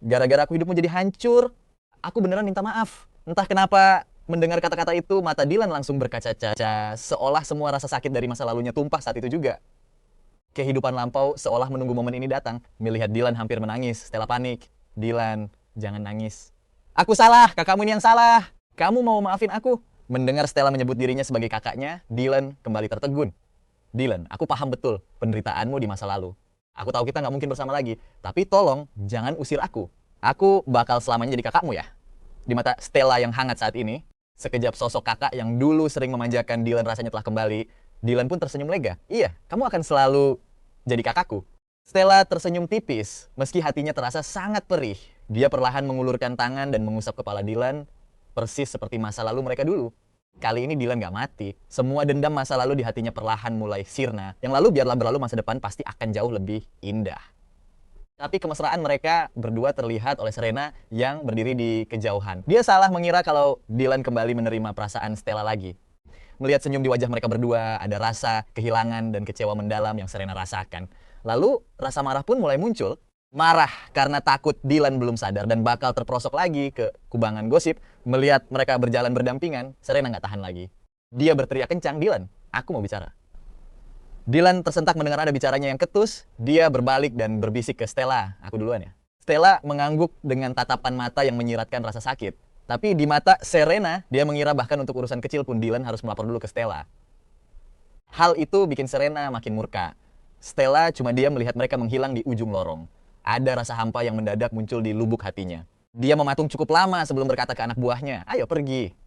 Gara-gara aku hidupmu jadi hancur, aku beneran minta maaf." Entah kenapa mendengar kata-kata itu, mata Dylan langsung berkaca-kaca, seolah semua rasa sakit dari masa lalunya tumpah saat itu juga. Kehidupan lampau seolah menunggu momen ini datang. Melihat Dylan hampir menangis, Stella panik. "Dylan, jangan nangis." "Aku salah, kakakmu ini yang salah. Kamu mau maafin aku." Mendengar Stella menyebut dirinya sebagai kakaknya, Dylan kembali tertegun. "Dylan, aku paham betul penderitaanmu di masa lalu. Aku tahu kita nggak mungkin bersama lagi. Tapi tolong, jangan usir aku. Aku bakal selamanya jadi kakakmu ya." Di mata Stella yang hangat saat ini, sekejap sosok kakak yang dulu sering memanjakan Dylan rasanya telah kembali. Dylan pun tersenyum lega. "Iya, kamu akan selalu jadi kakakku." Stella tersenyum tipis, meski hatinya terasa sangat perih. Dia perlahan mengulurkan tangan dan mengusap kepala Dylan, persis seperti masa lalu mereka dulu. Kali ini Dylan gak mati. Semua dendam masa lalu di hatinya perlahan mulai sirna. Yang lalu biarlah berlalu, masa depan pasti akan jauh lebih indah. Tapi kemesraan mereka berdua terlihat oleh Serena yang berdiri di kejauhan. Dia salah mengira kalau Dylan kembali menerima perasaan Stella lagi. Melihat senyum di wajah mereka berdua, ada rasa kehilangan dan kecewa mendalam yang Serena rasakan. Lalu rasa marah pun mulai muncul. Marah karena takut Dylan belum sadar dan bakal terperosok lagi ke kubangan gosip. Melihat mereka berjalan berdampingan, Serena nggak tahan lagi. Dia berteriak kencang, "Dylan, aku mau bicara." Dylan tersentak mendengar ada bicaranya yang ketus. Dia berbalik dan berbisik ke Stella, "Aku duluan ya." Stella mengangguk dengan tatapan mata yang menyiratkan rasa sakit. Tapi di mata Serena, dia mengira bahkan untuk urusan kecil pun Dylan harus melapor dulu ke Stella. Hal itu bikin Serena makin murka. Stella cuma diam melihat mereka menghilang di ujung lorong. Ada rasa hampa yang mendadak muncul di lubuk hatinya. Dia mematung cukup lama sebelum berkata ke anak buahnya, "Ayo pergi.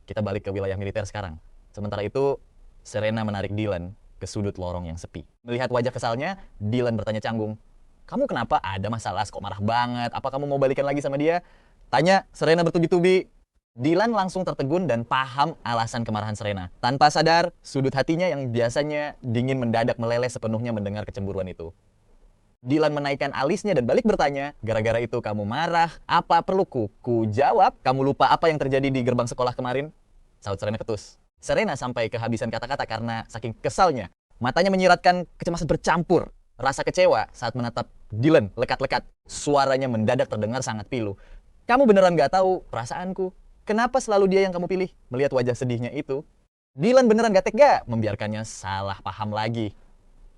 Kita balik ke wilayah militer sekarang." Sementara itu, Serena menarik Dylan ke sudut lorong yang sepi. Melihat wajah kesalnya, Dylan bertanya canggung, "Kamu kenapa? Ada masalah? Kok marah banget? Apa kamu mau balikan lagi sama dia?" Tanya Serena bertubi-tubi. Dylan langsung tertegun dan paham alasan kemarahan Serena. Tanpa sadar, sudut hatinya yang biasanya dingin mendadak meleleh sepenuhnya mendengar kecemburuan itu. Dylan menaikkan alisnya dan balik bertanya, "Gara-gara itu kamu marah? Apa perlu ku jawab? Kamu lupa apa yang terjadi di gerbang sekolah kemarin?" Saut Serena ketus. Serena sampai kehabisan kata-kata karena saking kesalnya. Matanya menyiratkan kecemasan bercampur rasa kecewa saat menatap Dylan lekat-lekat. Suaranya mendadak terdengar sangat pilu. "Kamu beneran gak tahu perasaanku? Kenapa selalu dia yang kamu pilih?" Melihat wajah sedihnya itu, Dylan beneran gak tega membiarkannya salah paham lagi.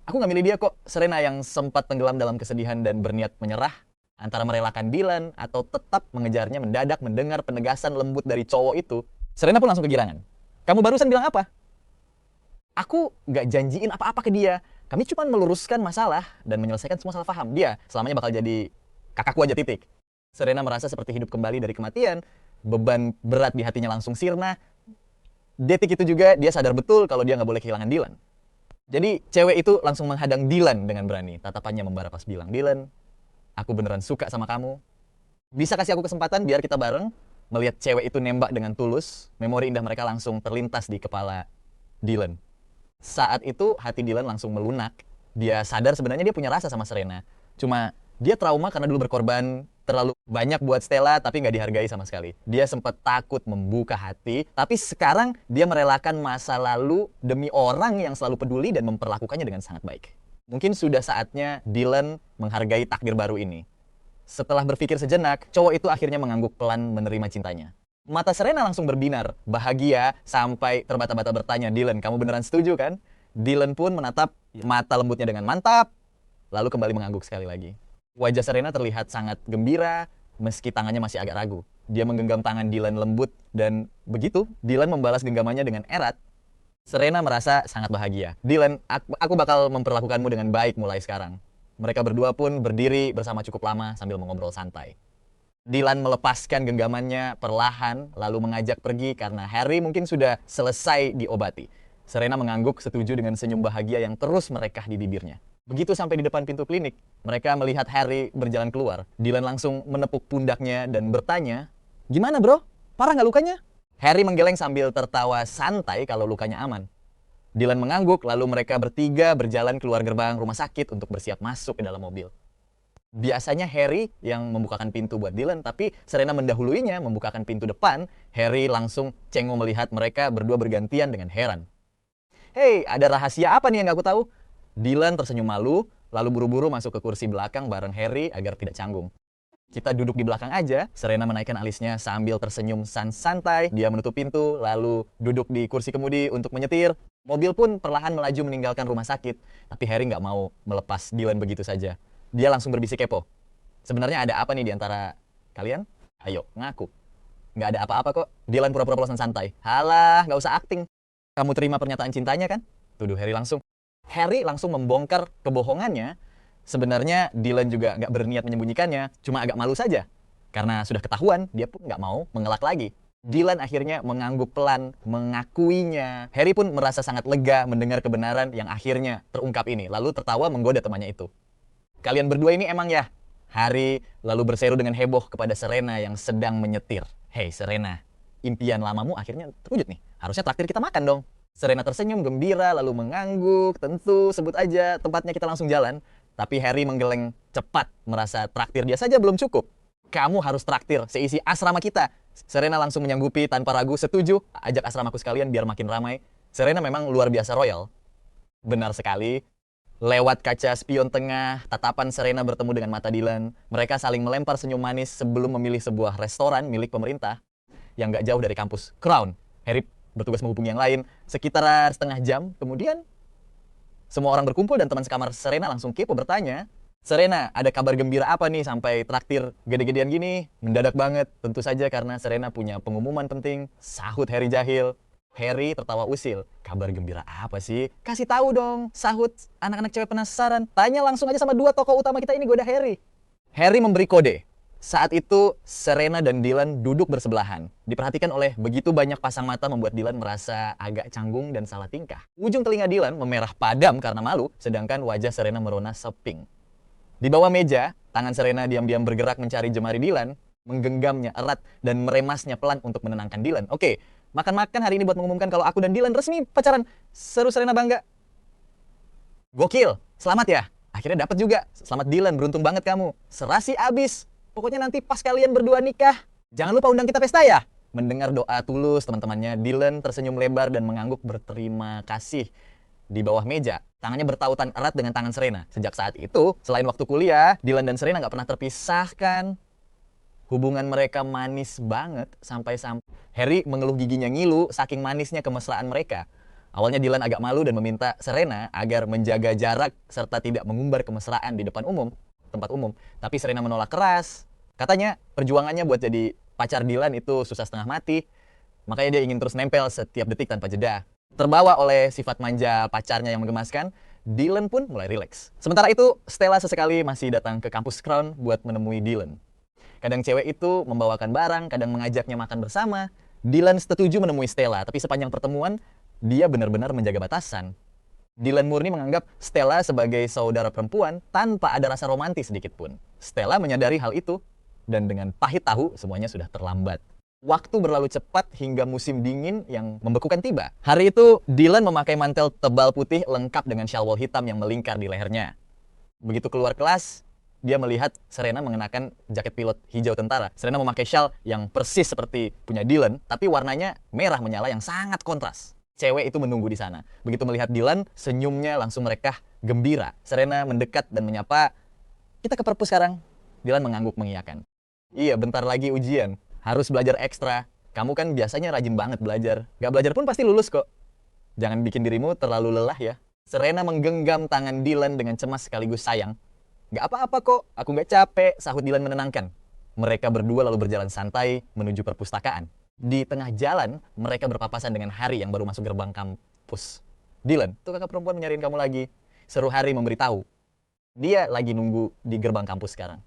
"Aku gak milih dia kok." Serena yang sempat tenggelam dalam kesedihan dan berniat menyerah antara merelakan Dylan atau tetap mengejarnya mendadak mendengar penegasan lembut dari cowok itu. Serena pun langsung kegirangan. "Kamu barusan bilang apa?" "Aku gak janjiin apa-apa ke dia. Kami cuma meluruskan masalah dan menyelesaikan semua salah paham. Dia selamanya bakal jadi kakakku aja, titik." Serena merasa seperti hidup kembali dari kematian. Beban berat di hatinya langsung sirna. Detik itu juga dia sadar betul kalau dia gak boleh kehilangan Dylan. Jadi cewek itu langsung menghadang Dylan dengan berani. Tatapannya membara pas bilang, "Dylan, aku beneran suka sama kamu. Bisa kasih aku kesempatan biar kita bareng?" Melihat cewek itu nembak dengan tulus, memori indah mereka langsung terlintas di kepala Dylan. Saat itu hati Dylan langsung melunak. Dia sadar sebenarnya dia punya rasa sama Serena. Cuma dia trauma karena dulu berkorban terlalu banyak buat Stella tapi nggak dihargai sama sekali. Dia sempat takut membuka hati, tapi sekarang dia merelakan masa lalu demi orang yang selalu peduli dan memperlakukannya dengan sangat baik. Mungkin sudah saatnya Dylan menghargai takdir baru ini. Setelah berpikir sejenak, cowok itu akhirnya mengangguk pelan menerima cintanya. Mata Serena langsung berbinar, bahagia sampai terbata-bata bertanya, "Dylan, kamu beneran setuju kan?" Dylan pun menatap mata lembutnya dengan mantap, lalu kembali mengangguk sekali lagi. Wajah Serena terlihat sangat gembira, meski tangannya masih agak ragu. Dia menggenggam tangan Dylan lembut, dan begitu Dylan membalas genggamannya dengan erat. Serena merasa sangat bahagia. Dylan, aku bakal memperlakukanmu dengan baik mulai sekarang. Mereka berdua pun berdiri bersama cukup lama sambil mengobrol santai. Dylan melepaskan genggamannya perlahan, lalu mengajak pergi karena Harry mungkin sudah selesai diobati. Serena mengangguk setuju dengan senyum bahagia yang terus merekah di bibirnya. Begitu sampai di depan pintu klinik, mereka melihat Harry berjalan keluar. Dylan langsung menepuk pundaknya dan bertanya, "Gimana bro? Parah nggak lukanya?" Harry menggeleng sambil tertawa santai kalau lukanya aman. Dylan mengangguk, lalu mereka bertiga berjalan keluar gerbang rumah sakit untuk bersiap masuk ke dalam mobil. Biasanya Harry yang membukakan pintu buat Dylan, tapi Serena mendahuluinya membukakan pintu depan. Harry langsung cengok melihat mereka berdua bergantian dengan heran. "Hei, ada rahasia apa nih yang gak aku tahu?" Dylan tersenyum malu, lalu buru-buru masuk ke kursi belakang bareng Harry agar tidak canggung. "Kita duduk di belakang aja." Serena menaikkan alisnya sambil tersenyum santai. Dia menutup pintu, lalu duduk di kursi kemudi untuk menyetir. Mobil pun perlahan melaju meninggalkan rumah sakit, tapi Harry nggak mau melepas Dylan begitu saja. Dia langsung berbisik kepo. "Sebenarnya ada apa nih di antara kalian? Ayo, ngaku." "Nggak ada apa-apa kok." Dylan pura-pura polosan santai. "Halah, nggak usah akting. Kamu terima pernyataan cintanya kan?" tuduh Harry langsung. Harry langsung membongkar kebohongannya. Sebenarnya Dylan juga nggak berniat menyembunyikannya, cuma agak malu saja. Karena sudah ketahuan, dia pun nggak mau mengelak lagi. Dylan akhirnya mengangguk pelan, mengakuinya. Harry pun merasa sangat lega mendengar kebenaran yang akhirnya terungkap ini, lalu tertawa menggoda temannya itu. "Kalian berdua ini emang ya?" Harry lalu berseru dengan heboh kepada Serena yang sedang menyetir. "Hei Serena, impian lamamu akhirnya terwujud nih. Harusnya traktir kita makan dong." Serena tersenyum gembira lalu mengangguk. "Tentu, sebut aja tempatnya, kita langsung jalan." Tapi Harry menggeleng cepat, merasa traktir dia saja belum cukup. "Kamu harus traktir seisi asrama kita." Serena langsung menyanggupi tanpa ragu, "Setuju, ajak asramaku sekalian biar makin ramai." Serena memang luar biasa royal. Benar sekali. Lewat kaca spion tengah, tatapan Serena bertemu dengan mata Dylan. Mereka saling melempar senyum manis sebelum memilih sebuah restoran milik pemerintah yang gak jauh dari kampus Crown. Harry bertugas menghubungi yang lain. Sekitar setengah jam kemudian, semua orang berkumpul dan teman sekamar Serena langsung kepo bertanya, "Serena, ada kabar gembira apa nih sampai traktir gede-gedean gini?" "Mendadak banget." "Tentu saja karena Serena punya pengumuman penting," sahut Harry jahil. Harry tertawa usil. "Kabar gembira apa sih? Kasih tahu dong," sahut anak-anak cewek penasaran. "Tanya langsung aja sama dua tokoh utama kita ini," goda Harry. Harry memberi kode. Saat itu Serena dan Dylan duduk bersebelahan. Diperhatikan oleh begitu banyak pasang mata membuat Dylan merasa agak canggung dan salah tingkah. Ujung telinga Dylan memerah padam karena malu, sedangkan wajah Serena merona seping. Di bawah meja, tangan Serena diam-diam bergerak mencari jemari Dylan, menggenggamnya erat dan meremasnya pelan untuk menenangkan Dylan. "Oke, makan-makan hari ini buat mengumumkan kalau aku dan Dylan resmi pacaran," seru Serena bangga. "Gokil, selamat ya. Akhirnya dapat juga. Selamat Dylan, beruntung banget kamu. Serasi abis. Pokoknya nanti pas kalian berdua nikah, jangan lupa undang kita pesta ya." Mendengar doa tulus teman-temannya, Dylan tersenyum lebar dan mengangguk berterima kasih. Di bawah meja, tangannya bertautan erat dengan tangan Serena. Sejak saat itu, selain waktu kuliah, Dylan dan Serena nggak pernah terpisahkan. Hubungan mereka manis banget sampai-sampai Harry mengeluh giginya ngilu saking manisnya kemesraan mereka. Awalnya Dylan agak malu dan meminta Serena agar menjaga jarak serta tidak mengumbar kemesraan di depan tempat umum. Tapi Serena menolak keras. Katanya perjuangannya buat jadi pacar Dylan itu susah setengah mati. Makanya dia ingin terus nempel setiap detik tanpa jeda. Terbawa oleh sifat manja pacarnya yang menggemaskan, Dylan pun mulai rileks. Sementara itu, Stella sesekali masih datang ke kampus Crown buat menemui Dylan. Kadang cewek itu membawakan barang, kadang mengajaknya makan bersama. Dylan setuju menemui Stella, tapi sepanjang pertemuan, dia benar-benar menjaga batasan. Dylan murni menganggap Stella sebagai saudara perempuan tanpa ada rasa romantis sedikit pun. Stella menyadari hal itu, dan dengan pahit tahu semuanya sudah terlambat. Waktu berlalu cepat hingga musim dingin yang membekukan tiba. Hari itu, Dylan memakai mantel tebal putih lengkap dengan shawl hitam yang melingkar di lehernya. Begitu keluar kelas, dia melihat Serena mengenakan jaket pilot hijau tentara. Serena memakai shawl yang persis seperti punya Dylan, tapi warnanya merah menyala yang sangat kontras. Cewek itu menunggu di sana. Begitu melihat Dylan, senyumnya langsung merekah gembira. Serena mendekat dan menyapa, "Kita ke perpus sekarang." Dylan mengangguk mengiyakan. "Iya, bentar lagi ujian. Harus belajar ekstra. Kamu kan biasanya rajin banget belajar. Gak belajar pun pasti lulus kok. Jangan bikin dirimu terlalu lelah ya." Serena menggenggam tangan Dylan dengan cemas sekaligus sayang. Gak apa-apa kok, aku gak capek, sahut Dylan menenangkan. Mereka berdua lalu berjalan santai menuju perpustakaan. Di tengah jalan, mereka berpapasan dengan Harry yang baru masuk gerbang kampus. Dylan, tuh kakak perempuan nyariin kamu lagi. Seru Harry memberitahu. Dia lagi nunggu di gerbang kampus sekarang.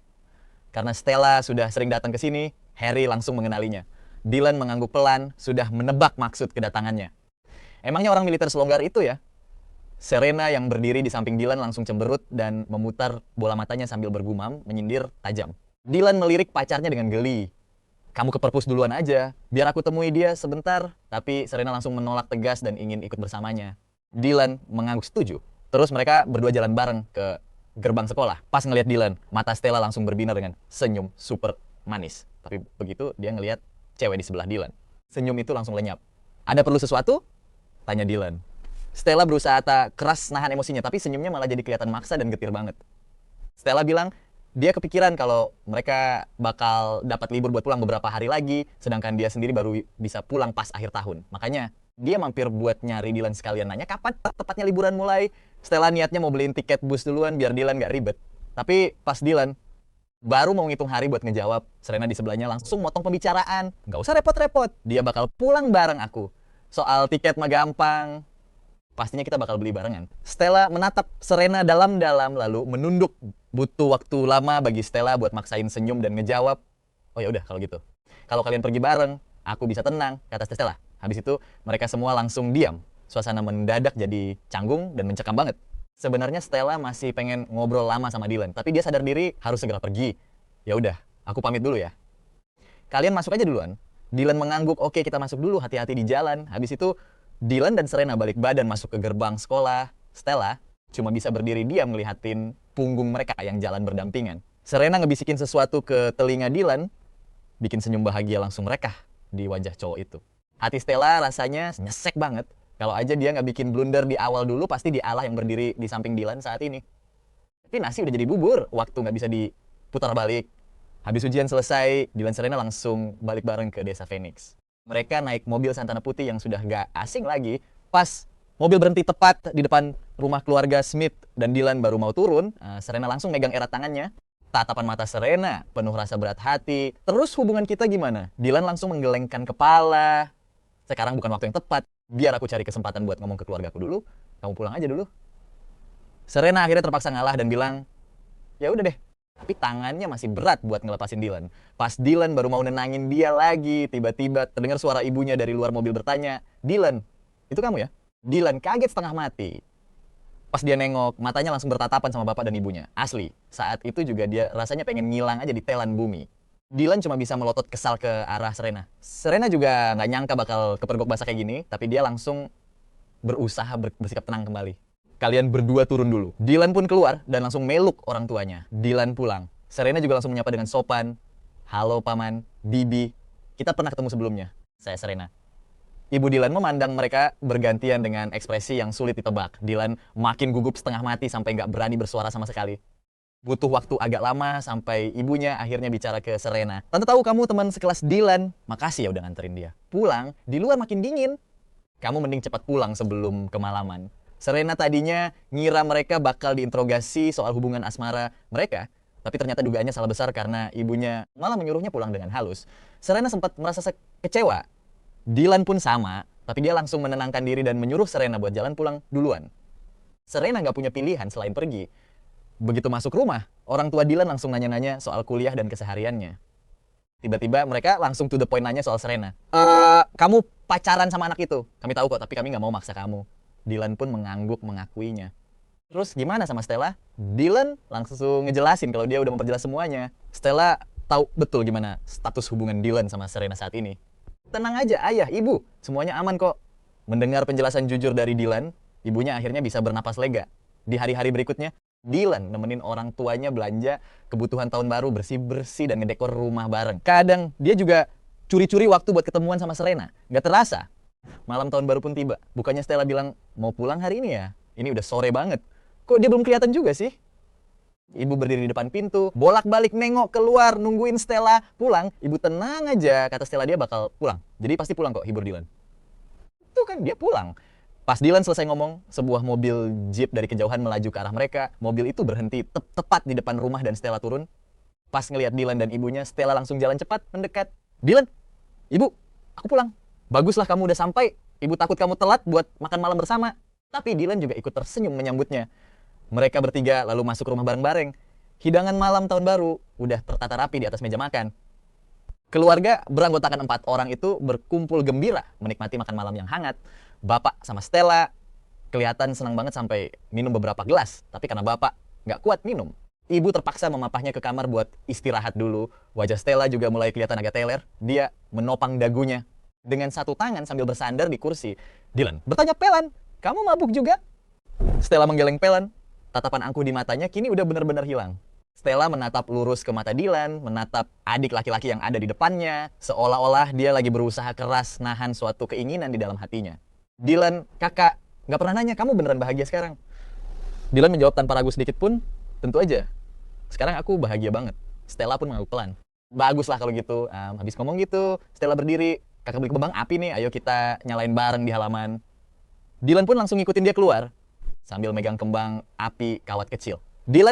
Karena Stella sudah sering datang ke sini, Harry langsung mengenalinya. Dylan mengangguk pelan, sudah menebak maksud kedatangannya. Emangnya orang militer selonggar itu ya? Serena yang berdiri di samping Dylan langsung cemberut dan memutar bola matanya sambil bergumam, menyindir tajam. Dylan melirik pacarnya dengan geli. Kamu ke perpus duluan aja, biar aku temui dia sebentar. Tapi Serena langsung menolak tegas dan ingin ikut bersamanya. Dylan mengangguk setuju. Terus mereka berdua jalan bareng ke gerbang sekolah. Pas ngelihat Dylan, mata Stella langsung berbinar dengan senyum super manis. Tapi begitu dia ngelihat cewek di sebelah Dylan. Senyum itu langsung lenyap. Ada perlu sesuatu? Tanya Dylan. Stella berusaha tak keras nahan emosinya, tapi senyumnya malah jadi kelihatan maksa dan getir banget. Stella bilang, dia kepikiran kalau mereka bakal dapat libur buat pulang beberapa hari lagi, sedangkan dia sendiri baru bisa pulang pas akhir tahun. Makanya, dia mampir buat nyari Dylan sekalian nanya kapan tepatnya liburan mulai. Stella niatnya mau beliin tiket bus duluan biar Dylan gak ribet. Tapi pas Dylan baru mau ngitung hari buat ngejawab, Serena di sebelahnya langsung motong pembicaraan. Gak usah repot-repot, dia bakal pulang bareng aku. Soal tiket mah gampang. Pastinya kita bakal beli barengan. Stella menatap Serena dalam-dalam lalu menunduk. Butuh waktu lama bagi Stella buat maksain senyum dan ngejawab. Oh ya udah kalau gitu. Kalau kalian pergi bareng, aku bisa tenang, kata Stella. Habis itu mereka semua langsung diam. Suasana mendadak jadi canggung dan mencekam banget. Sebenarnya Stella masih pengen ngobrol lama sama Dylan, tapi dia sadar diri harus segera pergi. Ya udah, aku pamit dulu ya. Kalian masuk aja duluan. Dylan mengangguk, oke kita masuk dulu, hati-hati di jalan. Habis itu Dylan dan Serena balik badan masuk ke gerbang sekolah. Stella cuma bisa berdiri diam ngeliatin punggung mereka yang jalan berdampingan. Serena ngebisikin sesuatu ke telinga Dylan, bikin senyum bahagia langsung rekah di wajah cowok itu. Hati Stella rasanya nyesek banget. Kalau aja dia nggak bikin blunder di awal dulu, pasti dialah yang berdiri di samping Dylan saat ini. Tapi nasi udah jadi bubur, waktu nggak bisa diputar balik. Habis ujian selesai, Dylan Serena langsung balik bareng ke desa Phoenix. Mereka naik mobil Santana Putih yang sudah gak asing lagi. Pas mobil berhenti tepat di depan rumah keluarga Smith dan Dylan baru mau turun, Serena langsung megang erat tangannya. Tatapan mata Serena penuh rasa berat hati. Terus hubungan kita gimana? Dylan langsung menggelengkan kepala. Sekarang bukan waktu yang tepat. Biar aku cari kesempatan buat ngomong ke keluargaku dulu. Kamu pulang aja dulu. Serena akhirnya terpaksa ngalah dan bilang, ya udah deh. Tapi tangannya masih berat buat ngelepasin Dylan. Pas Dylan baru mau nenangin dia lagi, tiba-tiba terdengar suara ibunya dari luar mobil bertanya, Dylan, itu kamu ya? Dylan kaget setengah mati. Pas dia nengok, matanya langsung bertatapan sama bapak dan ibunya. Asli, saat itu juga dia rasanya pengen ngilang aja di telan bumi. Dylan cuma bisa melotot kesal ke arah Serena. Serena juga nggak nyangka bakal kepergok basah kayak gini, tapi dia langsung berusaha bersikap tenang kembali. Kalian berdua turun dulu. Dylan pun keluar dan langsung meluk orang tuanya. Dylan pulang. Serena juga langsung menyapa dengan sopan. Halo paman, bibi. Kita pernah ketemu sebelumnya. Saya Serena. Ibu Dylan memandang mereka bergantian dengan ekspresi yang sulit ditebak. Dylan makin gugup setengah mati sampai nggak berani bersuara sama sekali. Butuh waktu agak lama sampai ibunya akhirnya bicara ke Serena. Tante tahu kamu teman sekelas Dylan. Makasih ya udah nganterin dia. Pulang, di luar makin dingin. Kamu mending cepat pulang sebelum kemalaman. Serena tadinya ngira mereka bakal diinterogasi soal hubungan asmara mereka, tapi ternyata dugaannya salah besar karena ibunya malah menyuruhnya pulang dengan halus. Serena sempat merasa kecewa. Dylan pun sama, tapi dia langsung menenangkan diri dan menyuruh Serena buat jalan pulang duluan. Serena nggak punya pilihan selain pergi. Begitu masuk rumah, orang tua Dylan langsung nanya-nanya soal kuliah dan kesehariannya. Tiba-tiba mereka langsung to the point nanya soal Serena. Kamu pacaran sama anak itu? Kami tahu kok, tapi kami nggak mau maksa kamu. Dylan pun mengangguk mengakuinya. Terus gimana sama Stella? Dylan langsung ngejelasin kalau dia udah memperjelas semuanya. Stella tahu betul gimana status hubungan Dylan sama Serena saat ini. Tenang aja ayah, ibu, semuanya aman kok. Mendengar penjelasan jujur dari Dylan, ibunya akhirnya bisa bernapas lega. Di hari-hari berikutnya, Dylan nemenin orang tuanya belanja kebutuhan tahun baru, bersih-bersih dan ngedekor rumah bareng. Kadang dia juga curi-curi waktu buat ketemuan sama Serena. Gak terasa. Malam tahun baru pun tiba. Bukannya Stella bilang, mau pulang hari ini ya? Ini udah sore banget. Kok dia belum kelihatan juga sih? Ibu berdiri di depan pintu, bolak-balik nengok keluar, nungguin Stella pulang. Ibu tenang aja, kata Stella dia bakal pulang. Jadi pasti pulang kok, hibur Dylan. Itu kan dia pulang. Pas Dylan selesai ngomong, sebuah mobil Jeep dari kejauhan melaju ke arah mereka. Mobil itu berhenti tepat di depan rumah dan Stella turun. Pas ngelihat Dylan dan ibunya, Stella langsung jalan cepat mendekat. Dylan, ibu, aku pulang. Baguslah kamu udah sampai. Ibu takut kamu telat buat makan malam bersama. Tapi Dylan juga ikut tersenyum menyambutnya. Mereka bertiga lalu masuk rumah bareng-bareng. Hidangan malam tahun baru udah tertata rapi di atas meja makan. Keluarga beranggotakan 4 orang itu berkumpul gembira menikmati makan malam yang hangat. Bapak sama Stella kelihatan senang banget sampai minum beberapa gelas. Tapi karena bapak nggak kuat minum, ibu terpaksa memapahnya ke kamar buat istirahat dulu. Wajah Stella juga mulai kelihatan agak teler. Dia menopang dagunya dengan satu tangan sambil bersandar di kursi. Dylan bertanya, Pelan, kamu mabuk juga? Stella menggeleng Pelan. Tatapan angkuh di matanya kini udah benar-benar hilang. Stella menatap lurus ke mata Dylan, menatap adik laki-laki yang ada di depannya, seolah-olah dia lagi berusaha keras nahan suatu keinginan di dalam hatinya. Dylan, kakak, nggak pernah nanya kamu beneran bahagia sekarang? Dylan menjawab tanpa ragu sedikit pun, tentu aja. Sekarang aku bahagia banget. Stella pun mengangguk pelan. Baguslah kalau gitu. Habis ngomong gitu, Stella berdiri. Kakak beli kembang api nih, ayo kita nyalain bareng di halaman. Dylan pun langsung ngikutin dia keluar, sambil megang kembang api kawat kecil. Dylan